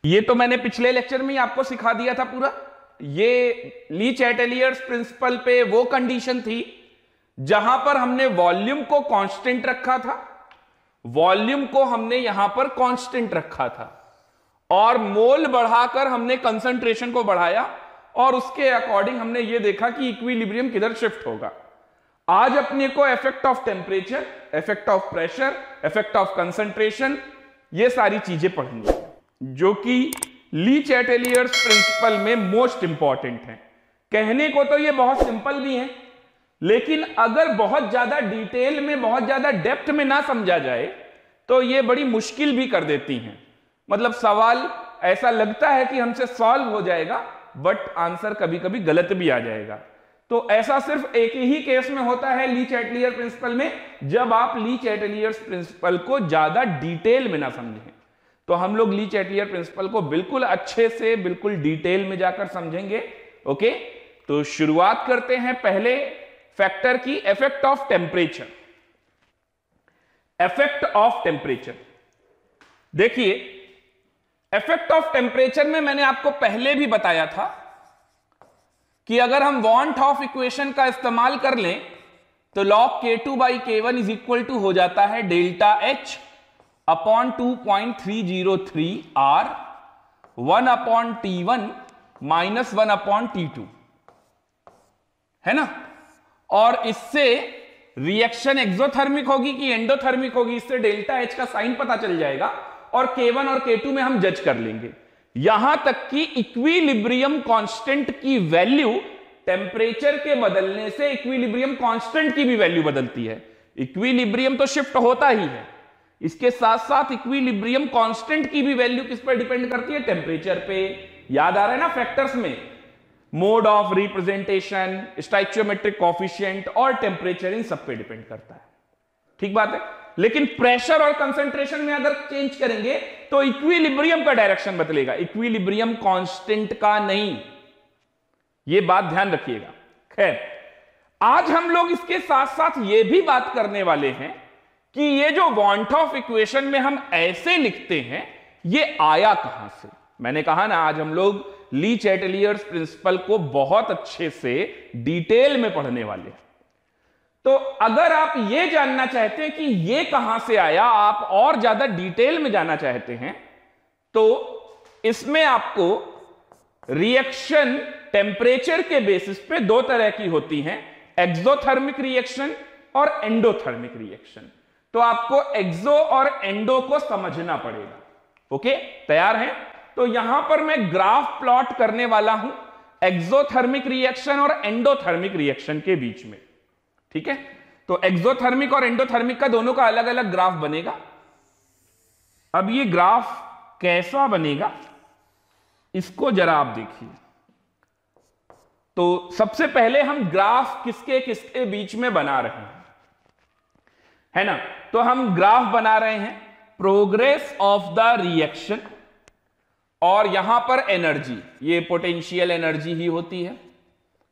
ये तो मैंने पिछले लेक्चर में ही आपको सिखा दिया था पूरा। ये ली चैटेलियर्स प्रिंसिपल पे वो कंडीशन थी जहां पर हमने वॉल्यूम को कांस्टेंट रखा था, वॉल्यूम को हमने यहां पर कांस्टेंट रखा था और मोल बढ़ाकर हमने कंसंट्रेशन को बढ़ाया और उसके अकॉर्डिंग हमने ये देखा कि इक्विलिब्रियम किधर शिफ्ट होगा। आज अपने को effect of temperature, effect of pressure, effect of concentration, ये सारी चीजें पढ़नी है जो कि ली चैटेलियर्स प्रिंसिपल में मोस्ट इंपॉर्टेंट है। कहने को तो ये बहुत सिंपल भी है, लेकिन अगर बहुत ज्यादा डिटेल में, बहुत ज्यादा डेप्थ में ना समझा जाए तो ये बड़ी मुश्किल भी कर देती हैं। मतलब सवाल ऐसा लगता है कि हमसे सॉल्व हो जाएगा, बट आंसर कभी कभी गलत भी आ जाएगा। तो ऐसा सिर्फ एक ही केस में होता है ली चैटेलियर प्रिंसिपल में, जब आप ली चैटेलियर्स प्रिंसिपल को ज्यादा डिटेल में ना समझें। तो हम लोग ली चैटेलियर प्रिंसिपल को बिल्कुल अच्छे से, बिल्कुल डिटेल में जाकर समझेंगे। ओके, तो शुरुआत करते हैं पहले फैक्टर की, effect of temperature. Effect of temperature, देखिए इफेक्ट ऑफ टेम्परेचर में मैंने आपको पहले भी बताया था कि अगर हम वॉन्ट ऑफ इक्वेशन का इस्तेमाल कर लें तो log K2 by K1 is equal to हो जाता है delta H upon 2.303 R 1 upon T1 minus 1 upon T2, है ना। और इससे रिएक्शन एक्सोथर्मिक होगी कि एंडोथर्मिक होगी, इससे डेल्टा H का साइन पता चल जाएगा और K1 और K2 में हम जज कर लेंगे। यहां तक कि इक्विलिब्रियम कांस्टेंट की वैल्यू टेम्परेचर के बदलने से इक्विलिब्रियम कांस्टेंट की भी वैल्यू बदलती है। इक्विलिब्रियम तो शिफ्ट होता ही है, इसके साथ साथ इक्विलिब्रियम कांस्टेंट की भी वैल्यू किस पर डिपेंड करती है? टेम्परेचर पे। याद आ रहा है ना फैक्टर्स में? मोड ऑफ रिप्रेजेंटेशन, स्टोइचियोमेट्रिक कोएफिशिएंट और टेम्परेचर, इन सब पे डिपेंड करता है। ठीक बात है। लेकिन प्रेशर और कंसंट्रेशन में अगर चेंज करेंगे तो इक्विलिब्रियम का डायरेक्शन बदलेगा, इक्विलिब्रियम कांस्टेंट का नहीं। यह बात ध्यान रखिएगा। खैर, आज हम लोग इसके साथ साथ यह भी बात करने वाले हैं कि ये जो वॉन्ट ऑफ इक्वेशन में हम ऐसे लिखते हैं, ये आया कहां से। मैंने कहा ना, आज हम लोग ली चैटेलियर्स प्रिंसिपल को बहुत अच्छे से डिटेल में पढ़ने वाले हैं। तो अगर आप ये जानना चाहते हैं कि ये कहां से आया, आप और ज्यादा डिटेल में जाना चाहते हैं, तो इसमें आपको रिएक्शन टेम्परेचर के बेसिस पे दो तरह की होती हैं, एक्सोथर्मिक रिएक्शन और एंडोथर्मिक रिएक्शन। तो आपको एक्सो और एंडो को समझना पड़ेगा। ओके, तैयार हैं? तो यहां पर मैं ग्राफ प्लॉट करने वाला हूं एक्सोथर्मिक रिएक्शन और एंडोथर्मिक रिएक्शन के बीच में। ठीक है, तो एक्सोथर्मिक और एंडोथर्मिक का दोनों का अलग अलग ग्राफ बनेगा। अब ये ग्राफ कैसा बनेगा इसको जरा आप देखिए। तो सबसे पहले हम ग्राफ किसके किसके बीच में बना रहे हैं, है ना। तो हम ग्राफ बना रहे हैं प्रोग्रेस ऑफ द रिएक्शन, और यहां पर एनर्जी, ये पोटेंशियल एनर्जी ही होती है।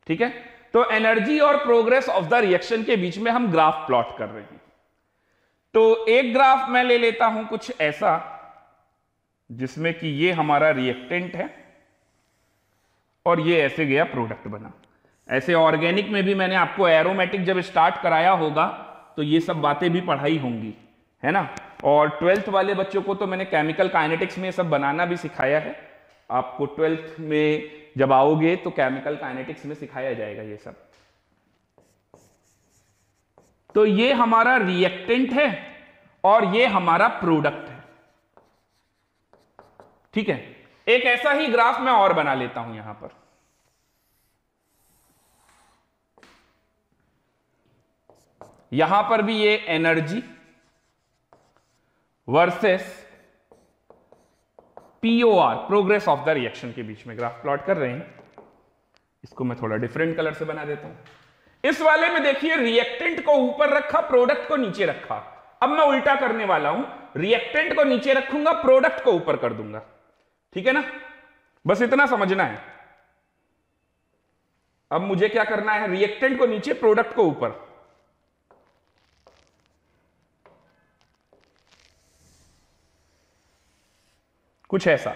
ठीक है, तो एनर्जी और प्रोग्रेस ऑफ द रिएक्शन के बीच में हम ग्राफ प्लॉट कर रहे हैं। तो एक ग्राफ मैं ले लेता हूं कुछ ऐसा, जिसमें कि ये हमारा रिएक्टेंट है और ये ऐसे गया प्रोडक्ट बना। ऐसे ऑर्गेनिक में भी मैंने आपको एरोमेटिक जब स्टार्ट कराया होगा तो ये सब बातें भी पढ़ाई होंगी, है ना। और 12th वाले बच्चों को तो मैंने केमिकल काइनेटिक्स में सब बनाना भी सिखाया है। आपको 12th में जब आओगे तो केमिकल काइनेटिक्स में सिखाया जाएगा ये सब। तो ये हमारा रिएक्टेंट है और ये हमारा प्रोडक्ट है। ठीक है, एक ऐसा ही ग्राफ मैं और बना लेता हूं यहां पर। यहां पर भी ये energy versus POR, progress of the reaction के बीच में ग्राफ प्लॉट कर रहे हैं। इसको मैं थोड़ा डिफरेंट कलर से बना देता हूं। इस वाले में देखिए रिएक्टेंट को ऊपर रखा, प्रोडक्ट को नीचे रखा। अब मैं उल्टा करने वाला हूं, रिएक्टेंट को नीचे रखूंगा, प्रोडक्ट को ऊपर कर दूंगा। ठीक है ना, बस इतना समझना है। अब मुझे क्या करना है, रिएक्टेंट को नीचे, प्रोडक्ट को ऊपर। कुछ ऐसा।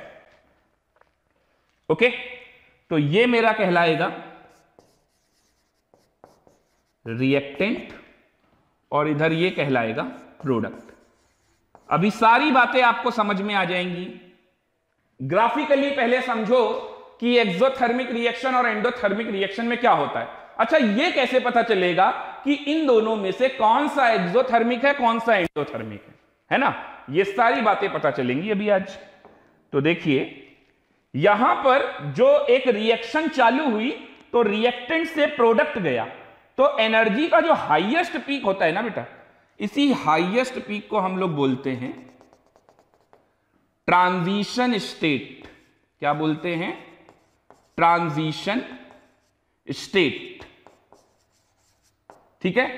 ओके, तो ये मेरा कहलाएगा रिएक्टेंट और इधर ये कहलाएगा प्रोडक्ट। अभी सारी बातें आपको समझ में आ जाएंगी। ग्राफिकली पहले समझो कि एक्सोथर्मिक रिएक्शन और एंडोथर्मिक रिएक्शन में क्या होता है। अच्छा, ये कैसे पता चलेगा कि इन दोनों में से कौन सा एक्सोथर्मिक है, कौन सा एंडोथर्मिक है ना? ये सारी बातें पता चलेंगी अभी आज। तो देखिए, यहां पर जो एक रिएक्शन चालू हुई तो रिएक्टेंट से प्रोडक्ट गया, तो एनर्जी का जो हाईएस्ट पीक होता है ना बेटा, इसी हाईएस्ट पीक को हम लोग बोलते हैं ट्रांजिशन स्टेट। क्या बोलते हैं? Transition state. ठीक है,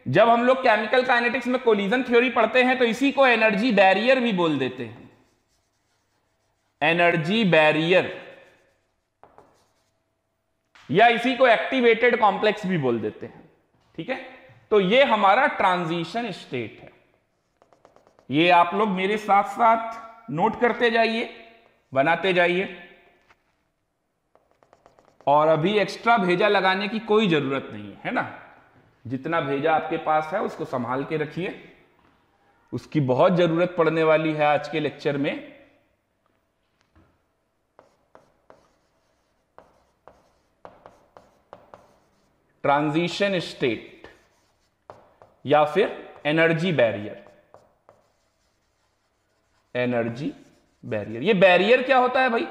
जब हम लोग केमिकल काइनेटिक्स में कोलिजन थ्योरी पढ़ते हैं तो इसी को एनर्जी बैरियर भी बोल देते हैं। एनर्जी बैरियर, या इसी को एक्टिवेटेड कॉम्प्लेक्स भी बोल देते हैं। ठीक है, तो ये हमारा ट्रांजिशन स्टेट है। ये आप लोग मेरे साथ साथ नोट करते जाइए, बनाते जाइए, और अभी एक्स्ट्रा भेजा लगाने की कोई जरूरत नहीं है ना। जितना भेजा आपके पास है उसको संभाल के रखिए, उसकी बहुत जरूरत पड़ने वाली है आज के लेक्चर में। ट्रांजिशन स्टेट या फिर एनर्जी बैरियर। एनर्जी बैरियर, ये बैरियर क्या होता है भाई?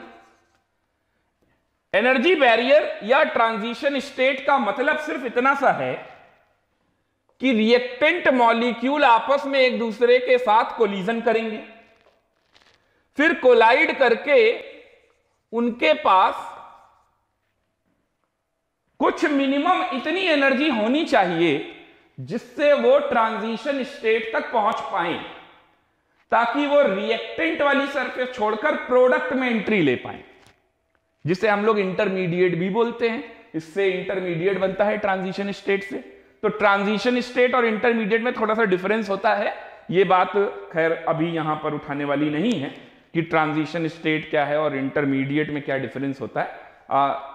एनर्जी बैरियर या ट्रांजिशन स्टेट का मतलब सिर्फ इतना सा है कि रिएक्टेंट मॉलिक्यूल आपस में एक दूसरे के साथ कोलिजन करेंगे, फिर कोलाइड करके उनके पास कुछ मिनिमम इतनी एनर्जी होनी चाहिए जिससे वो ट्रांजिशन स्टेट तक पहुंच पाए, ताकि वो रिएक्टेंट वाली सरफेस छोड़कर प्रोडक्ट में एंट्री ले पाए, जिसे हम लोग इंटरमीडिएट भी बोलते हैं। इससे इंटरमीडिएट बनता है ट्रांजिशन स्टेट से। तो ट्रांजिशन स्टेट और इंटरमीडिएट में थोड़ा सा डिफरेंस होता है। ये बात खैर अभी यहां पर उठाने वाली नहीं है कि ट्रांजिशन स्टेट क्या है और इंटरमीडिएट में क्या डिफरेंस होता है।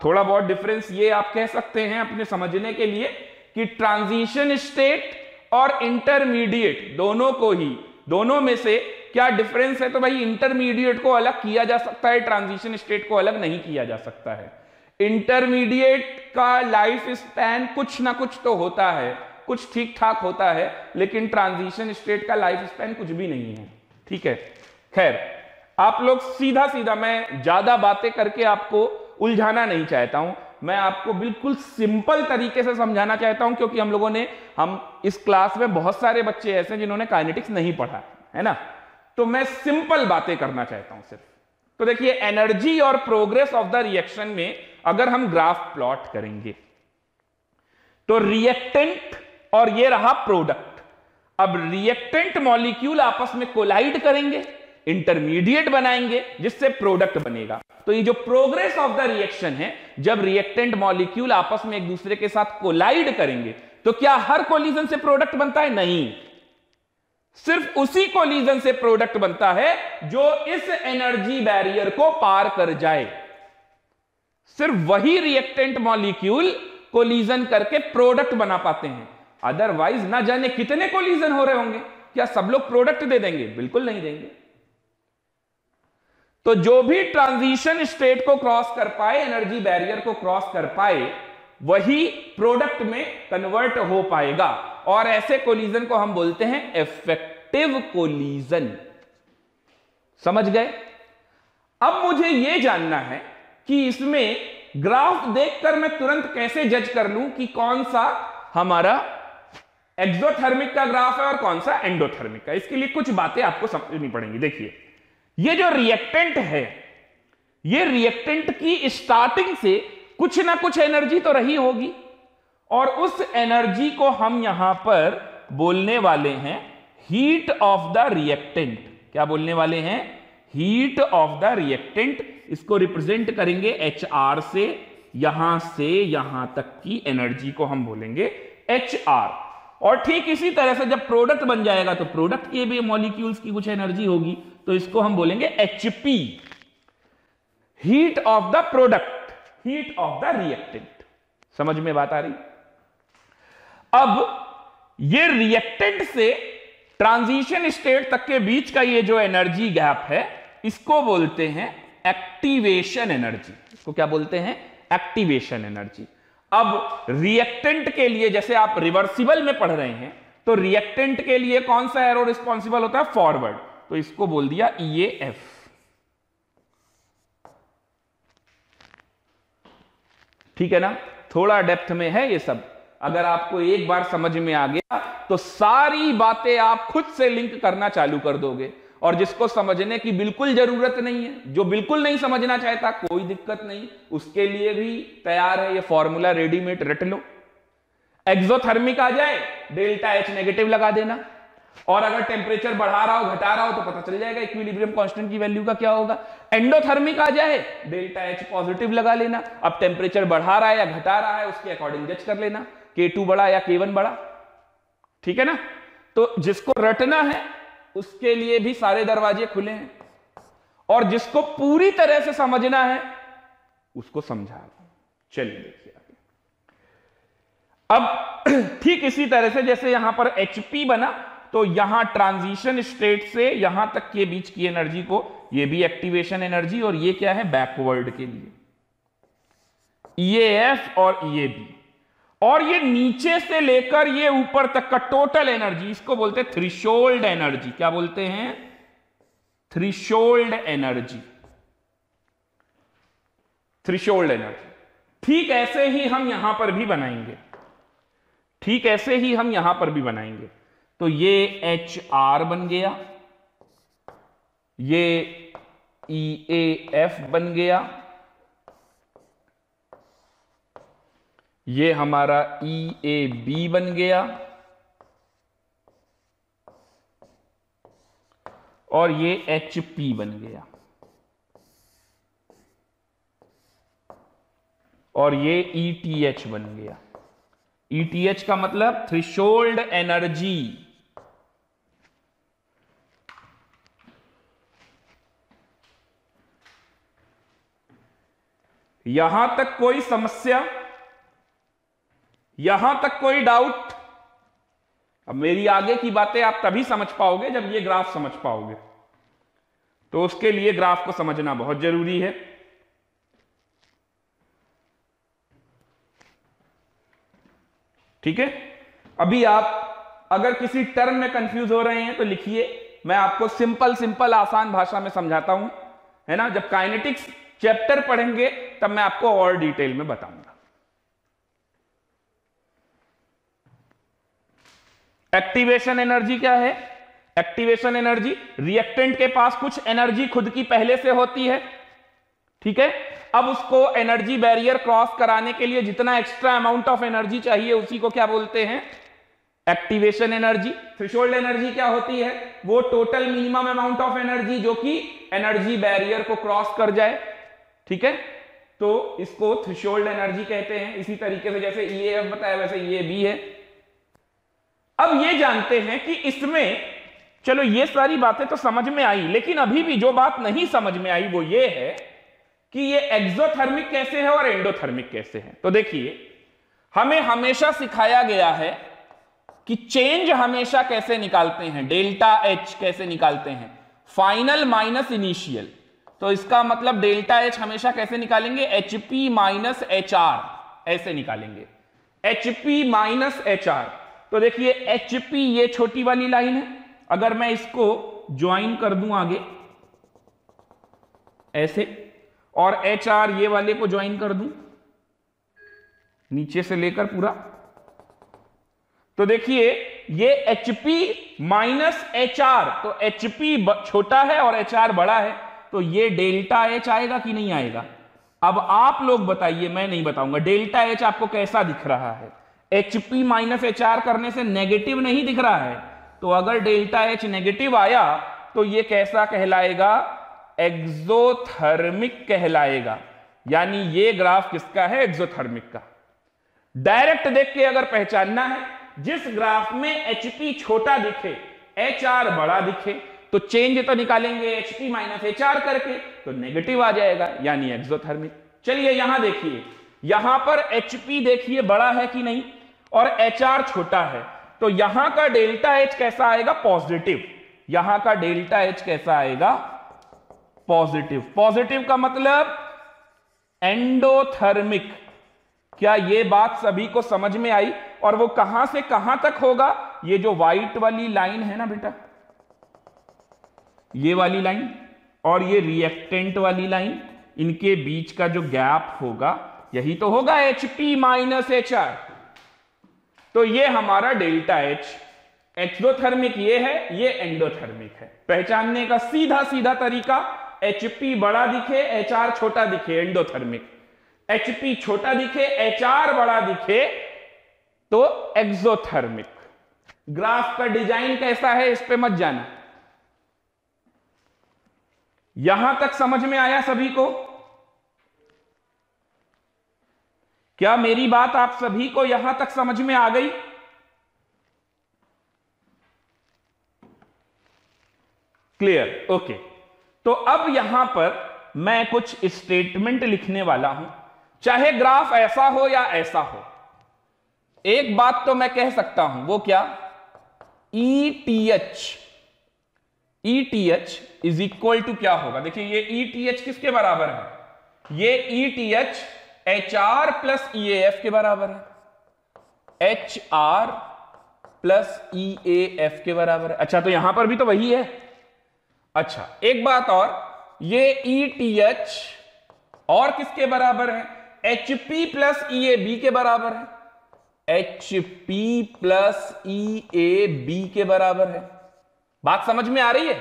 थोड़ा बहुत डिफरेंस ये आप कह सकते हैं अपने समझने के लिए कि ट्रांजिशन स्टेट और इंटरमीडिएट दोनों में से क्या डिफरेंस है। तो भाई इंटरमीडिएट को अलग किया जा सकता है, ट्रांजिशन स्टेट को अलग नहीं किया जा सकता है। इंटरमीडिएट का लाइफ स्पैन कुछ ना कुछ तो होता है, कुछ ठीक ठाक होता है, लेकिन ट्रांजिशन स्टेट का लाइफ स्पैन कुछ भी नहीं है। ठीक है, खैर आप लोग सीधा सीधा, मैं ज्यादा बातें करके आपको उलझाना नहीं चाहता हूं, मैं आपको बिल्कुल सिंपल तरीके से समझाना चाहता हूं, क्योंकि हम इस क्लास में बहुत सारे बच्चे ऐसे हैं जिन्होंने काइनेटिक्स नहीं पढ़ा है ना। तो मैं सिंपल बातें करना चाहता हूं सिर्फ। तो देखिए, एनर्जी और प्रोग्रेस ऑफ द रिएक्शन में अगर हम ग्राफ प्लॉट करेंगे तो रिएक्टेंट और ये रहा प्रोडक्ट। अब रिएक्टेंट मॉलिक्यूल आपस में कोलाइड करेंगे, इंटरमीडिएट बनाएंगे, जिससे प्रोडक्ट बनेगा। तो ये जो प्रोग्रेस ऑफ द रिएक्शन है, जब रिएक्टेंट मॉलिक्यूल आपस में एक दूसरे के साथ कोलाइड करेंगे, तो क्या हर कोलिजन से प्रोडक्ट बनता है? नहीं, सिर्फ उसी कोलिजन से प्रोडक्ट बनता है जो इस एनर्जी बैरियर को पार कर जाए। सिर्फ वही रिएक्टेंट मॉलिक्यूल कोलिजन करके प्रोडक्ट बना पाते हैं, अदरवाइज ना जाने कितने कोलिजन हो रहे होंगे। क्या सब लोग प्रोडक्ट दे देंगे? बिल्कुल नहीं देंगे। तो जो भी ट्रांजिशन स्टेट को क्रॉस कर पाए, एनर्जी बैरियर को क्रॉस कर पाए, वही प्रोडक्ट में कन्वर्ट हो पाएगा, और ऐसे कोलिजन को हम बोलते हैं इफेक्टिव कोलिजन। समझ गए? अब मुझे यह जानना है कि इसमें ग्राफ देखकर मैं तुरंत कैसे जज कर लूं कि कौन सा हमारा एक्सोथर्मिक का ग्राफ है और कौन सा एंडोथर्मिक का। इसके लिए कुछ बातें आपको समझनी पड़ेंगी। देखिए, ये जो रिएक्टेंट है, ये रिएक्टेंट की स्टार्टिंग से कुछ ना कुछ एनर्जी तो रही होगी, और उस एनर्जी को हम यहां पर बोलने वाले हैं हीट ऑफ द रिएक्टेंट। क्या बोलने वाले हैं? Heat of the reactant. इसको रिप्रेजेंट करेंगे HR से यहां तक की एनर्जी को हम बोलेंगे HR। और ठीक इसी तरह से जब प्रोडक्ट बन जाएगा तो प्रोडक्ट के भी मॉलिक्यूल्स की कुछ एनर्जी होगी, तो इसको हम बोलेंगे HP। Heat of the product, heat of the reactant. समझ में बात आ रही? अब ये रिएक्टेंट से ट्रांजिशन स्टेट तक के बीच का ये जो एनर्जी गैप है, इसको बोलते हैं एक्टिवेशन एनर्जी। इसको क्या बोलते हैं? Activation energy. अब रिएक्टेंट के लिए, जैसे आप रिवर्सिबल में पढ़ रहे हैं, तो रिएक्टेंट के लिए कौन सा एरो रिस्पॉन्सिबल होता है? फॉरवर्ड। तो इसको बोल दिया EAF। ठीक है ना? थोड़ा डेप्थ में है ये सब। अगर आपको एक बार समझ में आ गया तो सारी बातें आप खुद से लिंक करना चालू कर दोगे। और जिसको समझने की बिल्कुल जरूरत नहीं है, जो बिल्कुल नहीं समझना चाहता, कोई दिक्कत नहीं, उसके लिए भी तैयार है ये फॉर्मूला, रेडीमेड रट लो। एक्सोथर्मिक आ जाए, डेल्टा H नेगेटिव लगा देना, और अगर टेम्परेचर बढ़ा रहा हो घटा रहा हो तो पता चल जाएगा इक्विलिब्रियम कांस्टेंट की वैल्यू का क्या होगा। एंडोथर्मिक आ जाए, डेल्टा H पॉजिटिव लगा लेना, अब टेम्परेचर बढ़ा रहा है या घटा रहा है उसके अकॉर्डिंग जज कर लेना, K2 बड़ा या K1 बड़ा। ठीक है ना? तो जिसको रटना है उसके लिए भी सारे दरवाजे खुले हैं, और जिसको पूरी तरह से समझना है उसको समझा रहा हूं। चलिए देखिए अब ठीक इसी तरह से जैसे यहां पर HP बना, तो यहां ट्रांजिशन स्टेट से यहां तक के बीच की एनर्जी को, ये भी एक्टिवेशन एनर्जी, और ये क्या है? बैकवर्ड के लिए EAF और EAB। और ये नीचे से लेकर ये ऊपर तक का टोटल एनर्जी, इसको बोलते हैं थ्रेशोल्ड एनर्जी। क्या बोलते हैं? Threshold energy. Threshold energy. ठीक ऐसे ही हम यहां पर भी बनाएंगे, ठीक ऐसे ही हम यहां पर भी बनाएंगे। तो ये HR बन गया, ये EAF बन गया, ये हमारा EAB बन गया, और ये HP बन गया, और ये ETH बन गया। ETH का मतलब थ्रेशोल्ड एनर्जी। यहां तक कोई समस्या? यहां तक कोई डाउट? अब मेरी आगे की बातें आप तभी समझ पाओगे जब ये ग्राफ समझ पाओगे, तो उसके लिए ग्राफ को समझना बहुत जरूरी है। ठीक है? अभी आप अगर किसी टर्म में कंफ्यूज हो रहे हैं तो लिखिए, मैं आपको सिंपल आसान भाषा में समझाता हूं, है ना? जब काइनेटिक्स चैप्टर पढ़ेंगे तब मैं आपको और डिटेल में बताऊंगा। एक्टिवेशन एनर्जी क्या है? एक्टिवेशन एनर्जी, रिएक्टेंट के पास कुछ एनर्जी खुद की पहले से होती है, ठीक है? अब उसको एनर्जी बैरियर क्रॉस कराने के लिए जितना एक्स्ट्रा अमाउंट ऑफ एनर्जी चाहिए उसी को क्या बोलते हैं? Activation energy. थ्रेशोल्ड एनर्जी क्या होती है? वो total minimum amount of energy जो कि एनर्जी बैरियर को क्रॉस कर जाए, ठीक है? तो इसको थ्रेशोल्ड एनर्जी कहते हैं। इसी तरीके से जैसे EAF बताया वैसे EAB है। अब ये जानते हैं कि इसमें, चलो ये सारी बातें तो समझ में आई, लेकिन अभी भी जो बात नहीं समझ में आई वो ये है कि ये एक्सोथर्मिक कैसे है और एंडोथर्मिक कैसे है। तो देखिए, हमें हमेशा सिखाया गया है कि चेंज हमेशा कैसे निकालते हैं, डेल्टा H कैसे निकालते हैं, फाइनल माइनस इनिशियल। तो इसका मतलब डेल्टा H हमेशा कैसे निकालेंगे? HP माइनस HR, ऐसे निकालेंगे, HP माइनस HR। तो देखिए HP ये छोटी वाली लाइन है, अगर मैं इसको ज्वाइन कर दूं आगे ऐसे, और HR ये वाले को ज्वाइन कर दूं नीचे से लेकर पूरा, तो देखिए ये HP माइनस HR, तो HP छोटा है और HR बड़ा है, तो ये डेल्टा H आएगा कि नहीं आएगा? अब आप लोग बताइए, मैं नहीं बताऊंगा। डेल्टा H आपको कैसा दिख रहा है? HP माइनस HR करने से नेगेटिव नहीं दिख रहा है, तो अगर डेल्टा H नेगेटिव आया तो ये कैसा कहलाएगा? एक्सोथर्मिक कहलाएगा। यानी ये ग्राफ किसका है? एक्सोथर्मिक का। डायरेक्ट देख के अगर पहचानना है, जिस ग्राफ में HP छोटा दिखे, HR बड़ा दिखे, तो चेंज तो निकालेंगे HP माइनस HR करके, तो नेगेटिव आ जाएगा यानी एक्सोथर्मिक। चलिए यहां देखिए, यहां पर HP देखिए बड़ा है कि नहीं और HR छोटा है, तो यहां का डेल्टा H कैसा आएगा? पॉजिटिव। यहां का डेल्टा H कैसा आएगा? पॉजिटिव। पॉजिटिव का मतलब एंडोथर्मिक। क्या ये बात सभी को समझ में आई? और वो कहां से कहां तक होगा? ये जो व्हाइट वाली लाइन है ना बेटा, ये वाली लाइन और ये रिएक्टेंट वाली लाइन, इनके बीच का जो गैप होगा यही तो होगा HP माइनस HR। तो ये हमारा डेल्टा H। एक्सोथर्मिक ये है, ये एंडोथर्मिक है। पहचानने का सीधा सीधा तरीका, HP बड़ा दिखे HR छोटा दिखे एंडोथर्मिक, HP छोटा दिखे HR बड़ा दिखे तो एक्सोथर्मिक। ग्राफ का डिजाइन कैसा है इस पे मत जाना। यहां तक समझ में आया सभी को? क्या मेरी बात आप सभी को यहां तक समझ में आ गई? क्लियर? ओके। तो अब यहां पर मैं कुछ स्टेटमेंट लिखने वाला हूं, चाहे ग्राफ ऐसा हो या ऐसा हो। एक बात तो मैं कह सकता हूं, वो क्या? ETH इज इक्वल टू क्या होगा? देखिए ये ETH किसके बराबर है? ये ETH HR प्लस EAF के बराबर है। HR प्लस EAF के बराबर है। अच्छा, तो यहां पर भी तो वही है। अच्छा, एक बात और, ये ETH और किसके बराबर है? HP प्लस EAB के बराबर है। HP प्लस EAB के बराबर है। बात समझ में आ रही है?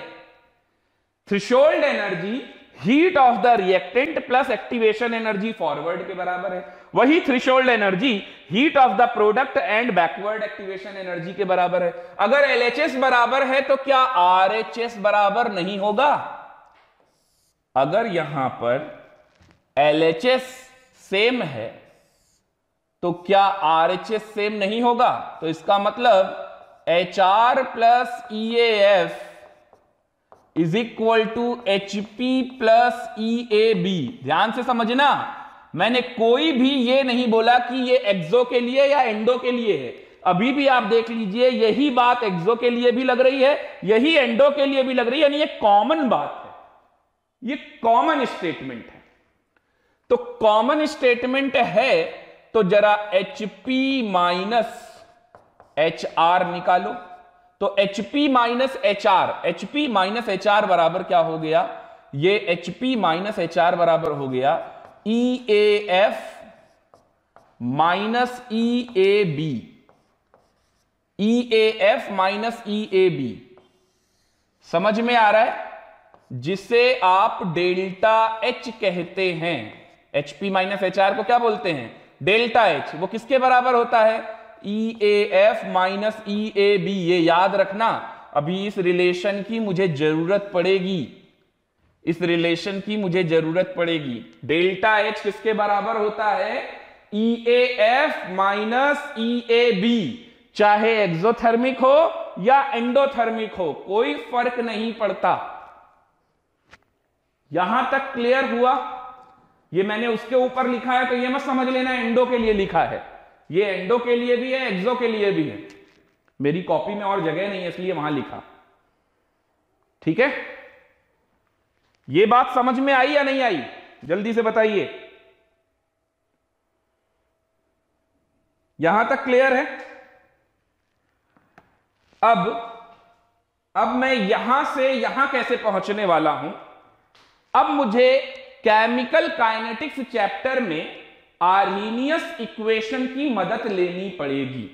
Threshold energy heat of the reactant plus activation energy forward के बराबर है। वही threshold energy heat of the product and backward activation energy के बराबर है। अगर LHS बराबर है तो क्या RHS बराबर नहीं होगा? अगर यहां पर LHS सेम है तो क्या RHS सेम नहीं होगा? तो इसका मतलब HR plus EAF is equal to HP plus EAB। ध्यान से समझना, मैंने कोई भी ये नहीं बोला कि ये एक्सो के लिए या एंडो के लिए है। अभी भी आप देख लीजिए, यही बात एक्सो के लिए भी लग रही है, यही एंडो के लिए भी लग रही है, यानी ये कॉमन बात है, ये कॉमन स्टेटमेंट है। तो कॉमन स्टेटमेंट है तो जरा HP माइनस HR निकालो। तो HP माइनस HR बराबर क्या हो गया? ये HP माइनस HR बराबर हो गया EAF minus EAB। EAF minus EAB समझ में आ रहा है? जिसे आप डेल्टा H कहते हैं। HP माइनस HR को क्या बोलते हैं? Delta H। वो किसके बराबर होता है? EAF minus EAB। ये याद रखना, अभी इस रिलेशन की मुझे जरूरत पड़ेगी, इस रिलेशन की मुझे जरूरत पड़ेगी। डेल्टा H किसके बराबर होता है? EAF minus EAB। चाहे एक्सोथर्मिक हो या एंडोथर्मिक हो, कोई फर्क नहीं पड़ता। यहां तक क्लियर हुआ? ये मैंने उसके ऊपर लिखा है तो ये मत समझ लेना एंडो के लिए लिखा है। ये एंडो के लिए भी है, एक्सो के लिए भी है। मेरी कॉपी में और जगह नहीं है इसलिए वहां लिखा। ठीक है? ये बात समझ में आई या नहीं आई? जल्दी से बताइए। यहां तक क्लियर है? अब मैं यहां से यहां कैसे पहुंचने वाला हूं? अब मुझे केमिकल काइनेटिक्स चैप्टर में आर्हीनियस इक्वेशन की मदद लेनी पड़ेगी।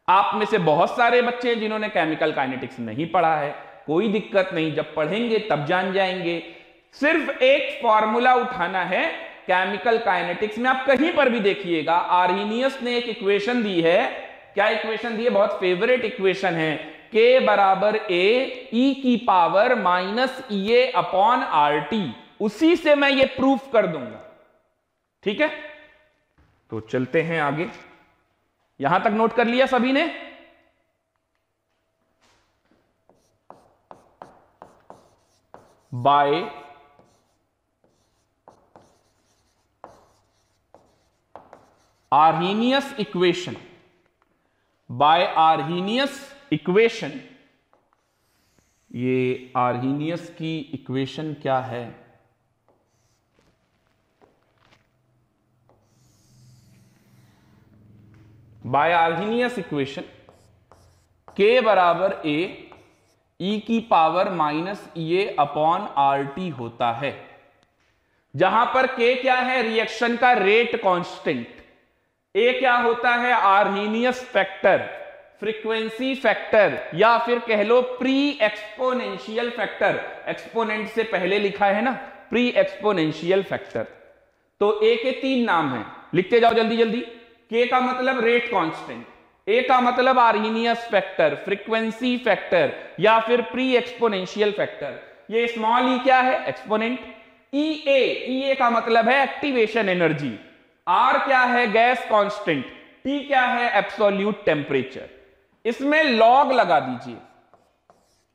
आप में से बहुत सारे बच्चे हैं जिन्होंने केमिकल काइनेटिक्स नहीं पढ़ा है, कोई दिक्कत नहीं, जब पढ़ेंगे तब जान जाएंगे। सिर्फ एक फॉर्मूला उठाना है केमिकल काइनेटिक्स में। आप कहीं पर भी देखिएगा, आर्हीनियस ने एक इक्वेशन दी है। क्या इक्वेशन दी है? बहुत फेवरेट इक्वेशन है, K बराबर A E की power minus EA upon RT। उसी से मैं ये प्रूफ कर दूंगा। ठीक है, तो चलते हैं आगे। यहां तक नोट कर लिया सभी ने? By Arrhenius equation, by Arrhenius equation. ये आर्हीनियस की इक्वेशन क्या है? बाय आर्हीनियस इक्वेशन k बराबर a e की power minus A upon R T होता है, जहां पर k क्या है? रिएक्शन का रेट कांस्टेंट, a क्या होता है? आर्हीनियस फैक्टर, फ्रीक्वेंसी फैक्टर, या फिर कह लो प्री एक्सपोनेंशियल फैक्टर। एक्सपोनेंट से पहले लिखा है ना, प्री एक्सपोनेंशियल फैक्टर। तो a के 3 नाम हैं, लिखते जाओ जल्दी जल्दी। k का मतलब रेट कांस्टेंट, a का मतलब आर्हीनियस फैक्टर, फ्रीक्वेंसी फैक्टर, या फिर प्री एक्सपोनेंशियल फैक्टर। ये स्मॉल e क्या है? एक्सपोनेंट। EA का मतलब है एक्टिवेशन एनर्जी, R क्या है? गैस कांस्टेंट, T क्या है? Absolute temperature. इसमें लॉग लगा दीजिए,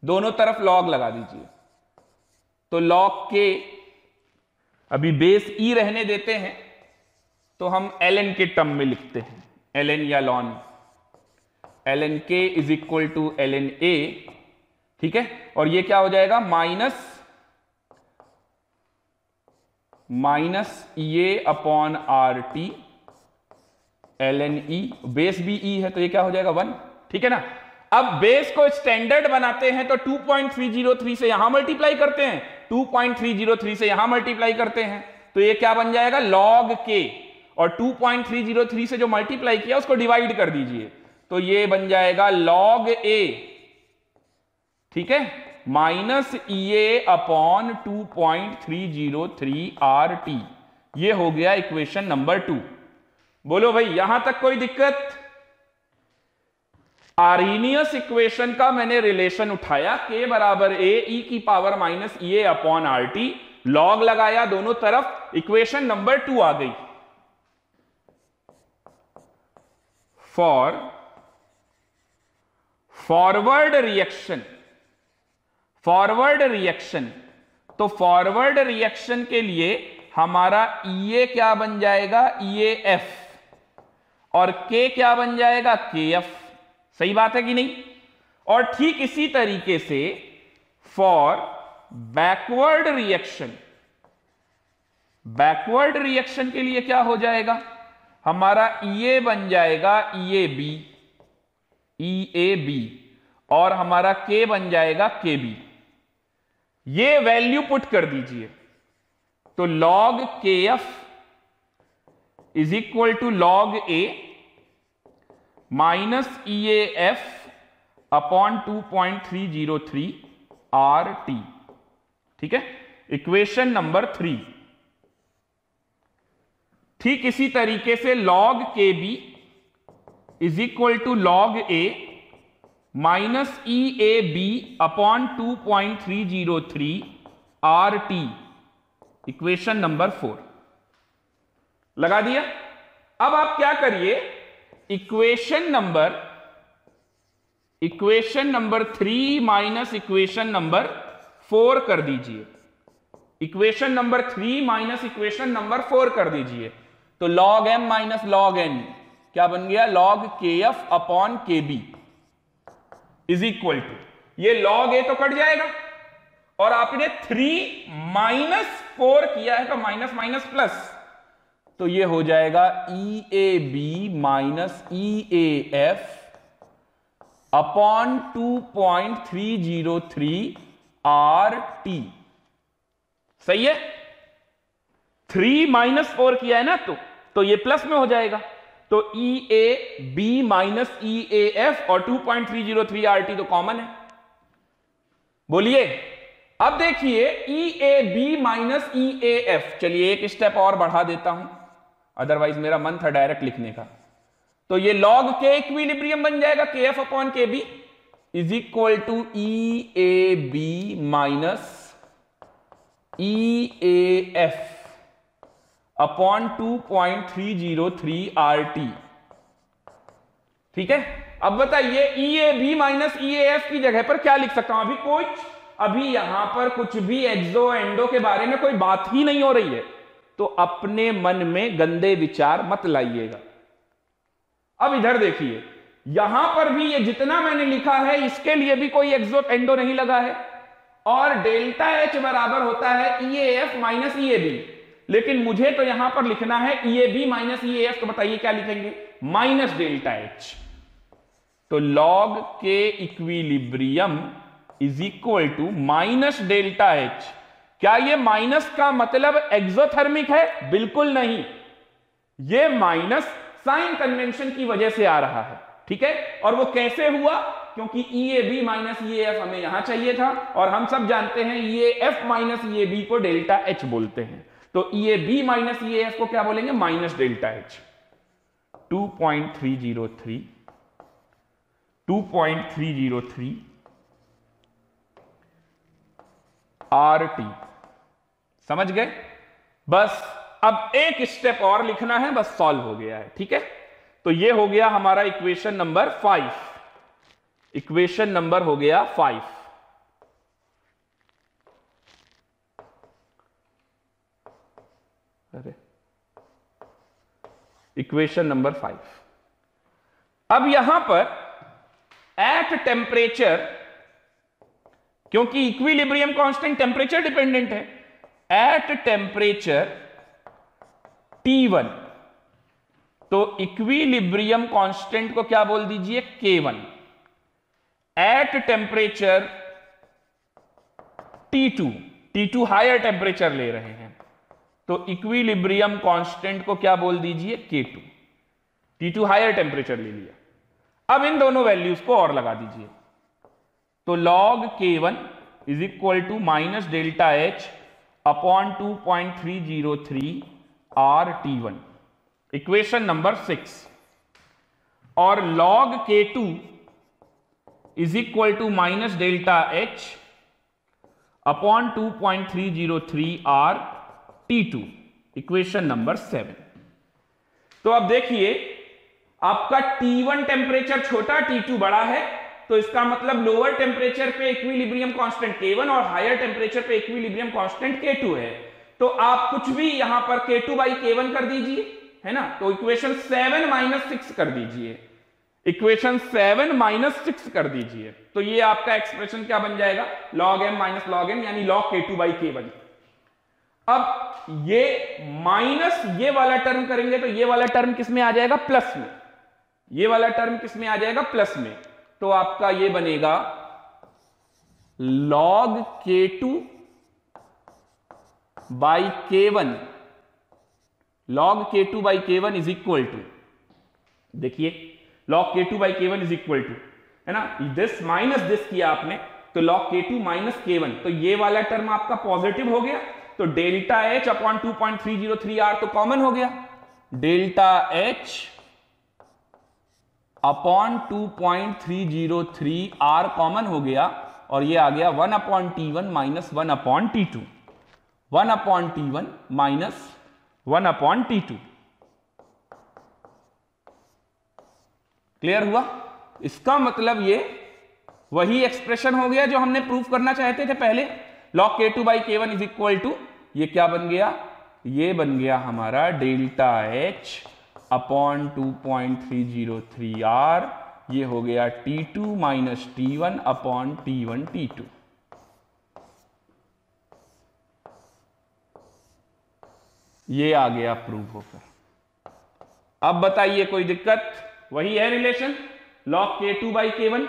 दोनों तरफ लॉग लगा दीजिए। तो लॉग के अभी बेस E रहने देते हैं, तो हम ln के टर्म में लिखते हैं, ln या ln, ln k is equal to ln a, ठीक है। और ये क्या हो जाएगा? Minus A upon R T ln e, base भी e है तो ये क्या हो जाएगा? 1, ठीक है ना। अब बेस को स्टैंडर्ड बनाते हैं तो 2.303 से यहां मल्टीप्लाई करते हैं, 2.303 से यहां मल्टीप्लाई करते हैं, तो ये क्या बन जाएगा? log k, और 2.303 से जो मल्टीप्लाई किया उसको डिवाइड कर दीजिए, तो ये बन जाएगा log a, ठीक है, minus A upon 2.303 R T. ये हो गया इक्वेशन नंबर 2। बोलो भाई यहां तक कोई दिक्कत? आर्हीनियस इक्वेशन का मैंने रिलेशन उठाया, k बराबर a e की power minus A upon R T, log लगाया दोनों तरफ, इक्वेशन नंबर 2 आ गई। For forward reaction, forward reaction, तो फॉरवर्ड रिएक्शन के लिए हमारा EA क्या बन जाएगा? EAF, और K क्या बन जाएगा? KF। सही बात है कि नहीं? और ठीक इसी तरीके से for backward reaction, backward reaction के लिए क्या हो जाएगा? हमारा EA बन जाएगा EAB, और हमारा K बन जाएगा KB। ये वैल्यू पुट कर दीजिए, तो log KF is equal to log A minus EAF upon 2.303 RT, ठीक है, इक्वेशन नंबर 3। ठीक इसी तरीके से log KB is equal to log A minus EAB upon 2.303 RT, equation number 4 लगा दिया। अब आप क्या करिए, equation number 3 minus equation number 4 कर दीजिए, equation number 3 minus equation number 4 कर दीजिए, तो log m minus log n क्या बन गया? log kf upon kb is equal to, ये log a तो कट जाएगा, और आपने 3 माइनस 4 किया है तो माइनस माइनस प्लस, तो ये हो जाएगा EAB minus EAF upon 2.303 RT। सही है? 3 माइनस 4 किया है ना, तो ये प्लस में हो जाएगा, तो EAB माइनस EAF और 2.303 RT तो कॉमन है। बोलिए अब देखिए EAB माइनस EAF, चलिए एक स्टेप और बढ़ा देता हूं, अदरवाइज मेरा मन था डायरेक्ट लिखने का, तो ये log K इक्विलिब्रियम बन जाएगा KF upon KB is equal to EAB minus EAF upon 2.303 RT। ठीक है, अब बताइए EAB माइनस EAF की जगह पर क्या लिख सकता हूं? अभी कुछ अभी यहां पर कुछ भी एक्सो एंडो के बारे में कोई बात ही नहीं हो रही है, तो अपने मन में गंदे विचार मत लाइएगा। अब इधर देखिए, यहां पर भी ये जितना मैंने लिखा है इसके लिए भी कोई एक्सो एंडो नहीं लगा है, और डेल्टा एच बराबर होता है EAF माइनस EAB। लेकिन मुझे तो यहां पर लिखना है EAB माइनस EAF, तो बताइए क्या लिखेंगे? Minus delta H. तो log K equilibrium is equal to minus delta H. क्या ये माइनस का मतलब एक्सोथर्मिक है? बिल्कुल नहीं, ये माइनस साइन कन्वेंशन की वजह से आ रहा है, ठीक है। और वो कैसे हुआ? क्योंकि EAB माइनस EAF हमें यहां चाहिए था, और हम सब जानते हैं EAF माइनस EAB को डेल्टा एच बोलते हैं। तो EAB माइनस EAF को क्या बोलेंगे? Minus delta H. 2.303 RT, समझ गए? बस अब एक स्टेप और लिखना है, बस सॉल्व हो गया है, ठीक है। तो ये हो गया हमारा इक्वेशन नंबर 5। इक्वेशन नंबर हो गया 5। अरे इक्वेशन नंबर 5। अब यहां पर एट टेम्परेचर, क्योंकि इक्विलिब्रियम कांस्टेंट टेम्परेचर डिपेंडेंट है, एट टेम्परेचर T1, तो इक्विलिब्रियम कांस्टेंट को क्या बोल दीजिए? K1। At temperature T2 higher temperature ले रहे हैं, तो इक्विलिब्रियम कांस्टेंट को क्या बोल दीजिए? K2। T2 हायर टेम्परेचर ले लिया। अब इन दोनों वैल्यूज को और लगा दीजिए, तो log K1 is equal to minus delta H upon 2.303 RT1, equation number 6। और log K2 is equal to minus delta H upon 2.303 RT2, equation number 7। तो अब देखिए, आपका T1 टेम्परेचर छोटा, T2 बड़ा है, तो इसका मतलब लोअर टेम्परेचर पे इक्विलिब्रियम कांस्टेंट K1 और हायर टेम्परेचर पे इक्विलिब्रियम कांस्टेंट K2 है। तो आप कुछ भी यहां पर K2 बाई K1 कर दीजिए, है ना। तो इक्वेशन 7 माइनस 6 कर दीजिए, इक्वेशन 7 माइनस 6 कर दीजिए, तो ये आपका एक्सप्रेशन क्या बन जाएगा? log m minus log n, यानी log K2 बाई K1। अब ये माइनस ये वाला टर्म करेंगे तो ये वाला टर्म किस में आ जाएगा? प्लस में। ये वाला टर्म किस में आ जाएगा? प्लस में। तो आपका ये बनेगा log K2 by K1, log K2 by K1 is equal to, देखिए log K2 by K1 is equal to, है ना, दिस माइनस दिस किया आपने, तो log K2 माइनस K1, तो ये वाला टर्म आपका पॉजिटिव हो गया, तो डेल्टा एच अपॉन 2.303 R तो कॉमन हो गया, delta H upon 2.303 R common हो गया, और ये आ गया 1 upon T1 minus 1 upon T2, 1 upon T1 minus 1 upon T2। Clear हुआ? इसका मतलब ये वही एक्सप्रेशन हो गया जो हमने प्रूफ करना चाहते थे पहले। log K2 by K1 is equal to, ये क्या बन गया? ये बन गया हमारा डेल्टा एच अपॉन 2.303 R, ये हो गया T2 minus T1 upon T1 T2। ये आ गया प्रूफ होकर। अब बताइए कोई दिक्कत? वही है relation, log K2 by K1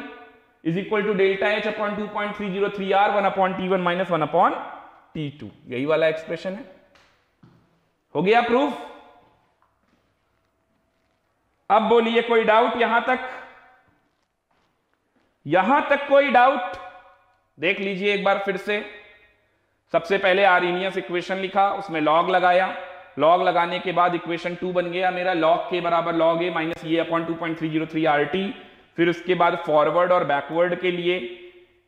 is equal to delta H upon 2.303 R 1 upon T1 minus 1 upon T2, यही वाला एक्सप्रेशन है। हो गया प्रूफ? अब बोलिए कोई डाउट यहां तक? यहां तक कोई डाउट? देख लीजिए एक बार फिर से। सबसे पहले आर्हेनियस इक्वेशन लिखा, उसमें log लगाया, log लगाने के बाद इक्वेशन 2 बन गया मेरा log k बराबर log a माइनस ये अपॉन 2.303 RT। फिर उसके बाद फॉरवर्ड और बैकवर्ड के लिए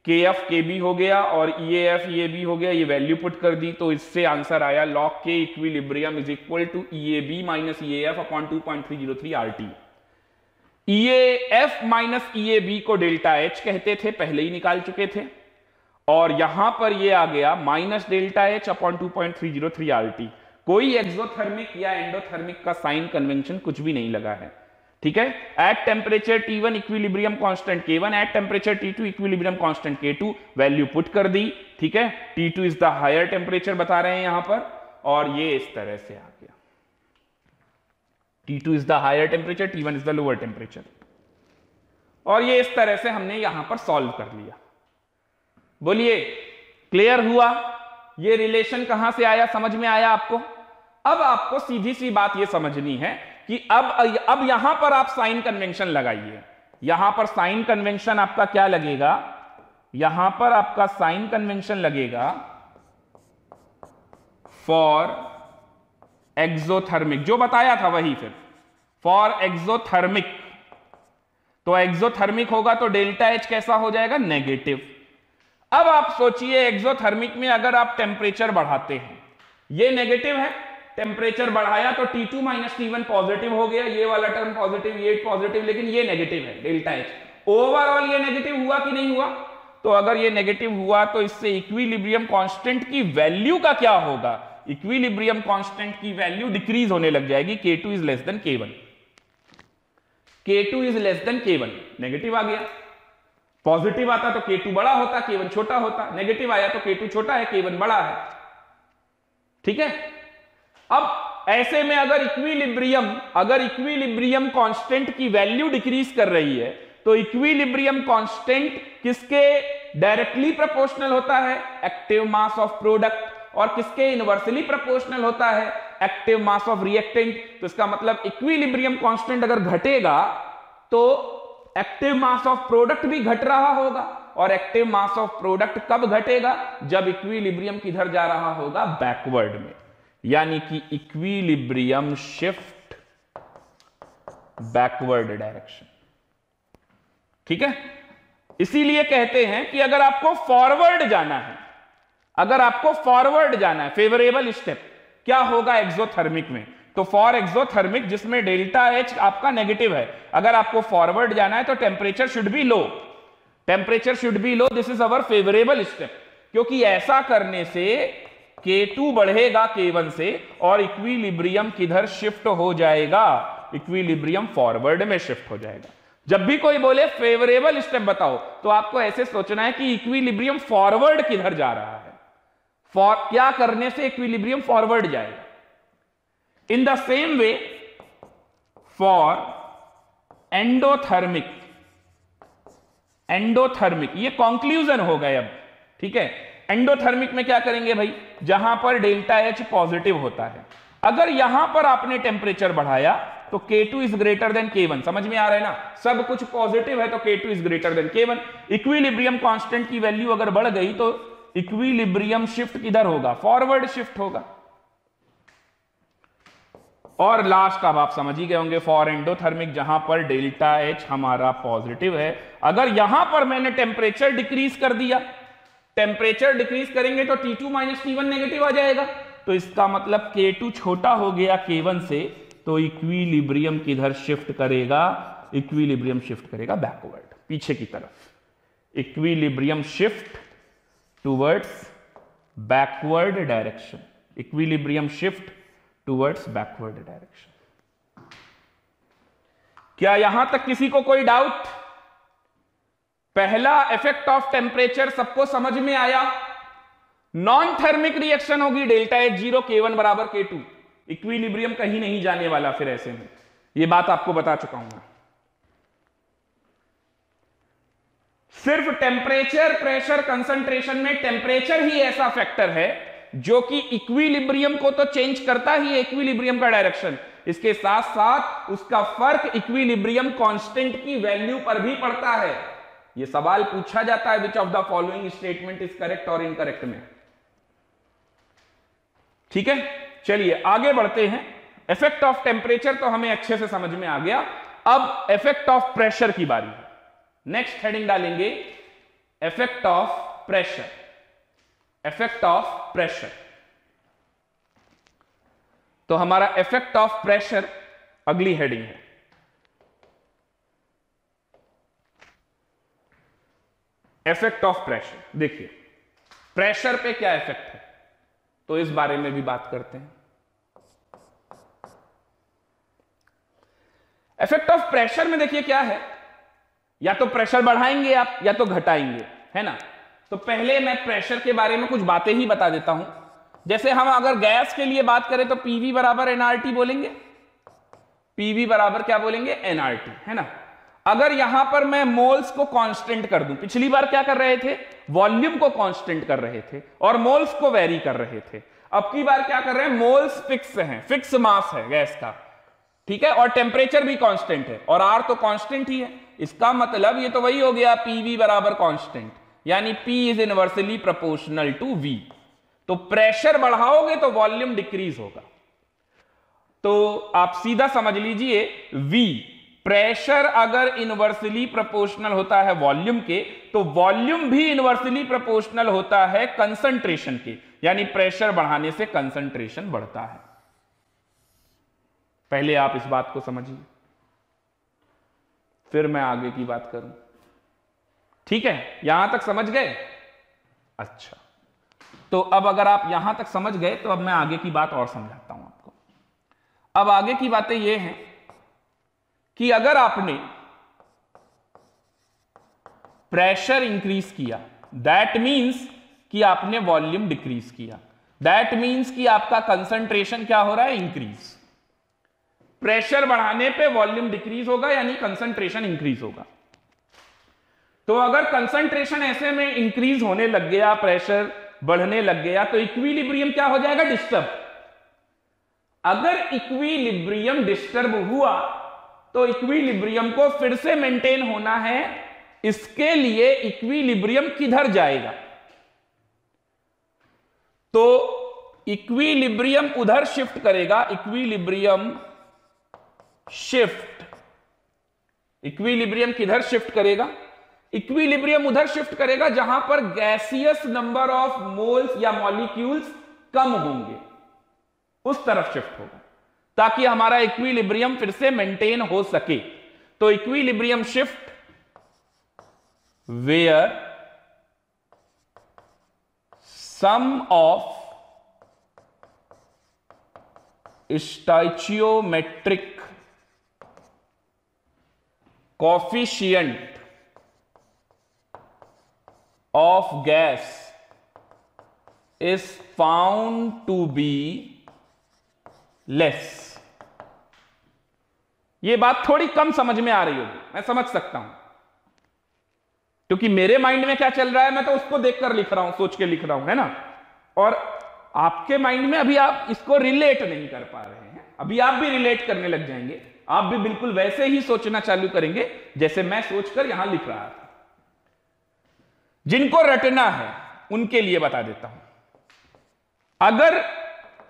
kf kb हो गया और EAF EAB हो गया, ये वैल्यू पुट कर दी, तो इससे आंसर आया log k equilibrium is equal to EAB minus EAF upon 2.303 RT। EAF minus EAB को डेल्टा एच कहते थे, पहले ही निकाल चुके थे, और यहां पर ये आ गया minus delta H upon 2.303 RT। कोई एक्सोथर्मिक या एंडोथर्मिक का साइन कन्वेंशन कुछ भी नहीं लगा है, ठीक है। At temperature T1 equilibrium constant K1, at temperature T2 equilibrium constant K2, value put कर दी, ठीक है। T2 is the higher temperature बता रहे हैं यहां पर, और ये इस तरह से आ गया, T2 is the higher temperature, T1 is the lower temperature, और ये इस तरह से हमने यहां पर सॉल्व कर लिया। बोलिए क्लियर हुआ? ये रिलेशन कहां से आया, समझ में आया आपको? अब आपको सीधी सी बात ये समझनी है कि अब यहां पर आप साइन कन्वेंशन लगाइए। यहां पर साइन कन्वेंशन आपका क्या लगेगा? यहां पर आपका साइन कन्वेंशन लगेगा फॉर एक्सोथर्मिक, जो बताया था वही, फिर फॉर एक्सोथर्मिक। तो एक्सोथर्मिक होगा तो डेल्टा एच कैसा हो जाएगा? नेगेटिव। अब आप सोचिए एक्सोथर्मिक में अगर आप टेम्परेचर बढ़ाते हैं, ये नेगेटिव है, टेम्परेचर बढ़ाया तो T2 माइनस T1 पॉजिटिव हो गया, ये वाला टर्म पॉजिटिव, ये पॉजिटिव, लेकिन ये नेगेटिव है डेल्टा एच। ओवरऑल ये नेगेटिव हुआ कि नहीं हुआ? तो अगर ये नेगेटिव हुआ तो इससे इक्विलिब्रियम कांस्टेंट की वैल्यू का क्या होगा? इक्विलिब्रियम कांस्टेंट की वैल्यू डिक्रीज होने लग जाएगी, K2 is less than K1। K2 is less than K1, negative आ गया। पॉजिटिव आता तो K2 बड़ा होता, K1 छोटा होता, नेगेटिव आया तो K2 छोटा है, K1 बड़ा है, ठीक है। अब ऐसे में अगर इक्विलिब्रियम कांस्टेंट की वैल्यू डिक्रीज कर रही है तो इक्विलिब्रियम कांस्टेंट किसके डायरेक्टली प्रोपोर्शनल होता है? Active mass of product. और किसके इनवर्सली प्रोपोर्शनल होता है? Active mass of reactant. तो इसका मतलब इक्विलिब्रियम कांस्टेंट अगर घटेगा तो एक्टिव मास ऑफ प्रोडक्ट भी घट रहा होगा, और एक्टिव मास ऑफ प्रोडक्ट कब घटेगा? जब इक्विलिब्रियम किधर जा रहा होगा? बैकवर्ड में, यानी कि इक्विलिब्रियम शिफ्ट बैकवर्ड डायरेक्शन, ठीक है। इसीलिए कहते हैं कि अगर आपको फॉरवर्ड जाना है, फेवरेबल स्टेप, क्या होगा एक्सोथर्मिक में? तो फॉर एक्सोथर्मिक जिसमें डेल्टा एच आपका नेगेटिव है, अगर आपको फॉरवर्ड जाना है तो temperature should be low, this is our favourable step, क्योंकि ऐसा करने से K2 बढ़ेगा K1 से और इक्विलिब्रियम किधर शिफ्ट हो जाएगा? इक्विलिब्रियम फॉरवर्ड में शिफ्ट हो जाएगा। जब भी कोई बोले फेवरेबल स्टेप बताओ तो आपको ऐसे सोचना है कि इक्विलिब्रियम फॉरवर्ड किधर जा रहा है, क्या करने से इक्विलिब्रियम फॉरवर्ड जाएगा। In the same way for endothermic, ये कंक्लूजन हो गए अब, ठीक है। एंडोथर्मिक में क्या करेंगे भाई? जहां पर डेल्टा एच पॉजिटिव होता है, अगर यहां पर आपने टेम्परेचर बढ़ाया तो K2 is greater than K1, समझ में आ रहा है ना? सब कुछ पॉजिटिव है तो K2 is greater than K1। Equilibrium constant की वैल्यू अगर बढ़ गई तो इक्विलिब्रियम शिफ्ट किधर होगा? फॉरवर्ड शिफ्ट होगा। और लास्ट अब आप समझ ही गए होंगे फॉर एंडोथर्मिक, जहां पर डेल्टा एच हमारा पॉजिटिव है, अगर यहां पर मैंने टेम्परेचर डिक्रीज कर दिया, टेम्परेचर डिक्रीज करेंगे तो T2 माइनस T1 नेगेटिव आ जाएगा, तो इसका मतलब K2 छोटा हो गया K1 से, तो इक्विलिब्रियम किधर शिफ्ट करेगा? इक्विलिब्रियम शिफ्ट करेगा बैकवर्ड, पीछे की तरफ। Equilibrium shift towards backward direction, equilibrium shift towards backward direction. क्या यहां तक किसी को कोई डाउट? पहला इफेक्ट ऑफ टेम्परेचर सबको समझ में आया? नॉन थर्मिक रिएक्शन होगी, डेल्टा एच 0, K1 बराबर K2, इक्विलिब्रियम कहीं नहीं जाने वाला। फिर ऐसे में यह बात आपको बता चुका हूं मैं। सिर्फ टेम्परेचर, प्रेशर, कंसंट्रेशन में टेम्परेचर ही ऐसा फैक्टर है जो कि इक्विलिब्रियम को तो चेंज करता ही है, इक्विलिब्रियम का डायरेक्शन, इसके साथ साथ उसका फर्क इक्विलिब्रियम कांस्टेंट की वैल्यू पर भी पड़ता है। यह सवाल पूछा जाता है, which of the following statement is correct और इनकरेक्ट में, ठीक है। चलिए आगे बढ़ते हैं। इफेक्ट ऑफ टेम्परेचर तो हमें अच्छे से समझ में आ गया, अब इफेक्ट ऑफ प्रेशर की बारी है। नेक्स्ट हेडिंग डालेंगे effect of pressure, effect of pressure. तो हमारा इफेक्ट ऑफ प्रेशर अगली हेडिंग है। इफेक्ट ऑफ प्रेशर देखिए, प्रेशर पे क्या इफेक्ट है, तो इस बारे में भी बात करते हैं। इफेक्ट ऑफ प्रेशर में देखिए क्या है, या तो प्रेशर बढ़ाएंगे आप या तो घटाएंगे, है ना। तो पहले मैं प्रेशर के बारे में कुछ बातें ही बता देता हूं। जैसे हम अगर गैस के लिए बात करें तो पीवी बराबर एनआरटी बोलेंगे, पीवी बराबर क्या बोलेंगे, एनआरटी, है ना। अगर यहां पर मैं मोल्स को कांस्टेंट कर दूं, पिछली बार क्या कर रहे थे, वॉल्यूम को कांस्टेंट कर रहे थे और मोल्स को वेरी कर रहे थे। अब की बार क्या कर रहे हैं, मोल्स फिक्स हैं, फिक्स मास है गैस का, ठीक है, और टेम्परेचर भी कांस्टेंट है और आर तो कांस्टेंट ही है। इसका मतलब ये तो वही हो गया, पीवी बराबर कांस्टेंट, यानी P is inversely proportional to V। तो प्रेशर बढ़ाओगे तो वॉल्यूम डिक्रीज होगा। तो आप सीधा समझ लीजिए, V प्रेशर अगर इनवर्सली प्रोपोर्शनल होता है वॉल्यूम के, तो वॉल्यूम भी इनवर्सली प्रोपोर्शनल होता है कंसंट्रेशन के, यानी प्रेशर बढ़ाने से कंसंट्रेशन बढ़ता है। पहले आप इस बात को समझिए, फिर मैं आगे की बात करूं। ठीक है, यहां तक समझ गए? अच्छा, तो अब अगर आप यहां तक समझ गए तो अब मैं आगे की बात और समझाता हूं आपको। अब आगे की बातें यह हैं कि अगर आपने प्रेशर इंक्रीज किया, दैट मींस कि आपने वॉल्यूम डिक्रीज किया, दैट मींस कि आपका कंसंट्रेशन क्या हो रहा है, इंक्रीज। प्रेशर बढ़ाने पे वॉल्यूम डिक्रीज होगा, यानी कंसंट्रेशन इंक्रीज होगा। तो अगर कंसंट्रेशन ऐसे में इंक्रीज होने लग गया, प्रेशर बढ़ने लग गया, तो इक्विलिब्रियम क्या हो जाएगा, डिस्टर्ब। अगर इक्विलिब्रियम डिस्टर्ब हुआ तो इक्विलिब्रियम को फिर से मेंटेन होना है, इसके लिए इक्विलिब्रियम किधर जाएगा, तो इक्विलिब्रियम उधर शिफ्ट करेगा, इक्विलिब्रियम शिफ्ट। इक्विलिब्रियम किधर शिफ्ट करेगा, इक्विलिब्रियम उधर शिफ्ट करेगा जहां पर गैसियस नंबर ऑफ मोल्स या मॉलिक्यूल्स कम होंगे, उस तरफ शिफ्ट होगा, ताकि हमारा इक्विलिब्रियम फिर से मेंटेन हो सके। तो equilibrium shift where sum of stoichiometric coefficient of gas is found to be less। यह बात थोड़ी कम समझ में आ रही होगी, मैं समझ सकता हूं, क्योंकि मेरे माइंड में क्या चल रहा है मैं तो उसको देखकर लिख रहा हूं, सोच के लिख रहा हूं, है ना। और आपके माइंड में अभी आप इसको रिलेट नहीं कर पा रहे हैं, अभी आप भी रिलेट करने लग जाएंगे, आप भी बिल्कुल वैसे ही सोचना चालू करेंगे जैसे मैं सोचकर यहां लिख रहा था। जिनको रटना है उनके लिए बता देता हूं, अगर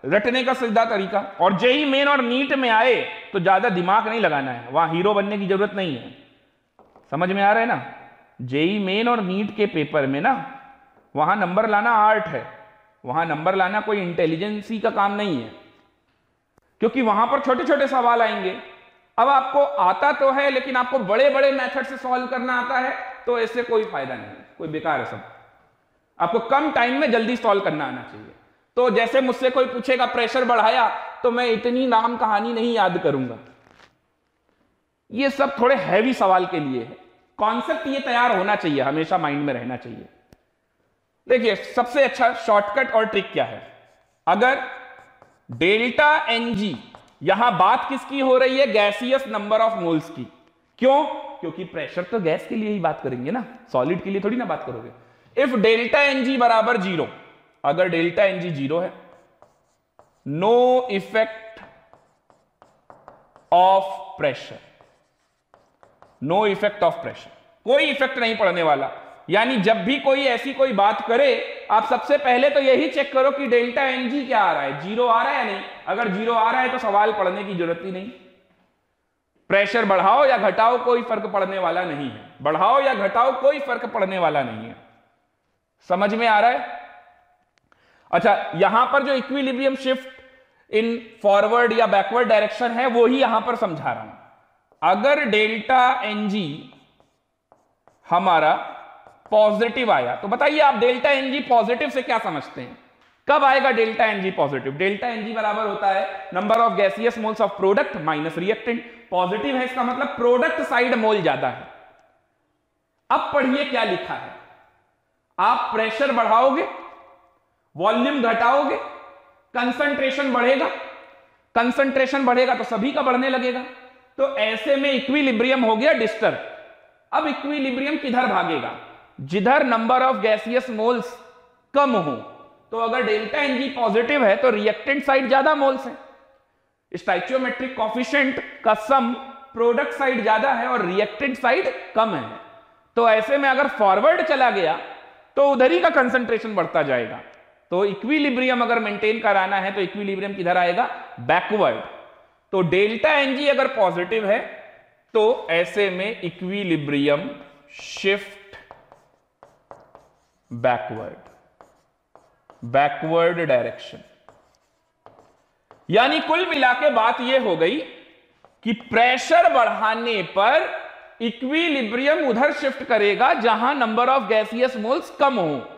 रटने का सीधा तरीका, और जेई मेन और नीट में आए तो ज्यादा दिमाग नहीं लगाना है, वहां हीरो बनने की जरूरत नहीं है, समझ में आ रहा है ना। जेई मेन और नीट के पेपर में ना, वहां नंबर लाना आर्ट है, वहां नंबर लाना कोई इंटेलिजेंसी का काम नहीं है, क्योंकि वहां पर छोटे छोटे सवाल आएंगे। अब आपको आता तो है, लेकिन आपको बड़े बड़े मेथड से सॉल्व करना आता है, तो इससे कोई फायदा नहीं, कोई बेकार है सब। आपको कम टाइम में जल्दी सॉल्व करना आना चाहिए। तो जैसे मुझसे कोई पूछेगा प्रेशर बढ़ाया, तो मैं इतनी नाम कहानी नहीं याद करूंगा, ये सब थोड़े हैवी सवाल के लिए है। कॉन्सेप्ट ये तैयार होना चाहिए, हमेशा माइंड में रहना चाहिए। देखिए सबसे अच्छा शॉर्टकट और ट्रिक क्या है, अगर डेल्टा एनजी, यहां बात किसकी हो रही है, गैसियस नंबर ऑफ मोल्स की। क्यों, क्योंकि प्रेशर तो गैस के लिए ही बात करेंगे ना, सॉलिड के लिए थोड़ी ना बात करोगे। इफ डेल्टा एनजी बराबर 0, अगर डेल्टा एनजी 0 है, no effect of pressure, no effect of pressure, कोई इफेक्ट नहीं पड़ने वाला। यानी जब भी कोई ऐसी कोई बात करे, आप सबसे पहले तो यही चेक करो कि डेल्टा एनजी क्या आ रहा है, 0 आ रहा है या नहीं। अगर 0 आ रहा है तो सवाल पढ़ने की जरूरत ही नहीं। प्रेशर बढ़ाओ या घटाओ कोई फर्क पड़ने वाला नहीं है, बढ़ाओ या घटाओ कोई फर्क पड़ने वाला नहीं है। समझ में आ रहा है? अच्छा, यहां पर जो इक्विलिब्रियम शिफ्ट इन फॉरवर्ड या बैकवर्ड डायरेक्शन है, वो ही यहां पर समझा रहा हूं। अगर डेल्टा एनजी हमारा पॉजिटिव आया, तो बताइए आप डेल्टा एनजी पॉजिटिव से क्या समझते हैं? कब आएगा delta n g positive? Delta n g बराबर होता है number of gaseous moles of product minus reactant. Positive है इसका मतलब प्रोडक्ट साइड मोल ज्यादा है। अब पढ़िए क्या लिखा है, आप प्रेशर बढ़ाओगे, वॉल्यूम घटाओगे, कंसंट्रेशन बढ़ेगा, कंसंट्रेशन बढ़ेगा तो सभी का बढ़ने लगेगा, तो ऐसे में इक्विलिब्रियम हो गया डिस्टर्ब। अब इक्विलिब्रियम किधर भागेगा? जिधर नंबर ऑफ गैसियस मोल्स कम हो। तो अगर डेल्टा एनजी पॉजिटिव है तो रिएक्टेंट साइड ज्यादा मोल्स है, स्टोइचियोमेट्रिक कोएफिशिएंट का सम प्रोडक्ट साइड ज्यादा है और रिएक्टेंट साइड कम है। तो ऐसे में अगर फॉरवर्ड चला गया तो उधर ही का कंसंट्रेशन बढ़ता जाएगा। तो इक्विलिब्रियम अगर मेंटेन कराना है तो इक्विलिब्रियम किधर आएगा? बैकवर्ड। तो डेल्टा एनजी अगर पॉजिटिव है तो ऐसे में इक्विलिब्रियम शिफ्ट बैकवर्ड डायरेक्शन। यानी कुल मिला के बात यह हो गई कि प्रेशर बढ़ाने पर इक्विलिब्रियम उधर शिफ्ट करेगा जहां नंबर ऑफ गैसियस मोल्स कम हो।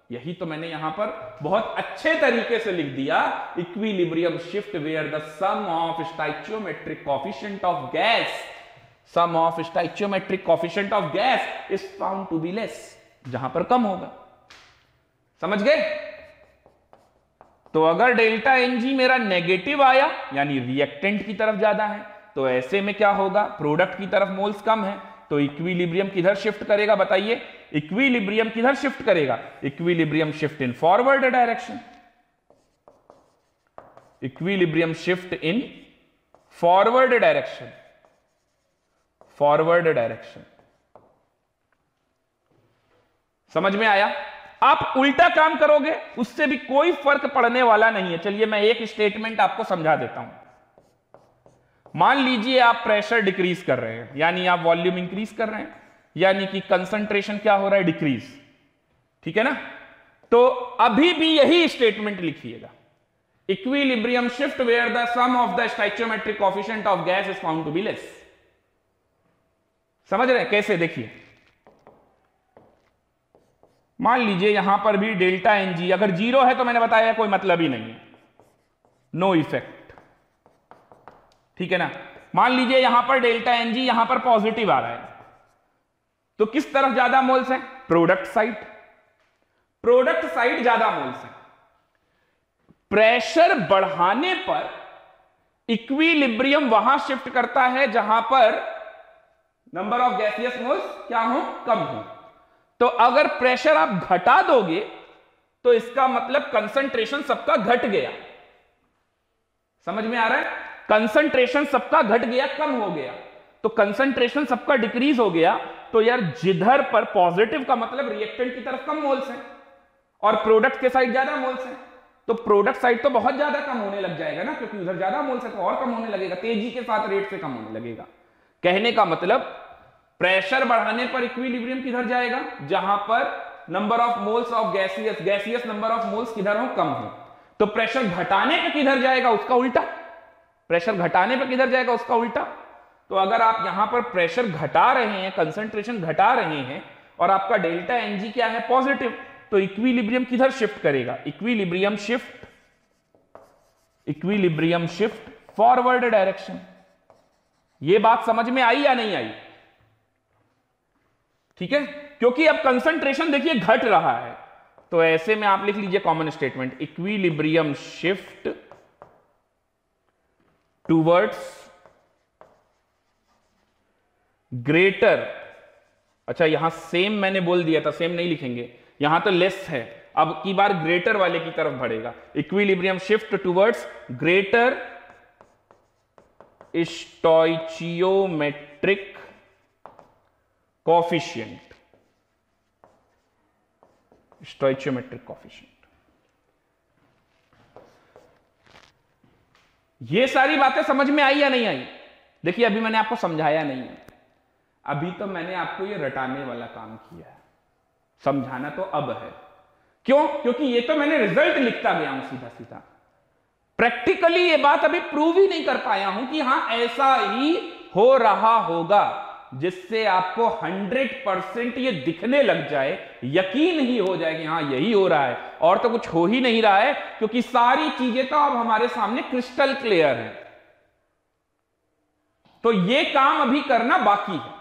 यही तो मैंने यहां पर बहुत अच्छे तरीके से लिख दिया, equilibrium shift where the sum of stoichiometric coefficient of gas is found to be less, जहां पर कम होगा। समझ गए? तो अगर डेल्टा एनजी मेरा नेगेटिव आया यानी रिएक्टेंट की तरफ ज्यादा है, तो ऐसे में क्या होगा? प्रोडक्ट की तरफ मोल्स कम है, तो इक्विलिब्रियम किधर शिफ्ट करेगा? बताइए, इक्विलिब्रियम किधर शिफ्ट करेगा? Equilibrium shift in forward direction. Equilibrium shift in forward direction. समझ में आया? आप उल्टा काम करोगे उससे भी कोई फर्क पड़ने वाला नहीं है। चलिए मैं एक स्टेटमेंट आपको समझा देता हूं। मान लीजिए आप प्रेशर डिक्रीज कर रहे हैं, यानी आप वॉल्यूम इंक्रीज कर रहे हैं, यानी कि कंसंट्रेशन क्या हो रहा है? डिक्रीज। ठीक है ना? तो अभी भी यही स्टेटमेंट लिखिएगा, equilibrium shift where the sum of the stoichiometric coefficient of gas is found to be less. समझ रहे हैं कैसे? देखिए, मान लीजिए यहां पर भी डेल्टा एनजी अगर 0 है तो मैंने बताया कोई मतलब ही नहीं है, नो इफेक्ट। ठीक है ना? मान लीजिए यहां पर डेल्टा एनजी यहां पर पॉजिटिव आ रहा है, तो किस तरफ ज्यादा मोल्स हैं? प्रोडक्ट साइड ज्यादा मोल्स हैं। प्रेशर बढ़ाने पर इक्विलिब्रियम वहां शिफ्ट करता है जहां पर नंबर ऑफ गैसियस मोल्स क्या हो? कम हो। तो अगर प्रेशर आप घटा दोगे तो इसका मतलब कंसंट्रेशन सबका घट गया। समझ में आ रहा है? कंसंट्रेशन सबका घट गया, कम हो गया। तो कंसंट्रेशन सबका डिक्रीज हो गया, तो यार जिधर पर पॉजिटिव का मतलब रिएक्टेंट की तरफ कम मोल्स हैं और प्रोडक्ट के साइड ज्यादा मोल्स हैं, तो प्रोडक्ट साइड तो बहुत ज्यादा कम होने लग जाएगा ना, क्योंकि उधर ज्यादा मोल्स है तो और कम होने लगेगा, तेजी के साथ रेट से कम होने लगेगा। कहने का मतलब प्रेशर बढ़ाने पर इक्विलिब्रियम किधर जाएगा? जहां पर number of moles of gaseous number of moles किधर हो? कम हो। तो प्रेशर घटाने पे किधर जाएगा? उसका उल्टा। प्रेशर घटाने पे किधर जाएगा? उसका उल्टा। तो अगर आप यहां पर प्रेशर घटा रहे हैं, कंसंट्रेशन घटा रहे हैं और आपका डेल्टा एनजी क्या है? पॉजिटिव, तो इक्विलिब्रियम किधर शिफ्ट करेगा? Equilibrium shift forward direction. यह बात समझ में आई या नहीं आई? ठीक है, क्योंकि अब कंसंट्रेशन देखिए घट रहा है, तो ऐसे में आप लिख लीजिए common statement, equilibrium shift towards greater. अच्छा, यहां सेम मैंने बोल दिया था, सेम नहीं लिखेंगे, यहां तो लेस है, अब की बार ग्रेटर वाले की तरफ बढ़ेगा। Equilibrium shift towards greater stoichiometric coefficient. ये सारी बातें समझ में आई या नहीं आई? देखिए अभी मैंने आपको समझाया नहीं है, अभी तो मैंने आपको ये रटाने वाला काम किया है, समझाना तो अब है। क्यों? क्योंकि ये तो मैंने रिजल्ट लिखता गया हूं सीधा सीधा, प्रैक्टिकली ये बात अभी प्रूव ही नहीं कर पाया हूं कि हां ऐसा ही हो रहा होगा। जिससे आपको 100% ये दिखने लग जाए, यकीन ही हो जाए कि हाँ यही हो रहा है और तो कुछ हो ही नहीं रहा है, क्योंकि सारी चीजें तो अब हमारे सामने क्रिस्टल क्लियर है। तो ये काम अभी करना बाकी है।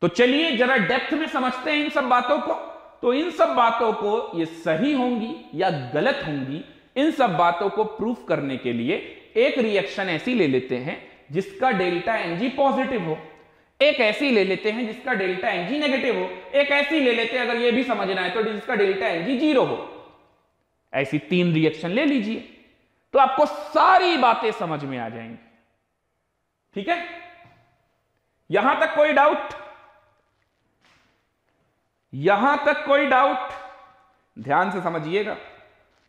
तो चलिए जरा डेप्थ में समझते हैं इन सब बातों को। तो इन सब बातों को ये सही होंगी या गलत होंगी, इन सब बातों को प्रूफ करने के लिए एक रिएक्शन ऐसी ले लेते हैं जिसका डेल्टा एनजी पॉजिटिव हो, एक ऐसी ले लेते हैं जिसका डेल्टा एनजी नेगेटिव हो, एक ऐसी ले लेते हैं, अगर ये भी समझना है तो जिसका डेल्टा एनजी 0 हो। ऐसी 3 रिएक्शन ले लीजिए तो आपको सारी बातें समझ में आ जाएंगी। ठीक है, यहां तक कोई डाउट? यहां तक कोई डाउट? ध्यान से समझिएगा,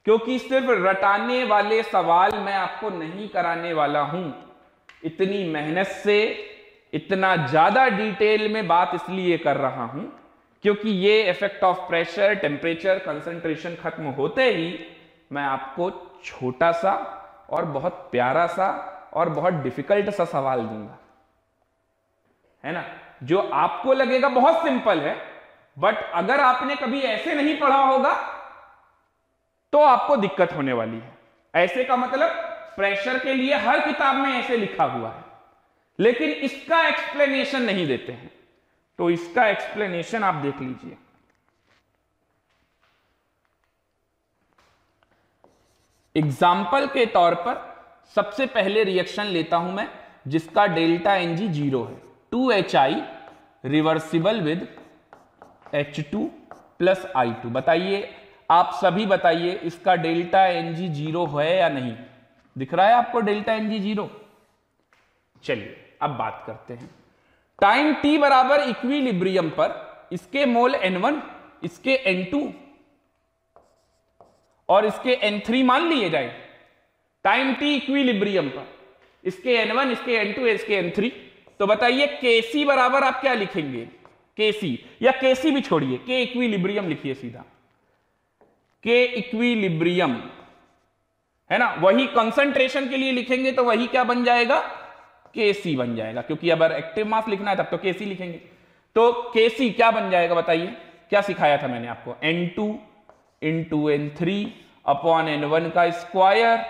क्योंकि सिर्फ रटाने वाले सवाल मैं आपको नहीं कराने वाला हूं। इतनी मेहनत से इतना ज्यादा डिटेल में बात इसलिए कर रहा हूं क्योंकि ये effect of pressure, temperature, concentration खत्म होते ही मैं आपको छोटा सा और बहुत प्यारा सा और बहुत डिफिकल्ट सा सवाल दूंगा, है ना, जो आपको लगेगा बहुत सिंपल है, बट अगर आपने कभी ऐसे नहीं पढ़ा होगा तो आपको दिक्कत होने वाली है। ऐसे का मतलब प्रेशर के लिए हर किताब में ऐसे लिखा हुआ है, लेकिन इसका एक्सप्लेनेशन नहीं देते हैं। तो इसका एक्सप्लेनेशन आप देख लीजिए। एग्जाम्पल के तौर पर सबसे पहले रिएक्शन लेता हूं मैं जिसका डेल्टा एनजी 0 है, 2HI reversible with H2 plus I2। बताइए, आप सभी बताइए, इसका डेल्टा एनजी 0 है या नहीं? दिख रहा है आपको डेल्टा एनजी 0? चलिए अब बात करते हैं। टाइम t बराबर इक्विलिब्रियम पर इसके मोल N1, इसके N2 और इसके N3 मान लिए जाए। टाइम t इक्विलिब्रियम पर इसके N1, इसके N2, इसके N3। तो बताइए Kc बराबर आप क्या लिखेंगे? Kc या Kc भी छोड़िए, K इक्विलिब्रियम लिखिए सीधा। K इक्विलिब्रियम है ना, वही कंसंट्रेशन के लिए लिखेंगे तो वही क्या बन जाएगा? Kc बन जाएगा, क्योंकि अगर एक्टिव मास लिखना है तब तो Kc लिखेंगे। तो Kc क्या बन जाएगा बताइए? क्या सिखाया था मैंने आपको? N2 into N3 upon N1 का स्क्वायर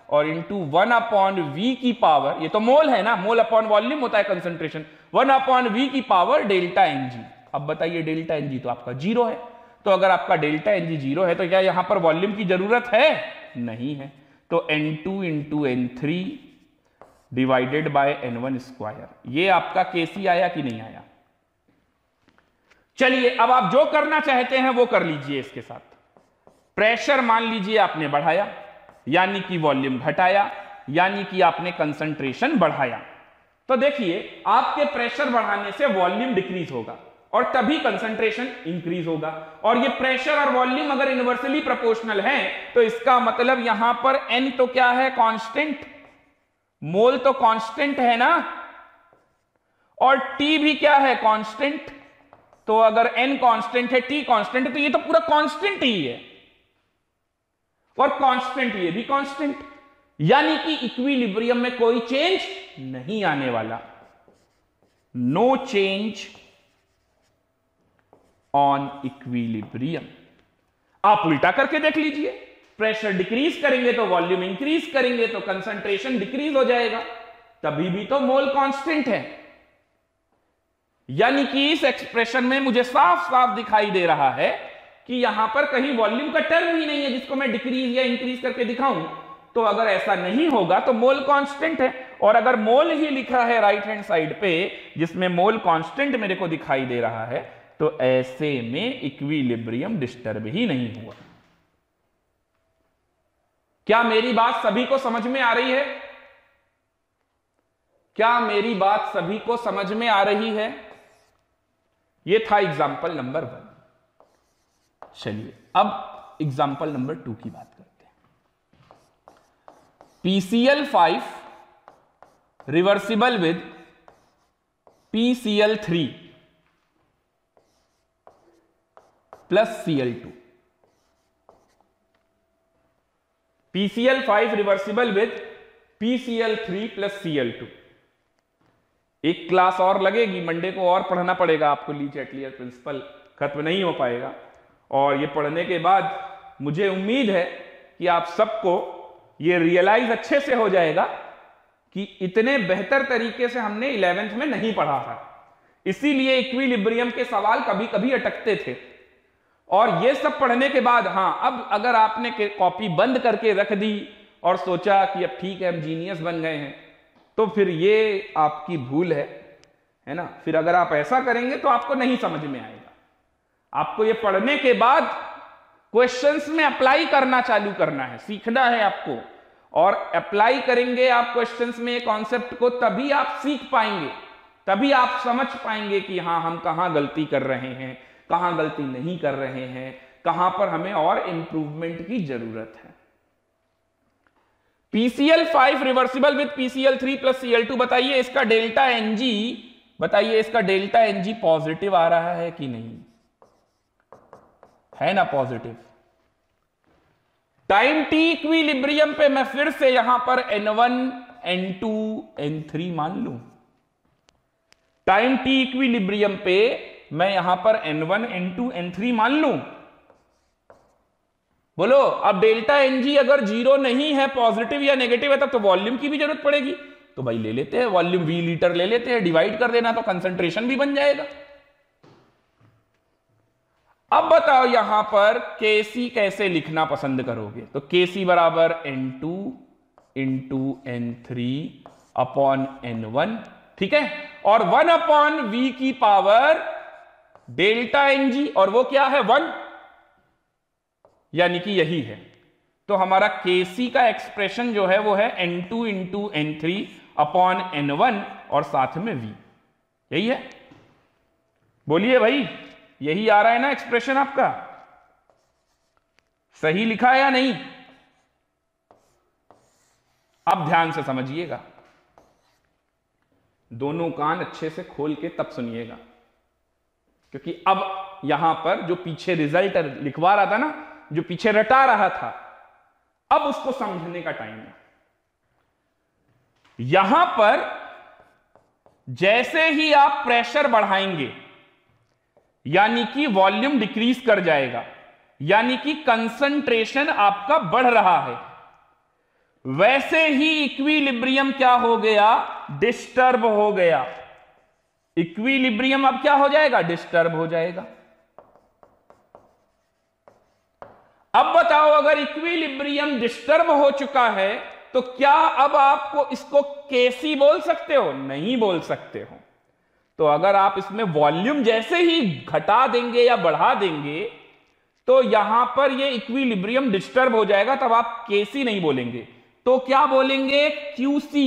और इंटू 1 अपॉन V की पावर, ये तो मोल है ना, मोल अपॉन वॉल्यूम होता है कंसंट्रेशन, 1 अपॉन V की पावर डेल्टा Ng। अब बताइए डेल्टा Ng तो आपका 0 है, तो अगर आपका डेल्टा Ng 0 है तो क्या यहां पर वॉल्यूम की जरूरत है? नहीं है। तो N2 into N3 divided by N1 square, ये आपका Kc आया कि नहीं आया? चलिए अब आप जो करना चाहते हैं वो कर लीजिए इसके साथ। प्रेशर मान लीजिए आपने बढ़ाया, यानी कि वॉल्यूम घटाया, यानी कि आपने कंसंट्रेशन बढ़ाया। तो देखिए आपके प्रेशर बढ़ाने से वॉल्यूम डिक्रीज होगा और तभी कंसंट्रेशन इंक्रीज होगा। और ये प्रेशर और वॉल्यूम अगर इनवर्सली प्रोपोर्शनल है तो इसका मतलब यहां पर n तो क्या है? कांस्टेंट। मोल तो कांस्टेंट है ना, और t भी क्या है? कांस्टेंट। तो अगर n कांस्टेंट है, t कांस्टेंट है, तो ये तो पूरा कांस्टेंट ही है, और कांस्टेंट ये भी कांस्टेंट, यानी कि इक्विलिब्रियम में कोई चेंज नहीं आने वाला। No change on equilibrium. आप उल्टा करके देख लीजिए, प्रेशर डिक्रीज करेंगे तो वॉल्यूम इंक्रीज करेंगे तो कंसंट्रेशन डिक्रीज हो जाएगा, तभी भी तो मोल कांस्टेंट है। यानी कि इस एक्सप्रेशन में मुझे साफ साफ दिखाई दे रहा है कि यहां पर कहीं वॉल्यूम का टर्म ही नहीं है जिसको मैं डिक्रीज या इंक्रीज करके दिखाऊं। तो अगर ऐसा नहीं होगा तो मोल कांस्टेंट है, और अगर मोल ही लिखा है राइट हैंड साइड पे जिसमें मोल कांस्टेंट मेरे को दिखाई दे रहा है, तो ऐसे में इक्विलिब्रियम डिस्टर्ब ही नहीं हुआ। क्या मेरी बात सभी को समझ में आ रही है? क्या मेरी बात सभी को समझ में आ रही है? यह था एग्जाम्पल नंबर 1। चलिए अब एग्जाम्पल नंबर 2 की बात करते हैं। PCl5 reversible with PCl3 plus Cl2। PCl5 reversible with PCl3 plus Cl2। एक क्लास और लगेगी, मंडे को और पढ़ना पड़ेगा आपको, ली चैटलियर प्रिंसिपल खत्म नहीं हो पाएगा। और ये पढ़ने के बाद मुझे उम्मीद है कि आप सबको ये रियलाइज अच्छे से हो जाएगा कि इतने बेहतर तरीके से हमने 11th में नहीं पढ़ा था, इसीलिए इक्विलिब्रियम के सवाल कभी कभी अटकते थे। और ये सब पढ़ने के बाद, हाँ, अब अगर आपने कॉपी बंद करके रख दी और सोचा कि अब ठीक है हम जीनियस बन गए हैं, तो फिर ये आपकी भूल है ना। फिर अगर आप ऐसा करेंगे तो आपको नहीं समझ में आएगा। आपको ये पढ़ने के बाद क्वेश्चंस में अप्लाई करना चालू करना है, सीखना है आपको। और अप्लाई करेंगे आप क्वेश्चंस में ये कॉन्सेप्ट को, तभी आप सीख पाएंगे, तभी आप समझ पाएंगे कि हाँ हम कहां गलती कर रहे हैं, कहां गलती नहीं कर रहे हैं, कहां पर हमें और इंप्रूवमेंट की जरूरत है। PCl5 reversible with PCl3 plus Cl2, बताइए इसका डेल्टा Ng, बताइए इसका डेल्टा Ng पॉजिटिव आ रहा है कि नहीं, है ना पॉजिटिव। टाइम t इक्विलिब्रियम पे मैं फिर से यहां पर N1 N2 N3 मान लूं। टाइम t इक्विलिब्रियम पे मैं यहां पर N1 N2 N3 मान लूं। बोलो, अब डेल्टा Ng अगर जीरो नहीं है, पॉजिटिव या नेगेटिव है, तब तो वॉल्यूम की भी जरूरत पड़ेगी। तो भाई ले लेते हैं वॉल्यूम, V लीटर ले लेते हैं, डिवाइड कर देना तो कंसंट्रेशन भी बन जाएगा। अब बताओ यहां पर Kc कैसे लिखना पसंद करोगे, तो Kc बराबर N2 into N3 upon N1, ठीक है, और 1 अपॉन V की पावर डेल्टा Ng, और वो क्या है 1, यानी कि यही है। तो हमारा Kc का एक्सप्रेशन जो है वो है N2 into N3 upon N1 और साथ में V, यही है। बोलिए भाई, यही आ रहा है ना एक्सप्रेशन आपका, सही लिखा है या नहीं? अब ध्यान से समझिएगा, दोनों कान अच्छे से खोल के तब सुनिएगा, क्योंकि अब यहां पर जो पीछे रिजल्ट लिखवा रहा था ना, जो पीछे रटा रहा था, अब उसको समझने का टाइम है। यहां पर जैसे ही आप प्रेशर बढ़ाएंगे, यानी कि वॉल्यूम डिक्रीज कर जाएगा, यानी कि कंसंट्रेशन आपका बढ़ रहा है, वैसे ही इक्विलिब्रियम क्या हो गया, डिस्टर्ब हो गया। इक्विलिब्रियम अब क्या हो जाएगा, डिस्टर्ब हो जाएगा। अब बताओ, अगर इक्विलिब्रियम डिस्टर्ब हो चुका है तो क्या अब आपको इसको Kc बोल सकते हो? नहीं बोल सकते हो। तो अगर आप इसमें वॉल्यूम जैसे ही घटा देंगे या बढ़ा देंगे तो यहां पर ये इक्विलिब्रियम डिस्टर्ब हो जाएगा, तब आप Kc नहीं बोलेंगे, तो क्या बोलेंगे, QC।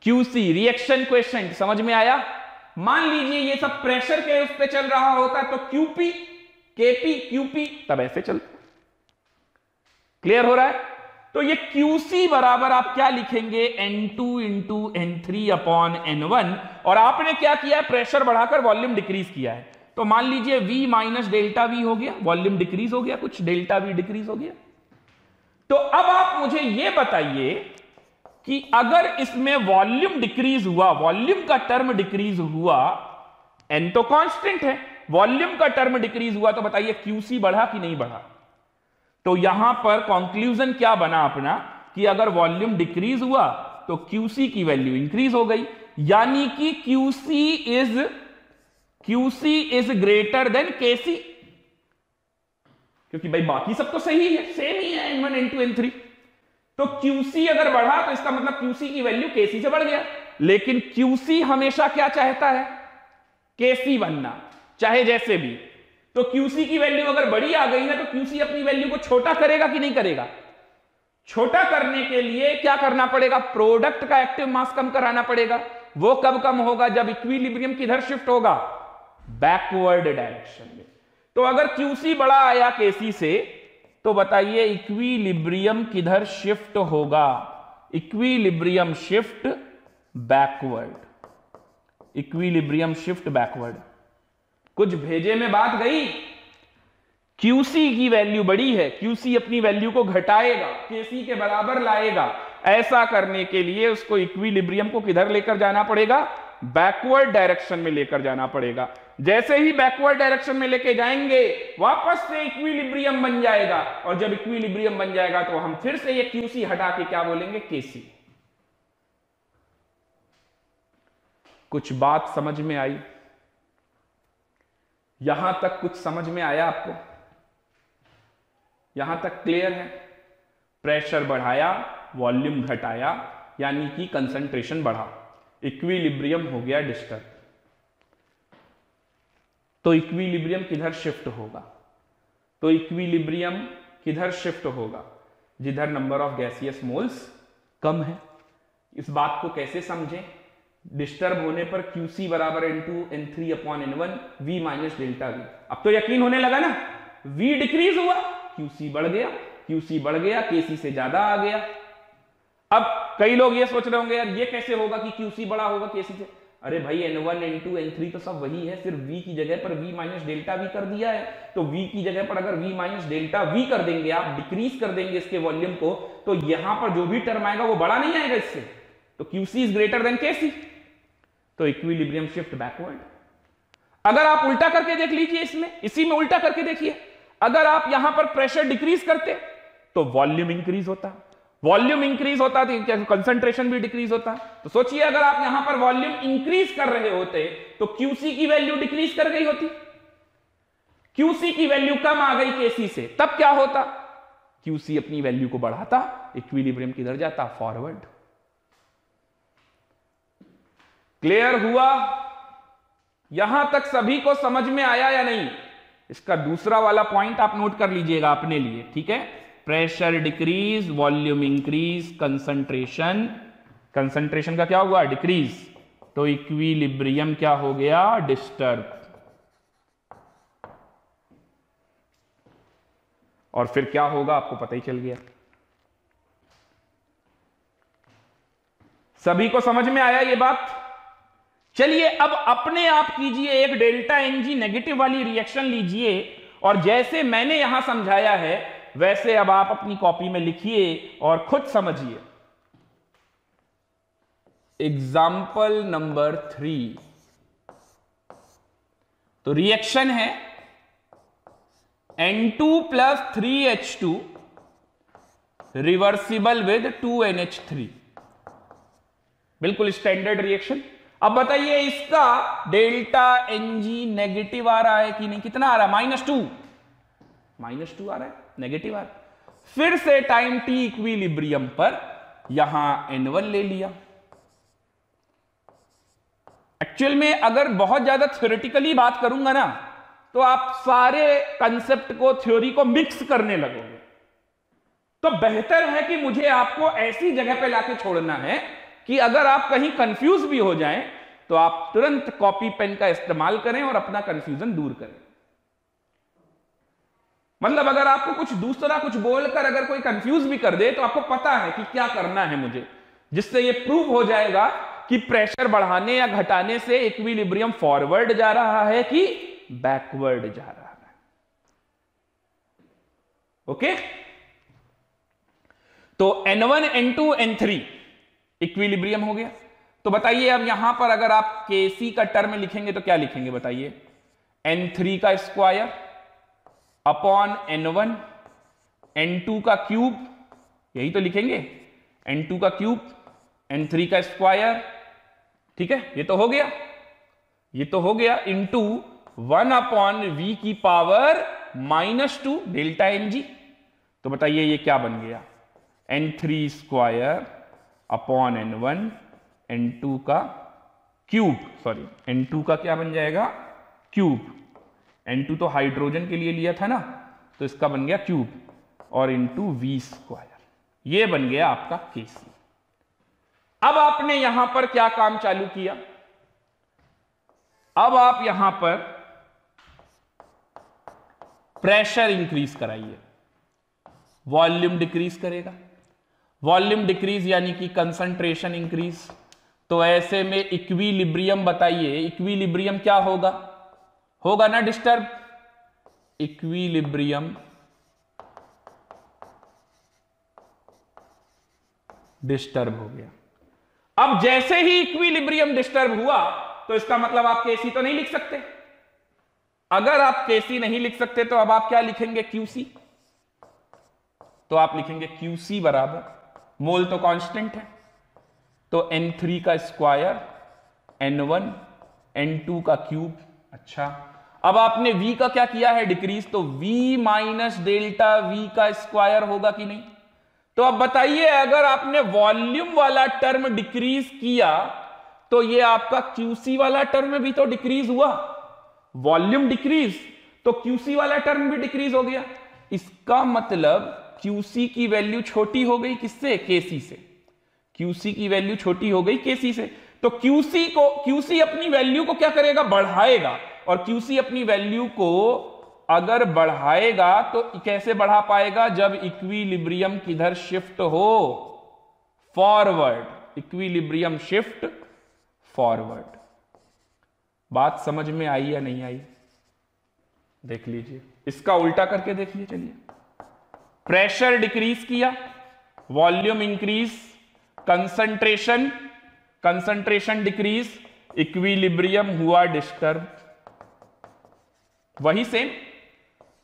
QC रिएक्शन क्वेश्चन, समझ में आया? मान लीजिए ये सब प्रेशर के उस पे चल रहा होता तो QP, KP, QP, तब ऐसे चलता। क्लियर हो रहा है? तो ये QC बराबर आप क्या लिखेंगे, N2 into N3 upon N1, और आपने क्या किया है, प्रेशर बढ़ाकर वॉल्यूम डिक्रीज किया है। तो मान लीजिए V माइनस डेल्टा V हो गया, वॉल्यूम डिक्रीज हो गया, कुछ डेल्टा V डिक्रीज हो गया। तो अब आप मुझे यह बताइए कि अगर इसमें वॉल्यूम डिक्रीज हुआ, वॉल्यूम का टर्म डिक्रीज हुआ, N तो कांस्टेंट है, वॉल्यूम का टर्म डिक्रीज हुआ, तो बताइए QC बढ़ा कि नहीं बढ़ा? तो यहां पर कंक्लूजन क्या बना अपना, कि अगर वॉल्यूम डिक्रीज हुआ तो QC की वैल्यू इंक्रीज हो गई, यानी कि QC is greater than KC, क्योंकि भाई बाकी सब तो सही है, सेम ही है, N1 N2 N3। तो QC अगर बढ़ा तो इसका मतलब QC की वैल्यू KC से बढ़ गया, लेकिन QC हमेशा क्या चाहता है, KC बनना, चाहे जैसे भी। तो QC की वैल्यू अगर बड़ी आ गई है तो QC अपनी वैल्यू को छोटा करेगा कि नहीं करेगा? छोटा करने के लिए क्या करना पड़ेगा, प्रोडक्ट का एक्टिव मास कम कराना पड़ेगा। वो कब कम होगा, जब इक्विलिब्रियम किधर शिफ्ट होगा, बैकवर्ड डायरेक्शन में। तो अगर QC बड़ा आया KC से, तो बताइए इक्विलिब्रियम किधर शिफ्ट होगा, equilibrium shift backward, equilibrium shift backward. कुछ भेजे में बात गई? QC की वैल्यू बड़ी है, QC अपनी वैल्यू को घटाएगा, KC के बराबर लाएगा, ऐसा करने के लिए उसको इक्विलिब्रियम को किधर लेकर जाना पड़ेगा? बैकवर्ड डायरेक्शन में लेकर जाना पड़ेगा। जैसे ही बैकवर्ड डायरेक्शन में लेके जाएंगे वापस से इक्विलिब्रियम बन जाएगा, और जब इक्विलिब्रियम बन जाएगा तो हम फिर से ये QC हटा के क्या बोलेंगे? KC। कुछ बात समझ में आई? यहां तक कुछ समझ में आया आपको? यहां तक क्लियर है? प्रेशर बढ़ाया, वॉल्यूम घटाया, यानी कि कंसंट्रेशन बढ़ा, इक्विलिब्रियम हो गया डिस्टर्ब। तो इक्विलिब्रियम किधर शिफ्ट होगा? तो इक्विलिब्रियम किधर शिफ्ट होगा? जिधर नंबर ऑफ गैसियस मोल्स कम है। इस बात को कैसे समझें? डिस्टर्ब होने पर QC बराबर N2N3/N1 V minus delta V। अब तो यकीन होने लगा ना, V डिक्रीज हुआ, QC बढ़ गया, QC बढ़ गया, KC से ज्यादा आ गया। अब कई लोग ये सोच रहे होंगे यार ये कैसे होगा कि QC बड़ा होगा KC से? अरे भाई N1 N2 N3 तो सब वही है, सिर्फ V की जगह पर V माइनस डेल्टा V कर दिया है। तो V की जगह पर अगर V माइनस डेल्टा V कर देंगे, आप डिक्रीज कर देंगे इसके वॉल्यूम को, तो यहां पर जो भी टर्म आएगा वो बड़ा नहीं आएगा इससे। तो QC is greater than KC, तो इक्विलिब्रियम शिफ्ट बैकवर्ड। अगर आप उल्टा करके देख लीजिए, इसी में उल्टा करके देखिए, अगर आप यहां पर प्रेशर डिक्रीज करते तो वॉल्यूम इंक्रीज होता, वॉल्यूम इंक्रीज होता तो कंसंट्रेशन भी डिक्रीज होता। तो सोचिए अगर आप यहां पर वॉल्यूम इंक्रीज कर रहे होते तो QC की वैल्यू डिक्रीज कर गई होती, QC की वैल्यू कम आ गई KC से, तब क्या होता? QC अपनी वैल्यू को बढ़ाता, इक्विलिब्रियम किधर जाता? फॉरवर्ड। क्लियर हुआ? यहां तक सभी को समझ में आया या नहीं? इसका दूसरा वाला पॉइंट आप नोट कर लीजिएगा अपने लिए, ठीक है? Pressure decrease, volume increase, concentration, concentration का क्या हुआ? डिक्रीज, तो इक्विलिब्रियम क्या हो गया? डिस्टर्ब। और फिर क्या होगा आपको पता ही चल गया। सभी को समझ में आया ये बात? चलिए अब अपने आप कीजिए, एक डेल्टा Ng नेगेटिव वाली रिएक्शन लीजिए, और जैसे मैंने यहां समझाया है वैसे अब आप अपनी कॉपी में लिखिए और खुद समझिए। एग्जाम्पल नंबर 3, तो रिएक्शन है N2 + 3H2 reversible with 2NH3, बिल्कुल स्टैंडर्ड रिएक्शन। अब बताइए इसका डेल्टा Ng नेगेटिव आ रहा है कि नहीं? कितना आ रहा है? -2, -2 आ रहा है, नेगेटिव आ रहा है। फिर से टाइम t इक्विलिब्रियम पर यहां N1 ले लिया। एक्चुअल में अगर बहुत ज्यादा थ्योरेटिकली बात करूंगा ना, तो आप सारे कंसेप्ट को, थ्योरी को मिक्स करने लगोगे। तो बेहतर है कि मुझे आपको ऐसी जगह पे लाके छोड़ना है कि अगर आप कहीं कंफ्यूज भी हो जाएं तो आप तुरंत कॉपी पेन का इस्तेमाल करें और अपना कंफ्यूजन दूर करें। मतलब अगर आपको कुछ दूसरा कुछ बोलकर अगर कोई कंफ्यूज भी कर दे तो आपको पता है कि क्या करना है मुझे, जिससे ये प्रूव हो जाएगा कि प्रेशर बढ़ाने या घटाने से इक्विलिब्रियम फॉरवर्ड जा रहा है कि बैकवर्ड जा रहा है। ओके, तो N1 N2 N3 इक्विलिब्रियम हो गया। तो बताइए अब यहां पर अगर आप KC का टर्म लिखेंगे तो क्या लिखेंगे? बताइए, N3 का स्क्वायर अपॉन N1, N2 का क्यूब, यही तो लिखेंगे, N2 का क्यूब, N3 का स्क्वायर, ठीक है? ये तो हो गया, ये तो हो गया, इंटू 1/V की पावर -2 डेल्टा Ng। तो बताइए ये क्या बन गया? N3 square upon N1, N2 का क्यूब, सॉरी N2 का क्या बन जाएगा? क्यूब। N2 तो हाइड्रोजन के लिए लिया था ना, तो इसका बन गया क्यूब, और इंटू V स्क्वायर, ये बन गया आपका KC। अब आपने यहां पर क्या काम चालू किया? अब आप यहां पर प्रेशर इंक्रीज कराइए, वॉल्यूम डिक्रीज करेगा, वॉल्यूम डिक्रीज यानी कि कंसंट्रेशन इंक्रीज। तो ऐसे में इक्विलिब्रियम बताइए, इक्विलिब्रियम क्या होगा? होगा ना डिस्टर्ब। इक्विलिब्रियम डिस्टर्ब हो गया। अब जैसे ही इक्विलिब्रियम डिस्टर्ब हुआ तो इसका मतलब आप केसी तो नहीं लिख सकते। अगर आप केसी नहीं लिख सकते तो अब आप क्या लिखेंगे, क्यूसी। तो आप लिखेंगे क्यूसी बराबर, मोल तो कांस्टेंट है, तो N3 का स्क्वायर N1 N2 का क्यूब। अच्छा, अब आपने V का क्या किया है, डिक्रीज, तो V माइनस डेल्टा V का स्क्वायर होगा कि नहीं। तो अब बताइए, अगर आपने वॉल्यूम वाला टर्म डिक्रीज किया तो ये आपका क्यूसी वाला टर्म भी तो डिक्रीज हुआ। वॉल्यूम डिक्रीज तो क्यूसी वाला टर्म भी डिक्रीज हो गया। इसका मतलब क्यूसी की वैल्यू छोटी हो गई किससे, केसी से। क्यूसी की वैल्यू छोटी हो गई केसी से। तो क्यूसी अपनी वैल्यू को क्या करेगा, बढ़ाएगा। और क्यूसी अपनी वैल्यू को अगर बढ़ाएगा तो कैसे बढ़ा पाएगा, जब इक्विलिब्रियम किधर शिफ्ट हो, फॉरवर्ड। Equilibrium shift forward. बात समझ में आई या नहीं आई, देख लीजिए, इसका उल्टा करके देखिए। चलिए, प्रेशर डिक्रीज किया, volume increase, concentration decrease, equilibrium हुआ डिस्टर्ब। वही सेम,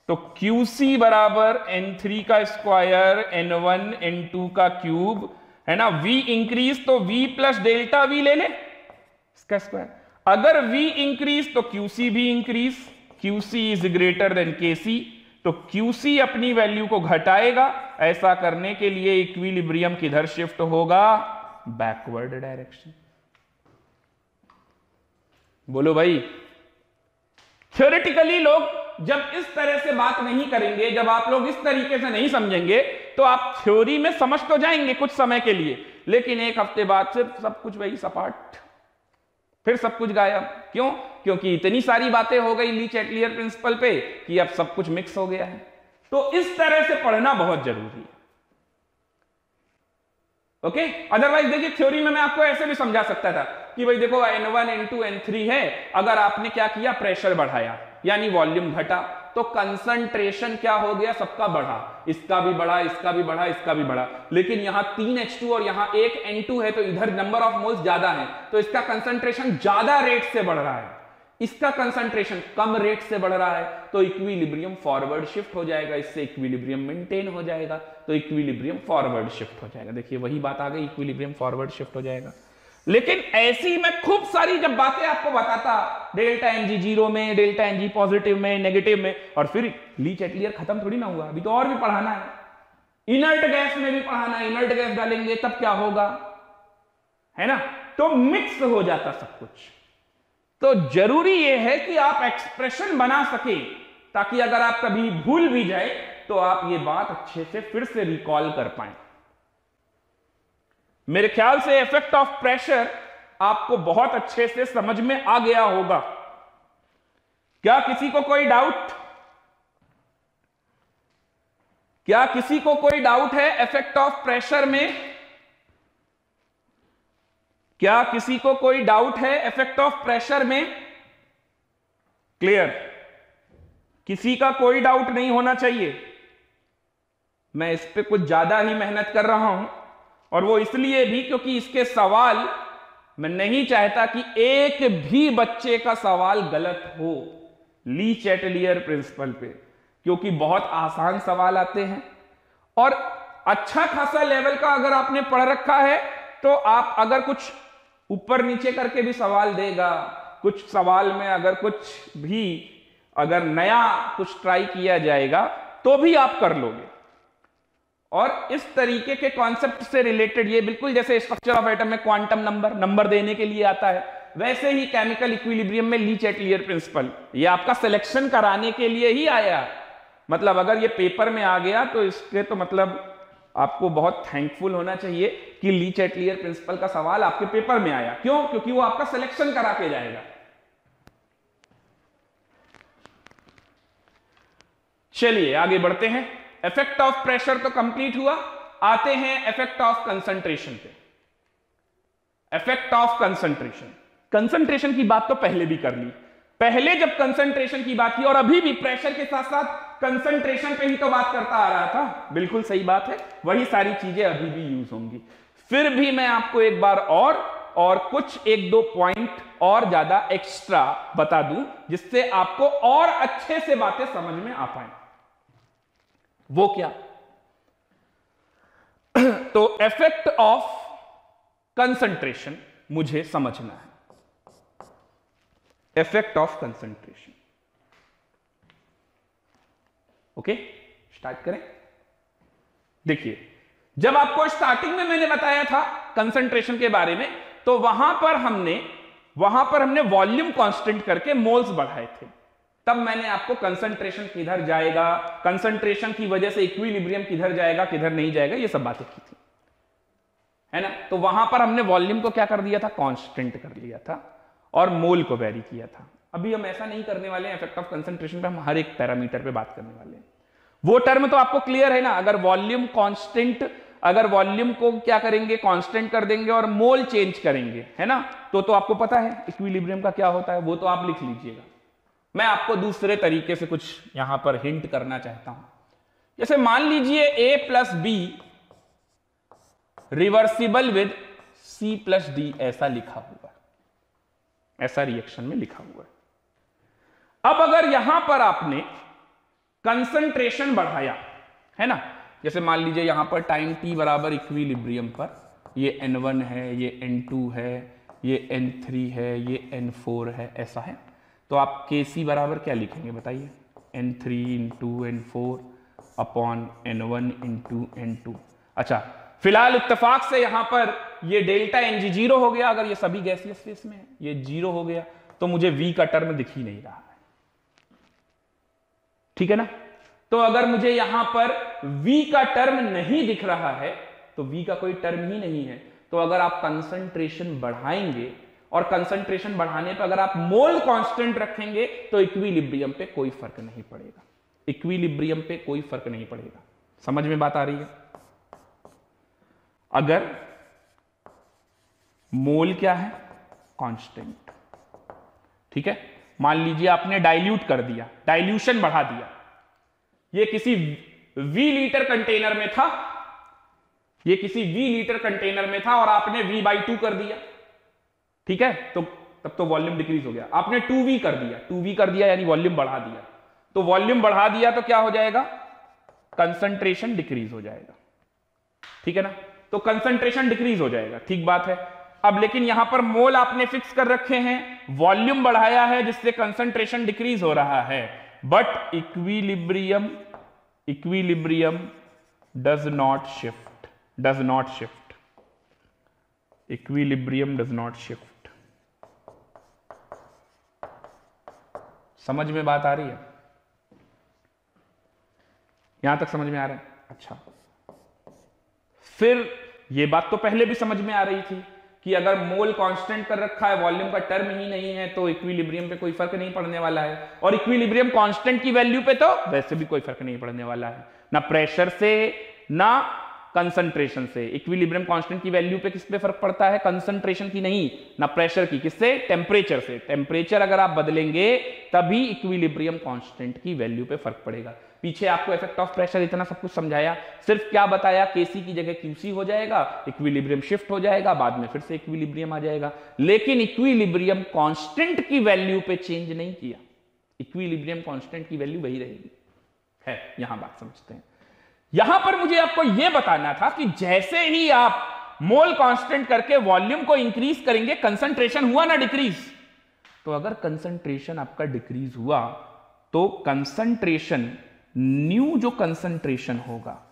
तो QC बराबर N3 का स्क्वायर N1 N2 का क्यूब है ना। V इंक्रीज तो V प्लस डेल्टा V ले ले, इसका स्क्वायर। अगर V इंक्रीज तो QC भी increase, QC is greater than KC, तो QC अपनी वैल्यू को घटाएगा। ऐसा करने के लिए इक्विलिब्रियम किधर शिफ्ट होगा, बैकवर्ड डायरेक्शन। बोलो भाई, थ्योरेटिकली लोग जब इस तरह से बात नहीं करेंगे, जब आप लोग इस तरीके से नहीं समझेंगे, तो आप थ्योरी में समझ तो जाएंगे कुछ समय के लिए, लेकिन एक हफ्ते बाद से सब कुछ वही सपाट, फिर सब कुछ गायब। क्यों? क्योंकि इतनी सारी बातें हो गई ली चैटलियर प्रिंसिपल पे कि अब सब कुछ मिक्स हो गया है। तो इस तरह से पढ़ना बहुत जरूरी है। ओके, अदरवाइज देखिए, थ्योरी में मैं आपको ऐसे भी समझा सकता था कि भाई देखो N1 N2 N3 है, अगर आपने क्या किया, प्रेशर बढ़ाया यानी वॉल्यूम घटा, तो कंसंट्रेशन क्या हो गया, सबका बढ़ा, इसका भी बढ़ा, इसका भी बढ़ा, इसका भी बढ़ा। लेकिन यहां 3 H2 और यहां 1 N2 है, तो इधर नंबर ऑफ मोल्स ज्यादा है, तो इसका कंसंट्रेशन ज्यादा रेट से बढ़ रहा है, इसका कंसंट्रेशन कम रेट से बढ़ रहा है, तो इक्विलिब्रियम फॉरवर्ड शिफ्ट हो जाएगा, इससे इक्विलिब्रियम मेंटेन हो जाएगा, तो इक्विलिब्रियम फॉरवर्ड शिफ्ट हो जाएगा। देखिए वही बात आ गई, इक्विलिब्रियम फॉरवर्ड शिफ्ट हो जाएगा। लेकिन ऐसी मैं खूब सारी जब बातें आपको बताता, डेल्टा Ng जीरो में, डेल्टा Ng पॉजिटिव में, नेगेटिव में, और फिर ली चैटलियर खत्म थोड़ी ना हुआ, अभी तो और भी पढ़ाना है। इनर्ट गैस में भी पढ़ाना है, इनर्ट गैस डालेंगे तब क्या होगा, है ना। तो मिक्स हो जाता सब कुछ। तो जरूरी यह है कि आप एक्सप्रेशन बना सके, ताकि अगर आप कभी भूल भी जाए तो आप ये बात अच्छे से फिर से रिकॉल कर पाए। मेरे ख्याल से इफेक्ट ऑफ प्रेशर आपको बहुत अच्छे से समझ में आ गया होगा। क्या किसी को कोई डाउट? क्या किसी को कोई डाउट है इफेक्ट ऑफ प्रेशर में? क्या किसी को कोई डाउट है इफेक्ट ऑफ प्रेशर में? क्लियर? किसी का कोई डाउट नहीं होना चाहिए। मैं इस पे कुछ ज्यादा ही मेहनत कर रहा हूं, और वो इसलिए भी क्योंकि इसके सवाल मैं नहीं चाहता कि एक भी बच्चे का सवाल गलत हो ली चैटलियर प्रिंसिपल पे, क्योंकि बहुत आसान सवाल आते हैं, और अच्छा खासा लेवल का अगर आपने पढ़ रखा है तो आप अगर कुछ ऊपर नीचे करके भी सवाल देगा, कुछ सवाल में अगर कुछ भी अगर नया कुछ ट्राई किया जाएगा तो भी आप कर लोगे। और इस तरीके के कॉन्सेप्ट से रिलेटेड, ये बिल्कुल जैसे स्ट्रक्चर ऑफ एटम में क्वांटम नंबर देने के लिए आता है, वैसे ही केमिकल इक्विलिब्रियम में ली चैटलियर प्रिंसिपल ये आपका सिलेक्शन कराने के लिए ही आया। मतलब अगर ये पेपर में आ गया तो इसके तो मतलब आपको बहुत थैंकफुल होना चाहिए कि ली चैटलियर प्रिंसिपल का सवाल आपके पेपर में आया। क्यों? क्योंकि वो आपका सिलेक्शन करा के जाएगा। चलिए आगे बढ़ते हैं। इफेक्ट ऑफ प्रेशर तो कंप्लीट हुआ, आते हैं इफेक्ट ऑफ कंसंट्रेशन पे। इफेक्ट ऑफ कंसंट्रेशन की बात तो पहले भी कर ली। पहले जब कंसंट्रेशन की बात की, और अभी भी प्रेशर के साथ साथ कंसंट्रेशन पे ही तो बात करता आ रहा था। बिल्कुल सही बात है, वही सारी चीजें अभी भी यूज होंगी। फिर भी मैं आपको एक बार और कुछ एक दो पॉइंट और ज्यादा एक्स्ट्रा बता दूं जिससे आपको और अच्छे से बातें समझ में आ पाए। वो क्या? तो इफेक्ट ऑफ कंसंट्रेशन मुझे समझना है। Effect of concentration. Okay, start करें। देखिए, जब आपको स्टार्टिंग में मैंने बताया था कंसंट्रेशन के बारे में, तो वहां पर हमने वॉल्यूम कांस्टेंट करके मोल्स बढ़ाए थे। तब मैंने आपको कंसंट्रेशन किधर जाएगा, कंसंट्रेशन की वजह से इक्विलिब्रियम किधर जाएगा किधर नहीं जाएगा, ये सब बातें की थी, है ना। तो वहां पर हमने वॉल्यूम को क्या कर दिया था, कांस्टेंट कर लिया था, और मोल को वेरी किया था। अभी हम ऐसा नहीं करने वाले हैं। इफेक्ट ऑफ कंसंट्रेशन पे हम हर एक पैरामीटर पे बात करने वाले हैं। वो टर्म तो आपको क्लियर है ना। अगर वॉल्यूम कांस्टेंट, अगर वॉल्यूम को क्या करेंगे, कांस्टेंट कर देंगे और मोल चेंज करेंगे, है ना, तो आपको पता है इक्विलिब्रियम का क्या होता है, वो तो आप लिख लीजिएगा। मैं आपको दूसरे तरीके से कुछ यहां पर हिंट करना चाहता हूं। जैसे मान लीजिए a plus B reversible with c plus D, ऐसा लिखा हुआ है, ऐसा रिएक्शन में लिखा हुआ है। अब अगर यहां पर आपने कंसंट्रेशन बढ़ाया, है ना, जैसे मान लीजिए यहां पर टाइम t बराबर इक्विलिब्रियम पर ये n1 है, ये n2 है, ये n3 है, ये n4 है, ऐसा है। तो आप Kc बराबर क्या लिखेंगे बताइए, n3 into n4 upon n1 into n2। अच्छा, फिलहाल इत्तेफाक से यहां पर ये डेल्टा Ng जीरो हो गया। अगर ये सभी गैसियस फेस में है, ये जीरो हो गया, तो मुझे V का टर्म दिख ही नहीं रहा है, ठीक है ना। तो अगर मुझे यहां पर V का टर्म नहीं दिख रहा है, तो V का कोई टर्म ही नहीं है। तो अगर आप कंसंट्रेशन बढ़ाएंगे और कंसंट्रेशन बढ़ाने पर अगर आप मोल कांस्टेंट रखेंगे, तो इक्विलिब्रियम पे कोई फर्क नहीं पड़ेगा, इक्विलिब्रियम पे कोई फर्क नहीं पड़ेगा। समझ में बात आ रही है? अगर मोल क्या है, कांस्टेंट, ठीक है। मान लीजिए आपने डाइल्यूट कर दिया, डाइल्यूशन बढ़ा दिया। ये किसी V लीटर कंटेनर में था, ये किसी V लीटर कंटेनर में था और आपने V/2 कर दिया, ठीक है। तो तब तो वॉल्यूम डिक्रीज हो गया। आपने 2V कर दिया, 2V कर दिया यानी वॉल्यूम बढ़ा दिया। तो वॉल्यूम बढ़ा दिया तो क्या हो जाएगा, कंसंट्रेशन डिक्रीज हो जाएगा, ठीक है ना। तो कंसंट्रेशन डिक्रीज हो जाएगा, ठीक बात है। अब लेकिन यहां पर मोल आपने फिक्स कर रखे हैं, वॉल्यूम बढ़ाया है जिससे कंसंट्रेशन डिक्रीज हो रहा है, but equilibrium does not shift, equilibrium does not shift. समझ में बात आ रही है? यहां तक समझ में आ रहा है? अच्छा, फिर ये बात तो पहले भी समझ में आ रही थी कि अगर मोल कांस्टेंट कर रखा है, वॉल्यूम का टर्म ही नहीं है, तो इक्विलिब्रियम पे कोई फर्क नहीं पड़ने वाला है। और इक्विलिब्रियम कांस्टेंट की वैल्यू पे तो वैसे भी कोई फर्क नहीं पड़ने वाला है, ना प्रेशर से ना कंसंट्रेशन से। इक्विलिब्रियम कांस्टेंट की वैल्यू पे किस पे फर्क पड़ता है, कंसंट्रेशन की नहीं, ना प्रेशर की, किससे, टेम्परेचर से। टेम्परेचर अगर आप बदलेंगे तभी इक्विलिब्रियम कांस्टेंट की वैल्यू पे फर्क पड़ेगा। पीछे आपको इफेक्ट ऑफ प्रेशर इतना सब कुछ समझाया, सिर्फ क्या बताया, Kc की जगह Qc हो जाएगा, इक्विलिब्रियम शिफ्ट हो जाएगा, बाद में फिर से इक्विलिब्रियम आ जाएगा। लेकिन इक्विलिब्रियम कांस्टेंट की वैल्यू पे चेंज नहीं किया, इक्विलिब्रियम कांस्टेंट की वैल्यू वही रहेगी, है। यहां बात समझते हैं। यहां पर मुझे आपको यह बताना था कि जैसे ही आप मोल कांस्टेंट करके वॉल्यूम को इंक्रीज करेंगे, कंसंट्रेशन हुआ ना डिक्रीज। तो अगर कंसंट्रेशन आपका डिक्रीज हुआ तो कंसंट्रेशन, न्यू जो कंसंट्रेशन होगा,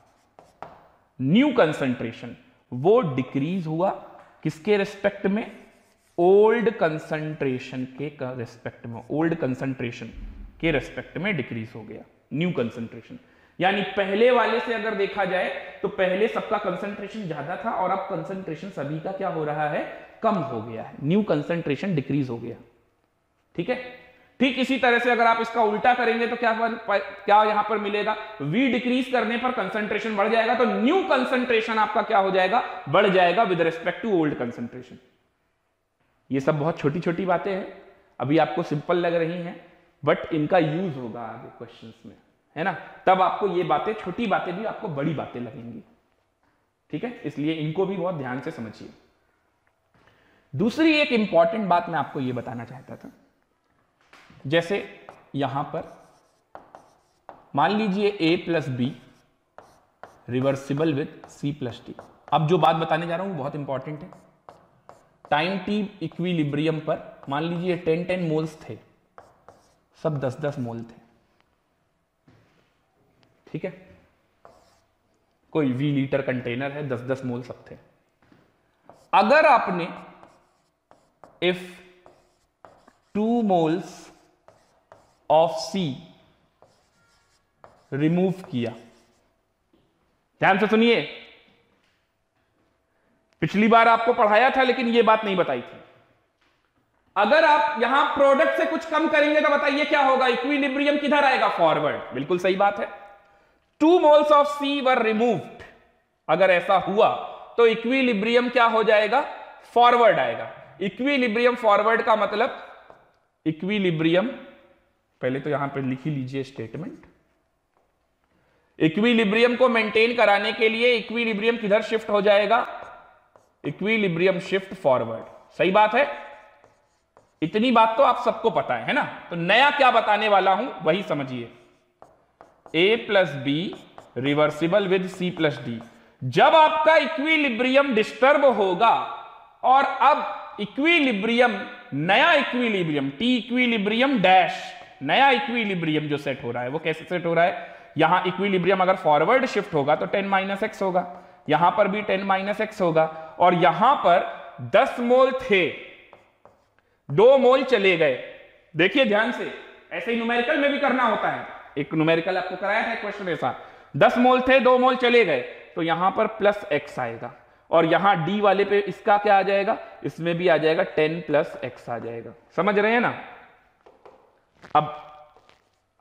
न्यू कंसंट्रेशन वो डिक्रीज हुआ किसके रिस्पेक्ट में, ओल्ड कंसंट्रेशन के रिस्पेक्ट में, ओल्ड कंसंट्रेशन के रिस्पेक्ट में डिक्रीज हो गया न्यू कंसंट्रेशन। यानी पहले वाले से अगर देखा जाए तो पहले सबका कंसंट्रेशन ज्यादा था और अब कंसंट्रेशन सभी का क्या हो रहा है, कम हो गया है, न्यू कंसंट्रेशन डिक्रीज हो गया, ठीक है। ठीक इसी तरह से अगर आप इसका उल्टा करेंगे तो क्या यहां पर मिलेगा, V डिक्रीज करने पर कंसंट्रेशन बढ़ जाएगा, तो न्यू कंसंट्रेशन आपका क्या हो जाएगा, बढ़ जाएगा with respect to old concentration. ये सब बहुत छोटी छोटी बातें हैं, अभी आपको सिंपल लग रही हैं, बट इनका यूज होगा आगे क्वेश्चंस में, है ना। तब आपको ये बातें, छोटी बातें भी आपको बड़ी बातें लगेंगी। ठीक है, इसलिए इनको भी बहुत ध्यान से समझिए। दूसरी एक इंपॉर्टेंट बात मैं आपको यह बताना चाहता था, जैसे यहां पर मान लीजिए a plus B reversible with c plus D. अब जो बात बताने जा रहा हूं वो बहुत इंपॉर्टेंट है। टाइम t इक्विलिब्रियम पर मान लीजिए 10-10 मोल्स थे, सब 10-10 मोल थे, ठीक है, कोई v लीटर कंटेनर है, 10-10 मोल सब थे। अगर आपने if 2 moles of C remove किया, ध्यान से सुनिए, पिछली बार आपको पढ़ाया था लेकिन यह बात नहीं बताई थी। अगर आप यहां प्रोडक्ट से कुछ कम करेंगे तो बताइए क्या होगा, इक्विलिब्रियम किधर आएगा, फॉरवर्ड। बिल्कुल सही बात है, 2 moles of C were removed. अगर ऐसा हुआ तो इक्विलिब्रियम क्या हो जाएगा, फॉरवर्ड आएगा। इक्विलिब्रियम फॉरवर्ड का मतलब, इक्विलिब्रियम पहले तो यहां पर लिख ही लीजिए स्टेटमेंट, इक्विलिब्रियम को मेंटेन कराने के लिए इक्विलिब्रियम किधर शिफ्ट हो जाएगा, इक्विलिब्रियम शिफ्ट फॉरवर्ड। सही बात है, इतनी बात तो आप सबको पता है ना। तो नया क्या बताने वाला हूं वही समझिए। a plus B reversible with c plus D. जब आपका इक्विलिब्रियम डिस्टर्ब होगा और अब इक्विलिब्रियम, नया इक्विलिब्रियम, टी इक्विलिब्रियम डैश, नया इक्विलिब्रियम जो सेट हो रहा है वो कैसे सेट हो रहा है, यहां इक्विलिब्रियम अगर फॉरवर्ड शिफ्ट होगा तो 10 - x होगा, यहां पर भी 10 - x होगा, और यहां पर 10 मोल थे, 2 मोल चले गए। देखिए ध्यान से, ऐसे ही न्यूमेरिकल में भी करना होता है। एक न्यूमेरिकल आपको कराया था क्वेश्चन ऐसा, 10 मोल थे, 2 मोल चले गए, तो यहां पर प्लस x आएगा, और यहां डी वाले पे इसका क्या आ जाएगा, इसमें भी आ जाएगा 10 + x आ जाएगा। समझ रहे हैं ना।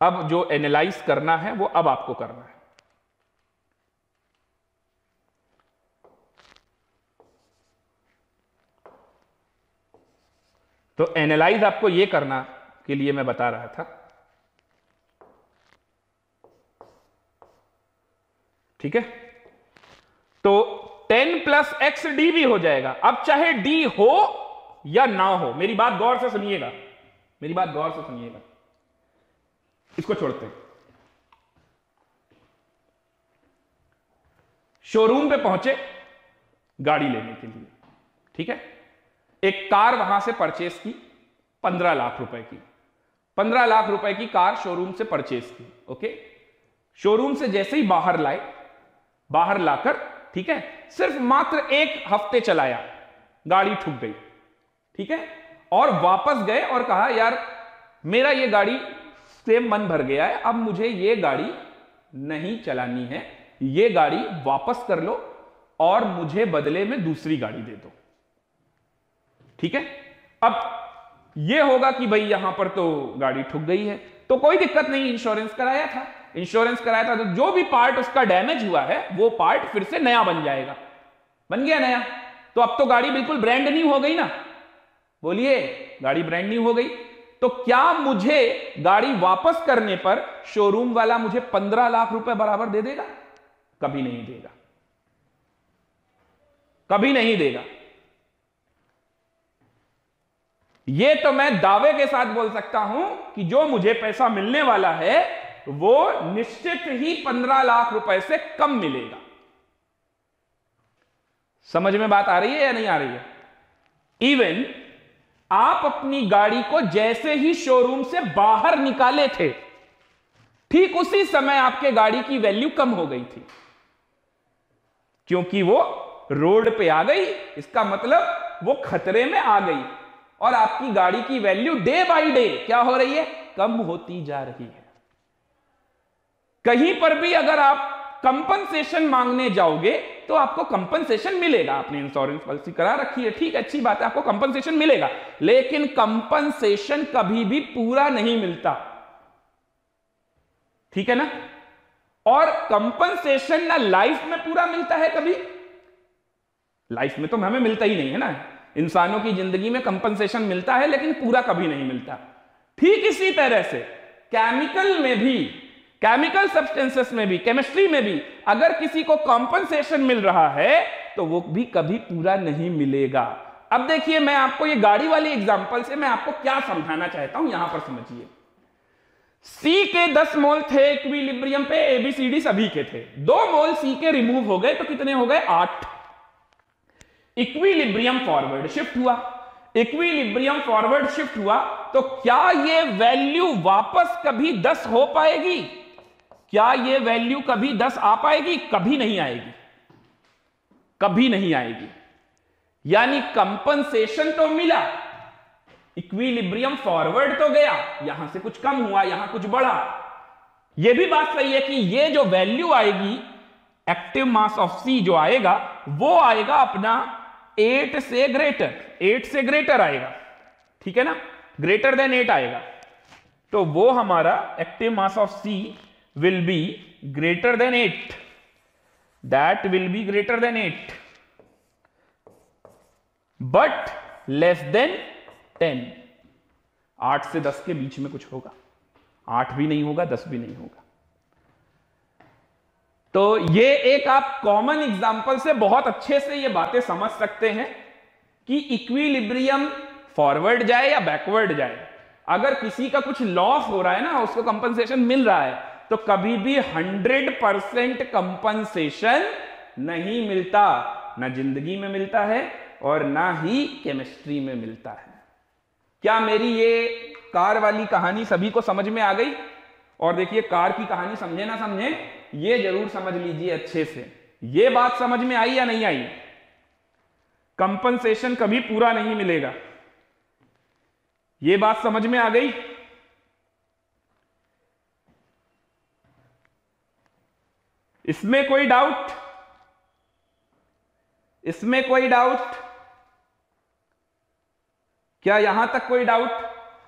अब जो एनालाइज करना है वो अब आपको करना है। तो एनालाइज आपको ये करना के लिए मैं बता रहा था, ठीक है। तो 10 + x डी भी हो जाएगा। अब चाहे डी हो या ना हो, मेरी बात गौर से सुनिएगा, मेरी बात गौर से सुनिएगा। इसको छोड़ते हैं। शोरूम पे पहुंचे गाड़ी लेने के लिए, ठीक है, एक कार वहां से परचेस की 15 लाख रुपए की, 15 लाख रुपए की कार शोरूम से परचेस की, ओके। शोरूम से जैसे ही बाहर लाए, बाहर लाकर, ठीक है, सिर्फ मात्र 1 हफ्ते चलाया, गाड़ी ठुक गई, ठीक है, और वापस गए और कहा यार मेरा ये गाड़ी से मन भर गया है, अब मुझे ये गाड़ी नहीं चलानी है, ये गाड़ी वापस कर लो और मुझे बदले में दूसरी गाड़ी दे दो, ठीक है। अब ये होगा कि भाई यहां पर तो गाड़ी ठुक गई है, तो कोई दिक्कत नहीं, इंश्योरेंस कराया था, इंश्योरेंस कराया था, तो जो भी पार्ट उसका डैमेज हुआ है वो पार्ट फिर से नया बन जाएगा। बन गया नया, तो अब तो गाड़ी बिल्कुल ब्रांड न्यू हो गई ना। बोलिए, गाड़ी ब्रांड न्यू हो गई। तो क्या मुझे गाड़ी वापस करने पर शोरूम वाला मुझे 15 लाख रुपए बराबर दे देगा? कभी नहीं देगा, कभी नहीं देगा। यह तो मैं दावे के साथ बोल सकता हूं कि जो मुझे पैसा मिलने वाला है वो निश्चित ही 15 लाख रुपए से कम मिलेगा। समझ में बात आ रही है या नहीं आ रही है? इवन आप अपनी गाड़ी को जैसे ही शोरूम से बाहर निकाले थे, ठीक उसी समय आपके गाड़ी की वैल्यू कम हो गई थी, क्योंकि वो रोड पे आ गई। इसका मतलब वो खतरे में आ गई और आपकी गाड़ी की वैल्यू डे बाय डे क्या हो रही है? कम होती जा रही है। कहीं पर भी अगर आप कंपनसेशन मांगने जाओगे तो आपको कंपनसेशन मिलेगा। आपने इंश्योरेंस पॉलिसी करा रखी है, ठीक, अच्छी बात है, आपको कंपनसेशन मिलेगा, लेकिन कंपनसेशन कभी भी पूरा नहीं मिलता, ठीक है ना। और कंपनसेशन ना लाइफ में पूरा मिलता है, कभी लाइफ में तो हमें मिलता ही नहीं है ना। इंसानों की जिंदगी में कंपनसेशन मिलता है लेकिन पूरा कभी नहीं मिलता। ठीक इसी तरह से केमिकल में भी, केमिकल सब्सटेंसेस में भी, केमिस्ट्री में भी अगर किसी को कॉम्पनसेशन मिल रहा है तो वो भी कभी पूरा नहीं मिलेगा। अब देखिए, मैं आपको ये गाड़ी वाली एग्जांपल से मैं आपको क्या समझाना चाहता हूं, यहां पर समझिए। सी के 10 मोल थे इक्विलिब्रियम पे, एबीसीडी सभी के थे। 2 मोल सी के रिमूव हो गए तो कितने हो गए? 8। इक्विलिब्रियम फॉरवर्ड शिफ्ट हुआ, इक्विलिब्रियम फॉरवर्ड शिफ्ट हुआ तो क्या ये वैल्यू वापस कभी 10 हो पाएगी? क्या ये वैल्यू कभी 10 आ पाएगी? कभी नहीं आएगी, कभी नहीं आएगी। यानी कंपनसेशन तो मिला, इक्विलिब्रियम फॉरवर्ड तो गया, यहां से कुछ कम हुआ, यहां कुछ बढ़ा। यह भी बात सही है कि ये जो वैल्यू आएगी एक्टिव मास ऑफ सी जो आएगा वो आएगा अपना 8 से ग्रेटर, 8 से ग्रेटर आएगा, ठीक है ना, ग्रेटर देन 8 आएगा। तो वो हमारा active mass of C will be greater than 8, that will be greater than 8 but less than 10। 8 से 10 के बीच में कुछ होगा, 8 भी नहीं होगा, 10 भी नहीं होगा। तो ये एक आप कॉमन एग्जांपल से बहुत अच्छे से ये बातें समझ सकते हैं कि इक्विलिब्रियम फॉरवर्ड जाए या बैकवर्ड जाए, अगर किसी का कुछ लॉस हो रहा है ना, उसको कंपनसेशन मिल रहा है, तो कभी भी 100% कंपनसेशन नहीं मिलता, ना जिंदगी में मिलता है और ना ही केमिस्ट्री में मिलता है। क्या मेरी ये कार वाली कहानी सभी को समझ में आ गई? और देखिए, कार की कहानी समझे ना समझे, ये जरूर समझ लीजिए अच्छे से, ये बात समझ में आई या नहीं आई? कंपनसेशन कभी पूरा नहीं मिलेगा, ये बात समझ में आ गई? इसमें कोई डाउट? इसमें कोई डाउट? क्या यहां तक कोई डाउट?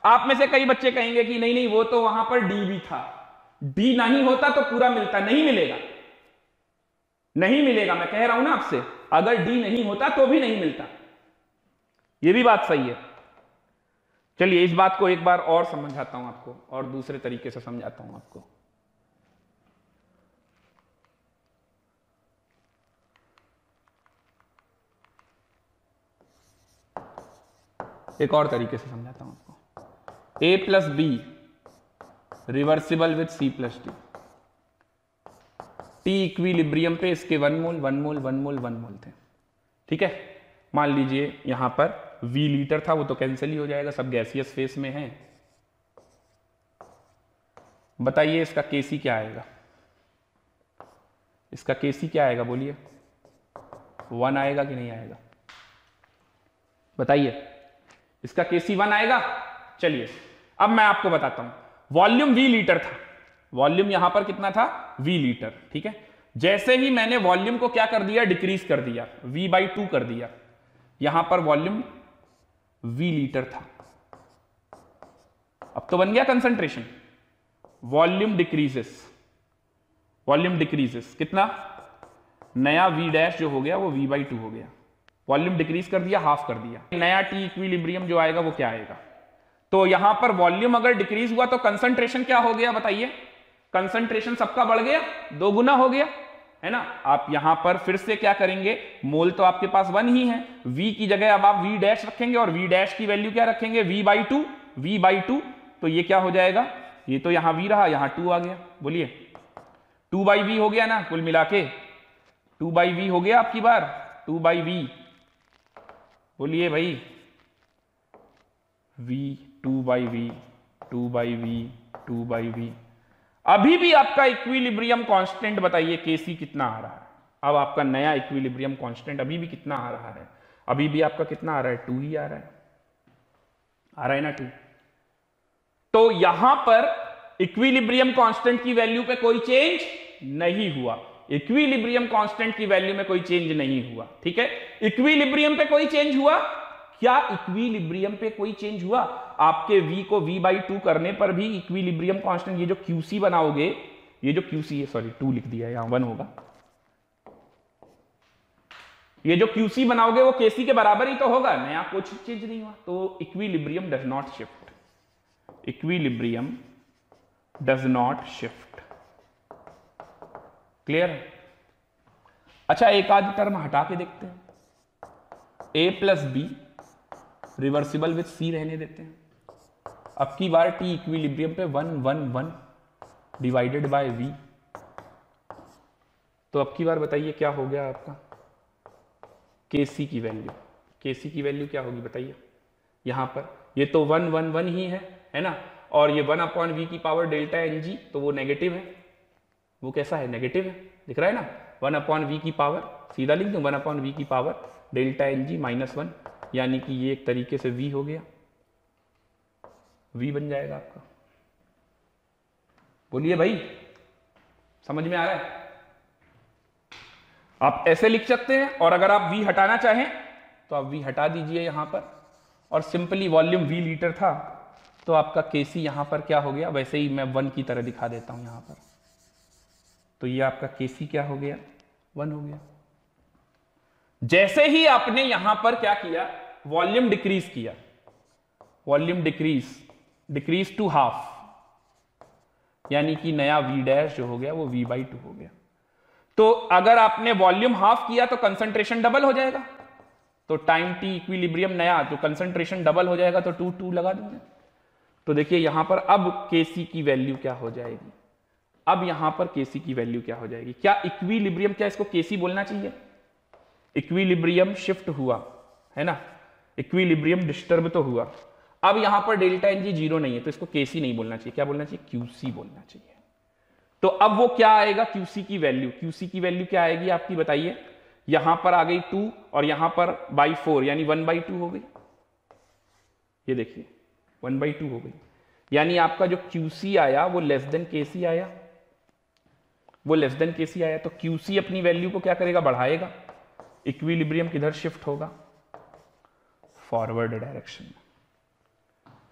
आप में से कई बच्चे कहेंगे कि नहीं नहीं, वो तो वहां पर डी भी था, डी नहीं होता तो पूरा मिलता। नहीं मिलेगा, नहीं मिलेगा, मैं कह रहा हूं ना आपसे, अगर डी नहीं होता तो भी नहीं मिलता, ये भी बात सही है। चलिए इस बात को एक बार और समझाता हूं आपको, और दूसरे तरीके से समझाता हूं आपको। एक और तरीके से समझाता हूं आपको। A plus B reversible with C plus D, T equilibrium पे इसके 1 मोल 1 मोल 1 मोल 1 मोल थे, ठीक है। मान लीजिए यहां पर V लीटर था, वो तो कैंसिल ही हो जाएगा, सब गैसियस फेस में है। बताइए इसका केसी क्या आएगा? इसका केसी क्या आएगा? बोलिए, 1 आएगा कि नहीं आएगा? बताइए, इसका केसी 1 आएगा? चलिए अब मैं आपको बताता हूं। वॉल्यूम V लीटर था, वॉल्यूम यहां पर कितना था? V लीटर, ठीक है। जैसे ही मैंने वॉल्यूम को क्या कर दिया? डिक्रीज कर दिया, V/2 कर दिया। यहां पर वॉल्यूम V लीटर था, अब तो बन गया concentration. Volume decreases, volume decreases कितना? नया V डैश जो हो गया वो V/2 हो गया। वॉल्यूम डिक्रीज कर दिया, हाफ कर दिया। नया टी इक्विलिब्रियम जो आएगा वो क्या आएगा? तो यहां पर वॉल्यूम अगर डिक्रीज हुआ तो कंसंट्रेशन क्या हो गया? बताइए, कंसंट्रेशन सबका बढ़ गया, 2 गुना हो गया, है ना। आप यहां पर फिर से क्या करेंगे? मोल तो आपके पास 1 ही है, V की जगह अब आप V डैश रखेंगे, और V डैश की वैल्यू क्या रखेंगे? V/2, V/2। तो ये क्या हो जाएगा? ये तो यहां V रहा, यहां 2 आ गया। बोलिए, 2/V हो गया ना, कुल मिला के 2/V हो गया आपकी बार, 2/V। बोलिए भाई, V 2/V 2/V 2/V। अभी भी आपका इक्विलिब्रियम कांस्टेंट बताइए केसी कितना आ रहा है? अब आपका नया इक्विलिब्रियम कांस्टेंट अभी भी कितना आ रहा है? अभी भी आपका कितना आ रहा है? 2 ही आ रहा है, आ रहा है ना 2। तो यहां पर इक्विलिब्रियम कांस्टेंट की वैल्यू पे कोई चेंज नहीं हुआ, इक्विलिब्रियम कांस्टेंट की वैल्यू में कोई चेंज नहीं हुआ, ठीक है। इक्विलिब्रियम पे कोई चेंज हुआ क्या? इक्विलिब्रियम पे कोई चेंज हुआ? आपके V को V/2 करने पर भी इक्विलिब्रियम कांस्टेंट, ये जो QC बनाओगे, ये जो QC है, सॉरी 2 लिख दिया, यहां 1 होगा, ये जो QC बनाओगे वो KC के बराबर ही तो होगा, नया कुछ चेंज नहीं हुआ। तो equilibrium does not shift, equilibrium does not shift, clear है? अच्छा, एक आध टर्म हटा के देखते हैं। a plus B reversible with c रहने देते हैं। अब की बार t इक्विलिब्रियम पे 1 1 1 डिवाइडेड बाय v। तो अब की बार बताइए क्या हो गया आपका kc की वैल्यू। kc की वैल्यू क्या होगी बताइए? यहां पर ये तो 1 1 1 ही है ना, और ये 1 अपॉन वी की पावर डेल्टा एन जी, तो वो नेगेटिव है। वो कैसा है? नेगेटिव है, दिख रहा है ना। 1 अपॉन वी की पावर, सीधा लिख दूं 1 अपॉन वी की पावर डेल्टा एन जी -1, यानी कि ये एक तरीके से v हो गया, v बन जाएगा आपका। बोलिए भाई, समझ में आ रहा है? आप ऐसे लिख सकते हैं, और अगर आप v हटाना चाहें तो आप v हटा दीजिए यहां पर, और सिंपली वॉल्यूम v लीटर था तो आपका kc यहां पर क्या हो गया, वैसे ही मैं 1 की तरह दिखा देता हूं यहां पर। तो ये आपका kc क्या हो गया? 1 हो गया। जैसे ही आपने यहां पर क्या किया, वॉल्यूम डिक्रीज किया, वॉल्यूम डिक्रीज टू हाफ, यानी कि नया v डैश जो हो गया वो v/2 हो गया। तो अगर आपने वॉल्यूम हाफ किया तो कंसंट्रेशन डबल हो जाएगा, तो टाइम t इक्विलिब्रियम नया, तो कंसंट्रेशन डबल हो जाएगा, तो 2 2 लगा देंगे। तो देखिए यहां पर अब kc की वैल्यू क्या हो जाएगी? अब यहां पर kc की वैल्यू क्या हो जाएगी? क्या इक्विलिब्रियम, क्या इसको kc बोलना चाहिए? इक्विलिब्रियम शिफ्ट हुआ है ना, इक्विलिब्रियम डिस्टर्ब तो हुआ। अब यहां पर डेल्टा एन जी 0 नहीं है, तो इसको kc नहीं बोलना चाहिए, क्या बोलना चाहिए? qc बोलना चाहिए। तो अब वो क्या आएगा qc की वैल्यू? qc की वैल्यू क्या आएगी आपकी बताइए? यहां पर आ गई 2 और यहां पर बाई 4, यानी 1/2 हो गई। ये देखिए 1/2 हो गई, यानी आपका जो qc आया वो लेस देन kc आया, वो लेस देन kc आया। तो qc अपनी वैल्यू को क्या करेगा? बढ़ाएगा। इक्विलिब्रियम किधर शिफ्ट होगा? फॉरवर्ड डायरेक्शन में।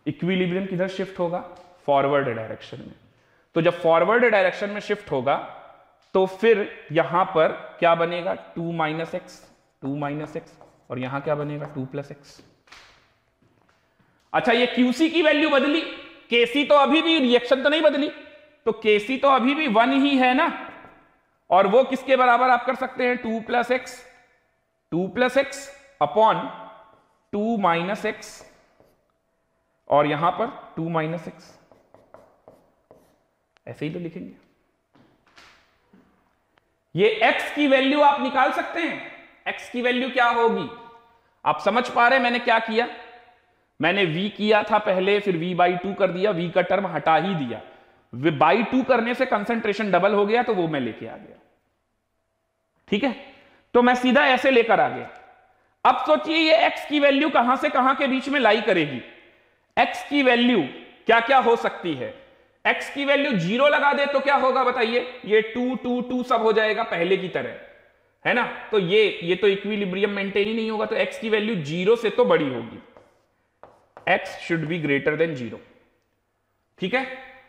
इक्विलिब्रियम किधर शिफ्ट होगा? फॉरवर्ड डायरेक्शन में। तो जब फॉरवर्ड डायरेक्शन में शिफ्ट होगा तो फिर यहां पर क्या बनेगा? 2 - x, और यहां क्या बनेगा? 2 + x। अच्छा, ये qc की वैल्यू बदली, kc तो अभी भी, रिएक्शन तो नहीं बदली, तो kc तो अभी भी 1 ही है ना, और वो किसके बराबर आप कर सकते हैं? 2 + x अपॉन 2 - x, और यहां पर 2 - x, ऐसे ही तो लिखेंगे। ये x की वैल्यू आप निकाल सकते हैं। x की वैल्यू क्या होगी? आप समझ पा रहे हैं मैंने क्या किया? मैंने v किया था पहले, फिर v/2 कर दिया, v का टर्म हटा ही दिया। v/2 करने से कंसंट्रेशन डबल हो गया, तो वो मैं लेके आ गया। ठीक है, तो मैं सीधा ऐसे लेकर आ गया। अब सोचिए ये x की वैल्यू कहां से कहां के बीच में लाई करेगी? x की वैल्यू क्या क्या हो सकती है? x की वैल्यू 0 लगा दे तो क्या होगा बताइए? ये 2 2 2 सब हो जाएगा पहले की तरह, है ना। तो ये तो इक्विलिब्रियम मेंटेन ही नहीं होगा, तो x की वैल्यू 0 से तो बड़ी होगी। x should be greater than 0। ठीक है,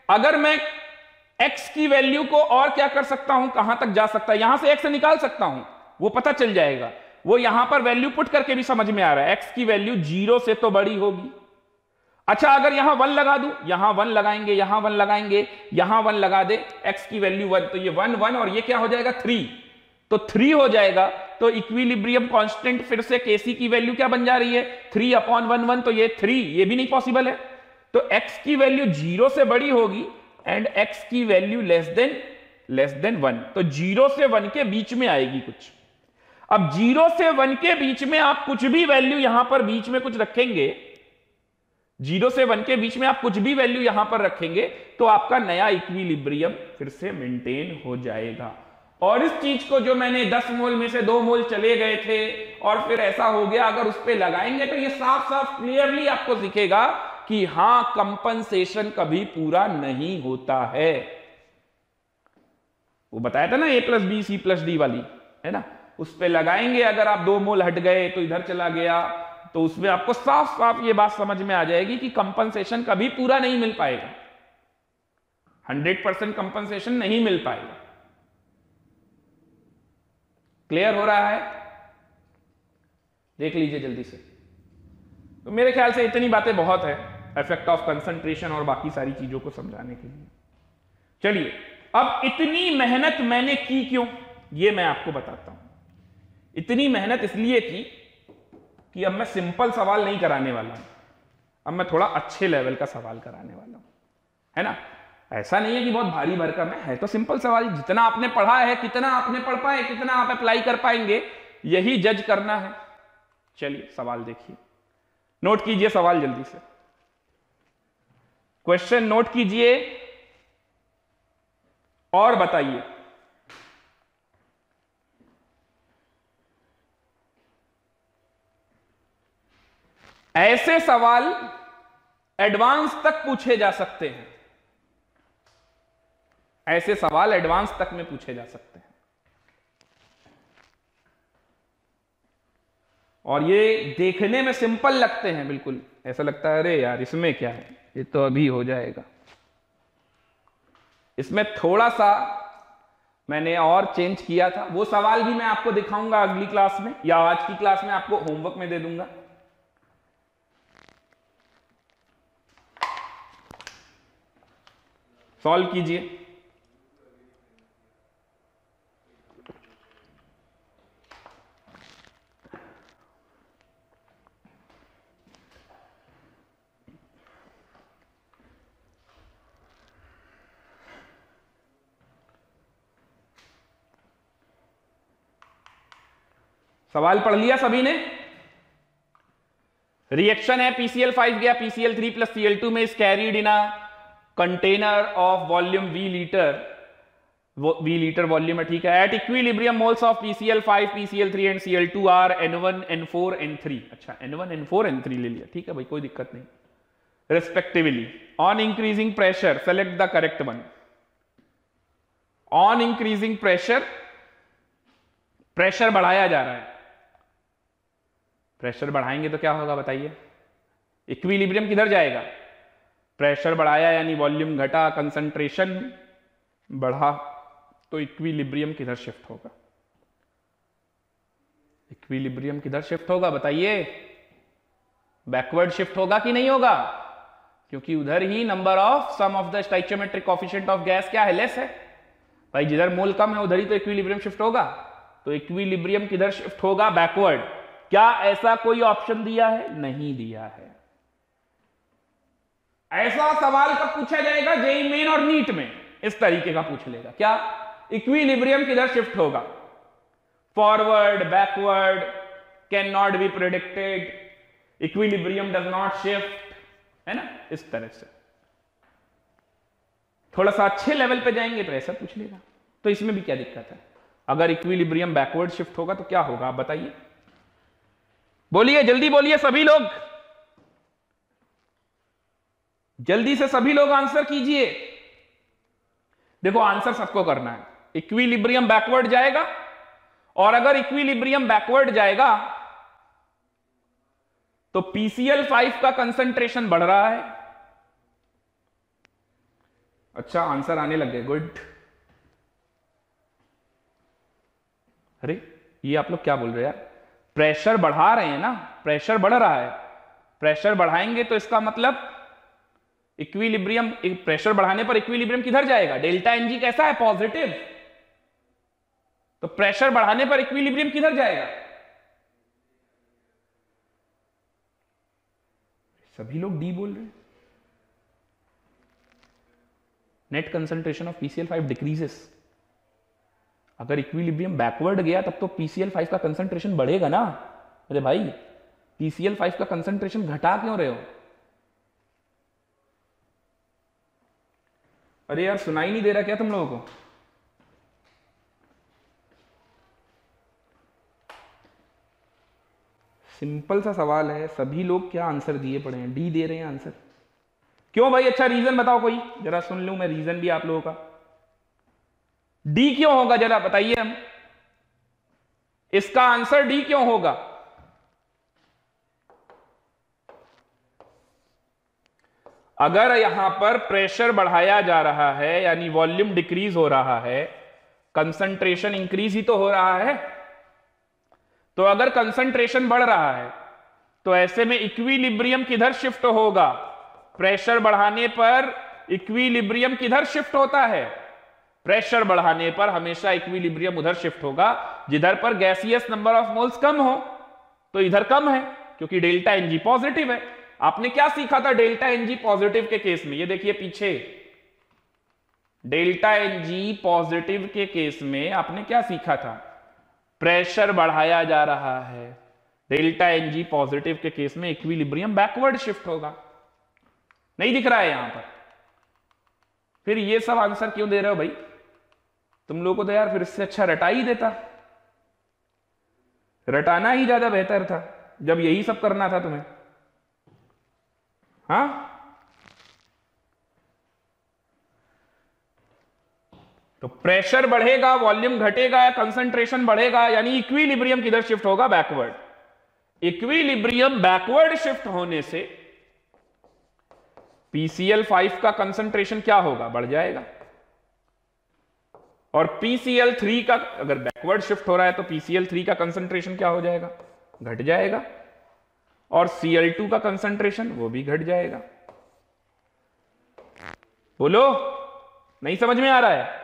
अगर मैं x की वैल्यू को और क्या कर सकता हूं, कहां तक जा सकता है? यहां से x निकाल सकता हूं, वो पता चल जाएगा। वो यहां पर वैल्यू पुट करके भी समझ में आ रहा है, x की वैल्यू 0 से तो बड़ी होगी। अच्छा, अगर यहां 1 लगा दूं, यहां 1 लगाएंगे, यहां 1 लगाएंगे, यहां 1 लगा दे, x की वैल्यू 1, तो ये 1 1 और ये क्या हो जाएगा? 3, तो 3 हो जाएगा। तो इक्विलिब्रियम कांस्टेंट फिर से kc की वैल्यू क्या बन जा रही है? 3/11, तो ये 3, ये भी नहीं पॉसिबल है। तो x की वैल्यू 0 से बड़ी होगी एंड x की वैल्यू लेस देन 1, तो 0 से 1 के बीच में आएगी कुछ। अब 0 से 1 के बीच में आप कुछ भी वैल्यू यहां पर बीच में कुछ रखेंगे, 0 से 1 के बीच में आप कुछ भी वैल्यू यहां पर रखेंगे, तो आपका नया इक्विलिब्रियम फिर से मेंटेन हो जाएगा। और इस चीज को जो मैंने 10 मोल में से 2 मोल चले गए थे और फिर ऐसा हो गया, अगर उस पर लगाएंगे तो ये साफ साफ क्लियरली आपको दिखेगा कि हां, कंपनसेशन कभी पूरा नहीं होता है। वो बताया था ना a + b c + d वाली, है ना, उस पे लगाएंगे, अगर आप 2 मोल हट गए तो इधर चला गया, तो उसमें आपको साफ साफ ये बात समझ में आ जाएगी कि कंपनसेशन कभी पूरा नहीं मिल पाएगा, 100% कंपनसेशन नहीं मिल पाएगा। क्लियर हो रहा है? देख लीजिए जल्दी से। तो मेरे ख्याल से इतनी बातें बहुत है इफेक्ट ऑफ कंसंट्रेशन और बाकी सारी चीजों को समझाने के लिए। चलिए अब इतनी मेहनत मैंने की क्यों, ये मैं आपको बताता हूं। इतनी मेहनत इसलिए की कि अब मैं सिंपल सवाल नहीं कराने वाला हूं, अब मैं थोड़ा अच्छे लेवल का सवाल कराने वाला हूं, है ना। ऐसा नहीं है कि बहुत भारी भरकम है तो सिंपल सवाल, जितना आपने पढ़ा है, कितना आपने पढ़ पाए, कितना आप अप्लाई कर पाएंगे, यही जज करना है। चलिए सवाल देखिए, नोट कीजिए सवाल जल्दी से, क्वेश्चन नोट कीजिए और बताइए। ऐसे सवाल एडवांस तक पूछे जा सकते हैं, ऐसे सवाल एडवांस तक में पूछे जा सकते हैं, और ये देखने में सिंपल लगते हैं, बिल्कुल ऐसा लगता है अरे यार इसमें क्या है, ये तो अभी हो जाएगा। इसमें थोड़ा सा मैंने और चेंज किया था, वो सवाल भी मैं आपको दिखाऊंगा अगली क्लास में, या आज की क्लास में आपको होमवर्क में दे दूंगा। सॉल्व कीजिए। सवाल पढ़ लिया सभी ने? रिएक्शन है PCl5 गया PCl3 प्लस Cl2 में, is carried in a container of volume V litre volume है, ठीक है। At equilibrium moles of PCl5 PCl3 and Cl2 are N1 N4 N3, अच्छा N1 N4 N3 ले लिया, ठीक है भाई, कोई दिक्कत नहीं, respectively. On increasing pressure select the correct one. On increasing pressure बढ़ाया जा रहा है, प्रेशर बढ़ाएंगे तो क्या होगा बताइए, इक्विलिब्रियम किधर जाएगा, प्रेशर बढ़ाया यानी वॉल्यूम घटा, कंसंट्रेशन बढ़ा तो इक्विलिब्रियम किधर शिफ्ट होगा, इक्विलिब्रियम किधर शिफ्ट होगा बताइए, बैकवर्ड शिफ्ट होगा कि नहीं होगा, क्योंकि उधर ही number of sum of the stoichiometric coefficient of gas क्या है, लेस है भाई, जिधर मोल कम है उधर ही तो इक्विलिब्रियम शिफ्ट होगा, तो इक्विलिब्रियम किधर शिफ्ट होगा, बैकवर्ड। क्या ऐसा कोई ऑप्शन दिया है? नहीं दिया है। ऐसा सवाल कब पूछा जाएगा, जेईई मेन और नीट में इस तरीके का पूछ लेगा, क्या इक्विलिब्रियम किधर शिफ्ट होगा, forward backward can not be predicted, equilibrium does not shift, है ना, इस तरह से। थोड़ा सा अच्छे लेवल पे जाएंगे तो ऐसा पूछ लेगा, तो इसमें भी क्या दिक्कत है, अगर इक्विलिब्रियम बैकवर्ड शिफ्ट होगा तो क्या होगा आप बताइए, बोलिए जल्दी बोलिए सभी लोग, जल्दी से सभी लोग आंसर कीजिए। देखो आंसर सबको करना है, इक्विलिब्रियम बैकवर्ड जाएगा, और अगर इक्विलिब्रियम बैकवर्ड जाएगा तो PCl5 का कंसंट्रेशन बढ़ रहा है। अच्छा आंसर आने लग गए, गुड। अरे ये आप लोग क्या बोल रहे हैं यार, प्रेशर बढ़ा रहे हैं ना, प्रेशर बढ़ रहा है, प्रेशर बढ़ाएंगे तो इसका मतलब इक्विलिब्रियम, प्रेशर बढ़ाने पर इक्विलिब्रियम किधर जाएगा, डेल्टा एनजी कैसा है, पॉजिटिव, तो प्रेशर बढ़ाने पर इक्विलिब्रियम किधर जाएगा, सभी लोग डी बोल रहे हैं। Net concentration of PCl5 decreases, अगर इक्विलिब्रियम बैकवर्ड गया तब तो PCl5 का कंसंट्रेशन बढ़ेगा ना, अरे भाई PCl5 का कंसंट्रेशन घटा क्यों रहे हो, अरे यार सुनाई नहीं दे रहा क्या तुम लोगों को, सिंपल सा सवाल है, सभी लोग क्या आंसर दिए पड़े हैं, डी दे रहे हैं आंसर, क्यों भाई, अच्छा रीजन बताओ कोई, जरा सुन लूं मैं रीजन भी आप लोगों का, डी क्यों होगा जरा बताइए, हम इसका आंसर डी क्यों होगा, अगर यहां पर प्रेशर बढ़ाया जा रहा है यानी वॉल्यूम डिक्रीज हो रहा है, कंसंट्रेशन इंक्रीज ही तो हो रहा है, तो अगर कंसंट्रेशन बढ़ रहा है तो ऐसे में इक्विलिब्रियम किधर शिफ्ट होगा, प्रेशर बढ़ाने पर इक्विलिब्रियम किधर शिफ्ट होता है, प्रेशर बढ़ाने पर हमेशा इक्विलिब्रियम उधर शिफ्ट होगा जिधर पर गैसियस नंबर ऑफ मोल्स कम हो, तो इधर कम है क्योंकि डेल्टा एनजी पॉजिटिव है। आपने क्या सीखा था डेल्टा एनजी पॉजिटिव के केस में? ये देखिए पीछे, डेल्टा एनजी पॉजिटिव के केस में आपने क्या सीखा था? प्रेशर बढ़ाया जा रहा है। डेल्टा एनजी पॉजिटिव के केस में इक्विलिब्रियम बैकवर्ड शिफ्ट होगा। नहीं दिख रहा है यहां पर? फिर ये सब आंसर क्यों दे रहे हो भाई? तुम लोगों को तो यार फिर इससे अच्छा रटा ही देता, रटाना ही ज्यादा बेहतर था जब यही सब करना था तुम्हें। हाँ, तो प्रेशर बढ़ेगा, वॉल्यूम घटेगा या कंसंट्रेशन बढ़ेगा, यानी इक्विलिब्रियम किधर शिफ्ट होगा? बैकवर्ड। इक्विलिब्रियम बैकवर्ड शिफ्ट होने से PCl5 का कंसंट्रेशन क्या होगा? बढ़ जाएगा। और PCl3 का अगर बैकवर्ड शिफ्ट हो रहा है तो PCl3 का कंसंट्रेशन क्या हो जाएगा? घट जाएगा। और Cl2 का कंसंट्रेशन वो भी घट जाएगा। बोलो, नहीं समझ में आ रहा है?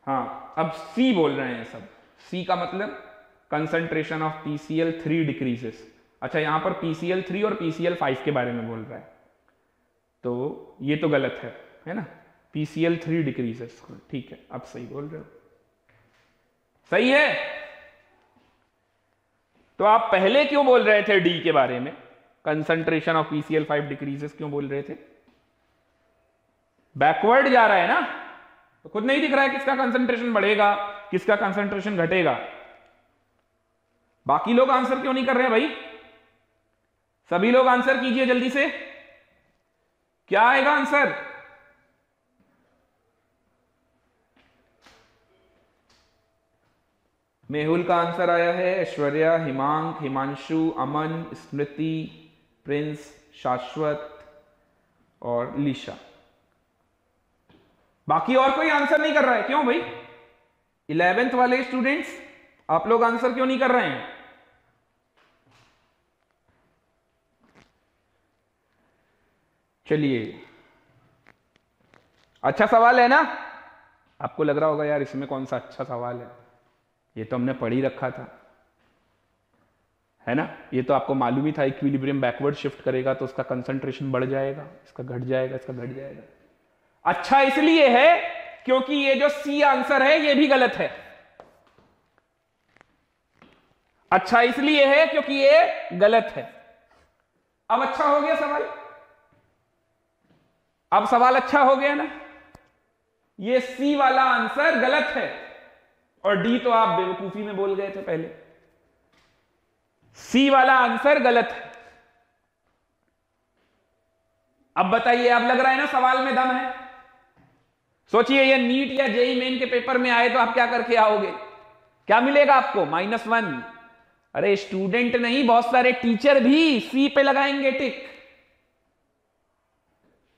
हाँ, अब C बोल रहे हैं सब। C का मतलब कंसंट्रेशन ऑफ PCl3 डिक्रीजेस। अच्छा, यहां पर PCl3 और PCl5 के बारे में बोल रहा है, तो ये तो गलत है ना? PCl3 डिक्रीजेस, ठीक है, अब सही बोल रहे हो, सही है। तो आप पहले क्यों बोल रहे थे D के बारे में? कंसंट्रेशन ऑफ PCl5 डिक्रीजेस क्यों बोल रहे थे? बैकवर्ड जा रहा है ना, तो खुद नहीं दिख रहा है किसका कंसंट्रेशन बढ़ेगा, किसका कंसंट्रेशन घटेगा? बाकी लोग आंसर क्यों नहीं कर रहे हैं भाई? सभी लोग आंसर कीजिए जल्दी से। क्या आएगा आंसर? मेहुल का आंसर आया है, ऐश्वर्या, हिमांक, हिमांशु, अमन, स्मृति, प्रिंस, शाश्वत और लीशा। बाकी और कोई आंसर नहीं कर रहा है, क्यों भाई? 11th वाले स्टूडेंट्स, आप लोग आंसर क्यों नहीं कर रहे हैं? चलिए, अच्छा सवाल है ना? आपको लग रहा होगा यार इसमें कौन सा अच्छा सवाल है, ये तो हमने पढ़ ही रखा था, है ना? ये तो आपको मालूम ही था, इक्विलिब्रियम बैकवर्ड शिफ्ट करेगा तो उसका कंसंट्रेशन बढ़ जाएगा, इसका घट जाएगा, इसका घट जाएगा। अच्छा इसलिए है क्योंकि ये जो सी आंसर है ये भी गलत है। अच्छा इसलिए है क्योंकि ये गलत है। अब अच्छा हो गया सवाल? अब सवाल अच्छा हो गया ना? ये सी वाला आंसर गलत है और डी तो आप बेवकूफी में बोल गए थे पहले। सी वाला आंसर गलत है। अब बताइए, अब लग रहा है ना सवाल में दम है? सोचिए ये नीट या जेई मेन के पेपर में आए तो आप क्या करके आओगे? क्या मिलेगा आपको? -1। अरे स्टूडेंट नहीं, बहुत सारे टीचर भी सी पे लगाएंगे टिक।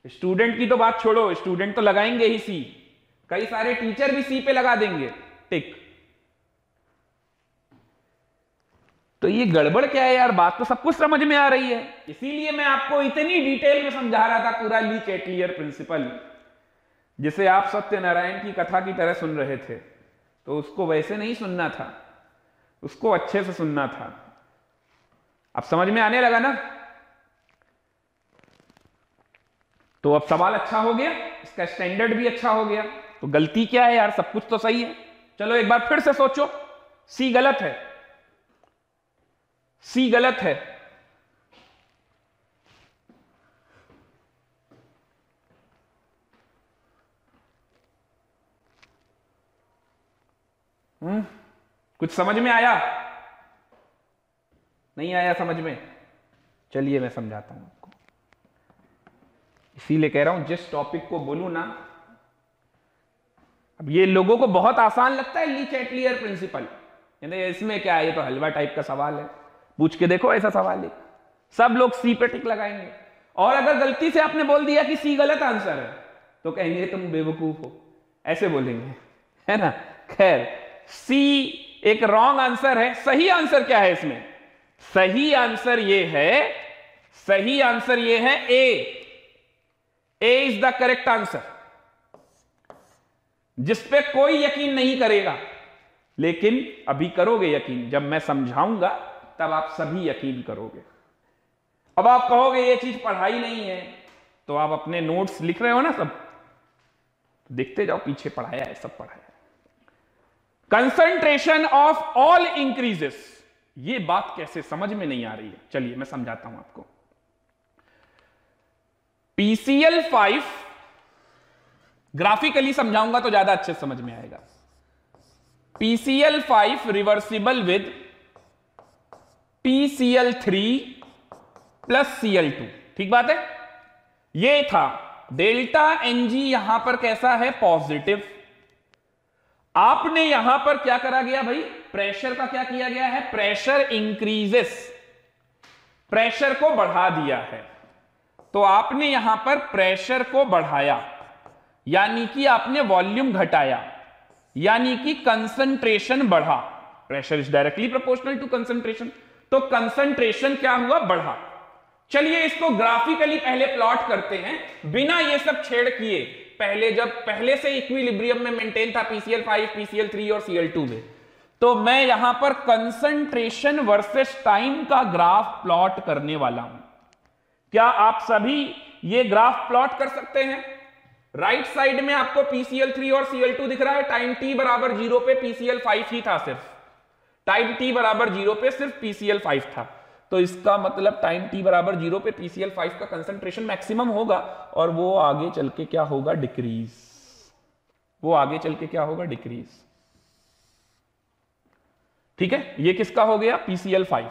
स्टूडेंट की तो बात छोड़ो, स्टूडेंट तो लगाएंगे ही सी, कई सारे टीचर भी सी पे लगा देंगे टिक। तो ये गड़बड़ क्या है यार? बात तो सब कुछ समझ में आ रही है, इसीलिए मैं आपको इतनी डिटेल में समझा रहा था पूरा ली चैटलियर प्रिंसिपल, जिसे आप सत्यनारायण की कथा की तरह सुन रहे थे। तो उसको वैसे नहीं सुनना था, उसको अच्छे से सुनना था। अब समझ में आने लगा ना? तो अब सवाल अच्छा हो गया, इसका स्टैंडर्ड भी अच्छा हो गया। तो गलती क्या है यार? सब कुछ तो सही है। चलो एक बार फिर से सोचो, सी गलत है, सी गलत है। कुछ समझ में आया? नहीं आया समझ में? चलिए मैं समझाता हूं आपको। इसीलिए कह रहा हूं जिस टॉपिक को बोलूं ना, अब ये लोगों को बहुत आसान लगता है ली चैटलियर प्रिंसिपल, इसमें क्या है, ये तो हलवा टाइप का सवाल है। पूछ के देखो ऐसा सवाल है, सब लोग सी पे टिक लगाएंगे। और अगर गलती से आपने बोल दिया कि सी गलत आंसर है तो कहेंगे तुम बेवकूफ हो, ऐसे बोलेंगे, है ना? खैर, सी एक रॉन्ग आंसर है। सही आंसर क्या है इसमें? सही आंसर ये है सही आंसर ये है ए इज द करेक्ट आंसर, जिस पे कोई यकीन नहीं करेगा, लेकिन अभी करोगे यकीन। जब मैं समझाऊंगा तब आप सभी यकीन करोगे। अब आप कहोगे ये चीज पढ़ाई नहीं है, तो आप अपने नोट्स लिख रहे हो ना सब, देखते जाओ, पीछे पढ़ाया है, सब पढ़ाया है। कंसंट्रेशन ऑफ ऑल इंक्रीजेस, ये बात कैसे समझ में नहीं आ रही है, चलिए मैं समझाता हूं आपको। PCl5 ग्राफिकली समझाऊंगा तो ज्यादा अच्छे समझ में आएगा। PCl5 reversible with PCl3 plus Cl2, ठीक बात है। ये था डेल्टा Ng, यहां पर कैसा है, पॉजिटिव। आपने यहां पर क्या करा गया भाई, प्रेशर का क्या किया गया है, प्रेशर इंक्रीजेस, प्रेशर को बढ़ा दिया है। तो आपने यहां पर प्रेशर को बढ़ाया, यानी कि आपने वॉल्यूम घटाया, यानी कि कंसंट्रेशन बढ़ा। Pressure is directly proportional to concentration, तो कंसंट्रेशन क्या हुआ, बढ़ा। चलिए इसको ग्राफिकली पहले प्लॉट करते हैं, बिना ये सब छेड़ किए। पहले से इक्विलिब्रियम में मेंटेन था PCl5, PCl3 और Cl2 में, तो मैं यहां पर कंसंट्रेशन वर्सेस टाइम का ग्राफ प्लॉट करने वाला हूं। क्या आप सभी ये ग्राफ प्लॉट कर सकते हैं? राइट साइड में आपको PCl3 और Cl2 दिख रहा है। टाइम t बराबर 0 पे PCl5 ही था, सिर्फ टाइम t बराबर 0 पे सिर्फ PCl5 था। तो इसका मतलब टाइम t बराबर 0 पे PCl5 का कंसंट्रेशन मैक्सिमम होगा, और वो आगे चल के क्या होगा, डिक्रीज। वो आगे चल के क्या होगा, डिक्रीज। ठीक है, ये किसका हो गया, PCl5।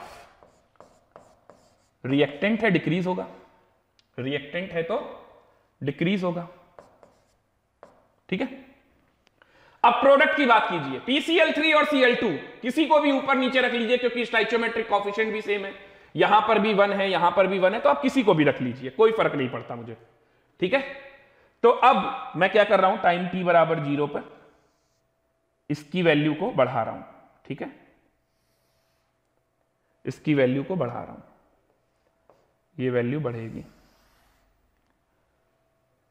रिएक्टेंट है, डिक्रीज होगा, रिएक्टेंट है तो डिक्रीज होगा। ठीक है, अब प्रोडक्ट की बात कीजिए। PCl3 और Cl2 किसी को भी ऊपर नीचे रख लीजिए, क्योंकि स्टाइचियोमेट्रिक कोएफिशिएंट भी सेम है, यहां पर भी 1 है, यहां पर भी 1 है, तो आप किसी को भी रख लीजिए, कोई फर्क नहीं पड़ता मुझे। ठीक है, तो अब मैं क्या कर रहा हूं, टाइम t बराबर 0 पर इसकी वैल्यू को बढ़ा रहा हूं। ठीक है, इसकी वैल्यू को बढ़ा रहा हूं, ये वैल्यू बढ़ेगी,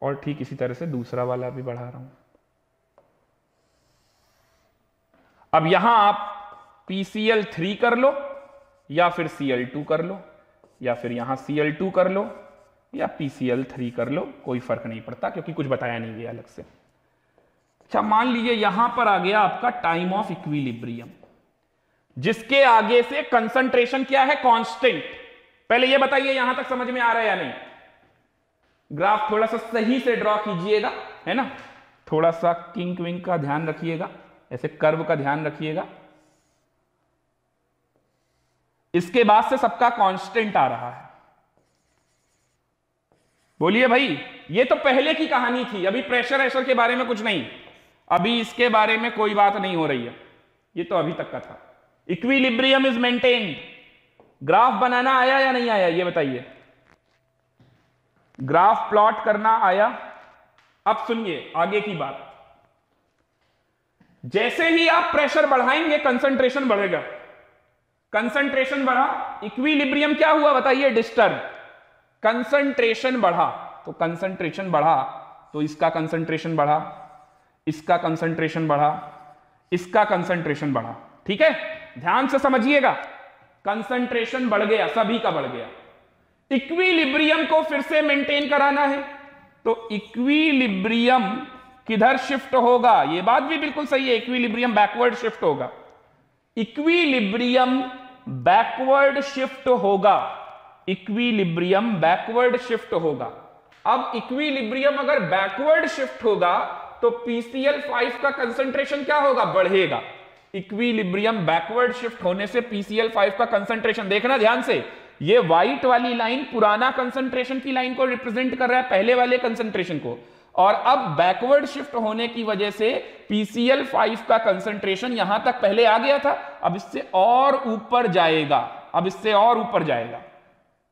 और ठीक इसी तरह से दूसरा वाला भी बढ़ा रहा हूं। अब यहां आप PCl3 कर लो, या फिर Cl2 कर लो, या फिर यहां Cl2 कर लो, या PCl3 कर लो, कोई फर्क नहीं पड़ता, क्योंकि कुछ बताया नहीं गया अलग से। अच्छा, मान लीजिए यहां पर आ गया आपका टाइम ऑफ इक्विलिब्रियम, जिसके आगे से कंसंट्रेशन क्या है, कांस्टेंट। पहले ये बताइए यहां तक समझ में आ रहा है या नहीं। ग्राफ थोड़ा सा सही से ड्रॉ कीजिएगा, है ना, थोड़ा सा किंक विंक का ध्यान रखिएगा, ऐसे कर्व का ध्यान रखिएगा। इसके बाद से सबका कांस्टेंट आ रहा है। बोलिए भाई, ये तो पहले की कहानी थी, अभी प्रेशर ऐशर के बारे में कुछ नहीं, अभी इसके बारे में कोई बात नहीं हो रही है, ये तो अभी तक का था। Equilibrium is maintained. ग्राफ बनाना आया या नहीं आया, ये बताइए। ग्राफ प्लॉट करना आया। अब सुनिए आगे की बात। जैसे ही आप प्रेशर बढ़ाएंगे कंसंट्रेशन बढ़ेगा, कंसंट्रेशन बढ़ा, इक्विलिब्रियम क्या हुआ बताइए, डिस्टर्ब। कंसंट्रेशन बढ़ा, तो कंसंट्रेशन बढ़ा तो इसका कंसंट्रेशन बढ़ा, इसका कंसंट्रेशन बढ़ा, इसका कंसंट्रेशन बढ़ा। ठीक है, ध्यान से समझिएगा, कंसंट्रेशन बढ़ गया, सभी का बढ़ गया। इक्विलिब्रियम को फिर से मेंटेन कराना है, तो इक्विलिब्रियम किधर शिफ्ट होगा, यह बात भी बिल्कुल सही है, इक्विलिब्रियम बैकवर्ड शिफ्ट होगा। इक्विलिब्रियम बैकवर्ड शिफ्ट होगा, इक्विलिब्रियम बैकवर्ड शिफ्ट होगा। अब इक्विलिब्रियम अगर बैकवर्ड शिफ्ट होगा तो PCl5 का कंसंट्रेशन क्या होगा, बढ़ेगा। इक्विलिब्रियम बैकवर्ड शिफ्ट होने से PCl5 का कंसंट्रेशन, देखना ध्यान से, ये व्हाइट वाली लाइन पुराना कंसंट्रेशन की लाइन को रिप्रेजेंट कर रहा है, पहले वाले कंसंट्रेशन को, और अब बैकवर्ड शिफ्ट होने की वजह से PCl5 का कंसंट्रेशन यहां तक पहले आ गया था, अब इससे और ऊपर जाएगा, अब इससे और ऊपर जाएगा,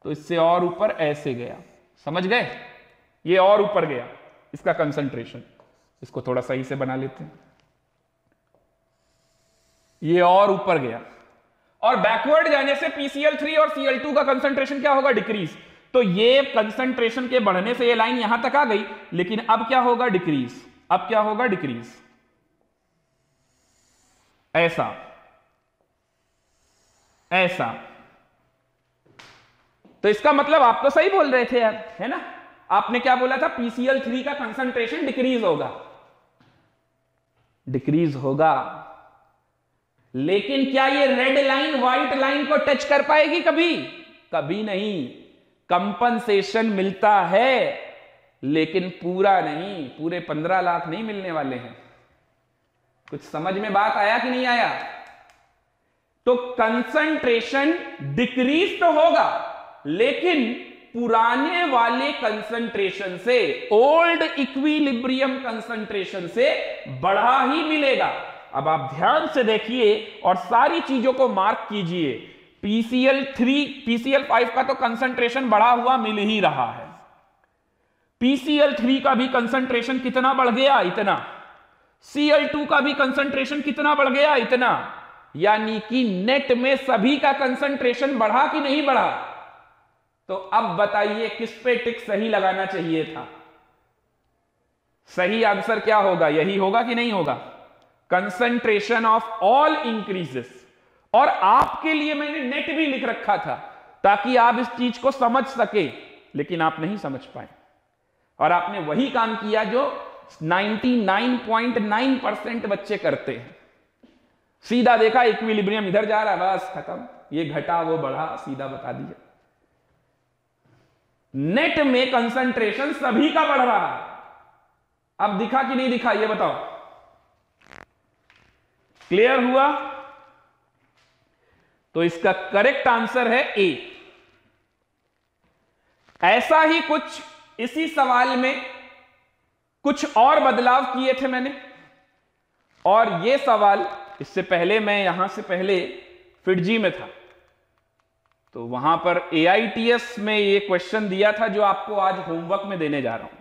तो इससे और ऊपर ऐसे गया, समझ गए, ये और ऊपर गया इसका कंसंट्रेशन। इसको थोड़ा सही से बना लेते हैं, ये और ऊपर गया, और बैकवर्ड जाने से PCl3 और Cl2 का कंसंट्रेशन क्या होगा? डिक्रीज। तो ये कंसंट्रेशन के बढ़ने से ये लाइन यहां तक आ गई, लेकिन अब क्या होगा? डिक्रीज। अब क्या होगा? डिक्रीज। ऐसा ऐसा। तो इसका मतलब आप तो सही बोल रहे थे यार, है ना? आपने क्या बोला था? PCl3 का कंसंट्रेशन डिक्रीज होगा। डिक्रीज होगा, लेकिन क्या ये रेड लाइन व्हाइट लाइन को टच कर पाएगी? कभी कभी नहीं। कंपनसेशन मिलता है, लेकिन पूरा नहीं। पूरे 15 लाख नहीं मिलने वाले हैं। कुछ समझ में बात आया कि नहीं आया? तो कंसंट्रेशन डिक्रीज तो होगा, लेकिन पुराने वाले कंसंट्रेशन से, ओल्ड इक्विलिब्रियम कंसंट्रेशन से बढ़ा ही मिलेगा। अब आप ध्यान से देखिए और सारी चीजों को मार्क कीजिए। PCl5 का तो कंसंट्रेशन बढ़ा हुआ मिल ही रहा है। PCl3 का भी कंसंट्रेशन कितना बढ़ गया? इतना। Cl2 का भी कंसंट्रेशन कितना बढ़ गया? इतना। यानी कि नेट में सभी का कंसंट्रेशन बढ़ा कि नहीं बढ़ा? तो अब बताइए किस पे टिक सही लगाना चाहिए था? सही आंसर क्या होगा? यही होगा कि नहीं होगा? Concentration of all increases. और आपके लिए मैंने नेट भी लिख रखा था ताकि आप इस चीज को समझ सके, लेकिन आप नहीं समझ पाए और आपने वही काम किया जो 99.9% बच्चे करते हैं। सीधा देखा इक्विलिब्रियम इधर जा रहा है, बस खत्म, ये घटा वो बढ़ा, सीधा बता दिया। नेट में कंसंट्रेशन सभी का बढ़ रहा है। अब दिखा कि नहीं दिखा? ये बताओ। क्लियर हुआ? तो इसका करेक्ट आंसर है ए। ऐसा ही कुछ इसी सवाल में कुछ और बदलाव किए थे मैंने, और ये सवाल इससे पहले मैं यहां से पहले फिटजी में था, तो वहां पर AITS में ये क्वेश्चन दिया था जो आपको आज होमवर्क में देने जा रहा हूं,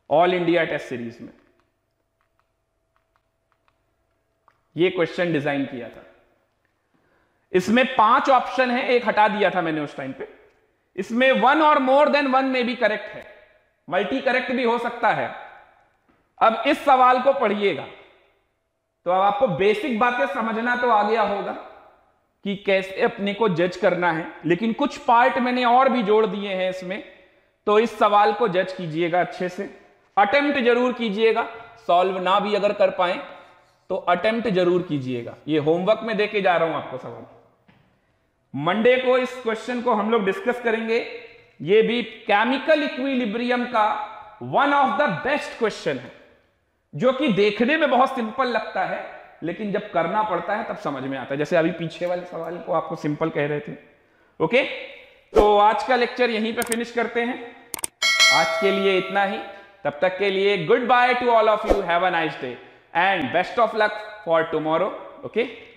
ऑल इंडिया टेस्ट सीरीज में ये क्वेश्चन डिजाइन किया था। इसमें 5 ऑप्शन है, एक हटा दिया था मैंने उस टाइम पे। इसमें 1 और मोर देन 1 में भी करेक्ट है, मल्टी करेक्ट भी हो सकता है। अब इस सवाल को पढ़िएगा तो अब आपको बेसिक बातें समझना तो आ गया होगा कि कैसे अपने को जज करना है, लेकिन कुछ पार्ट मैंने और भी जोड़ दिए हैं इसमें। तो इस सवाल को जज कीजिएगा अच्छे से, अटेम्प्ट जरूर कीजिएगा। सॉल्व ना भी अगर कर पाए तो अटेम्प्ट जरूर कीजिएगा। ये होमवर्क में देके जा रहा हूं आपको सवाल। मंडे को इस क्वेश्चन को हम लोग डिस्कस करेंगे। ये भी केमिकल इक्विलिब्रियम का one of the best question है, जो कि देखने में बहुत सिंपल लगता है, लेकिन जब करना पड़ता है तब समझ में आता है। जैसे अभी पीछे वाले सवाल को आपको सिंपल कह रहे थे। ओके, तो आज का लेक्चर यहीं पे फिनिश करते हैं। आज के लिए इतना ही। तब तक के लिए good by two all of you, have a nice day and best of luck for tomorrow. Okay.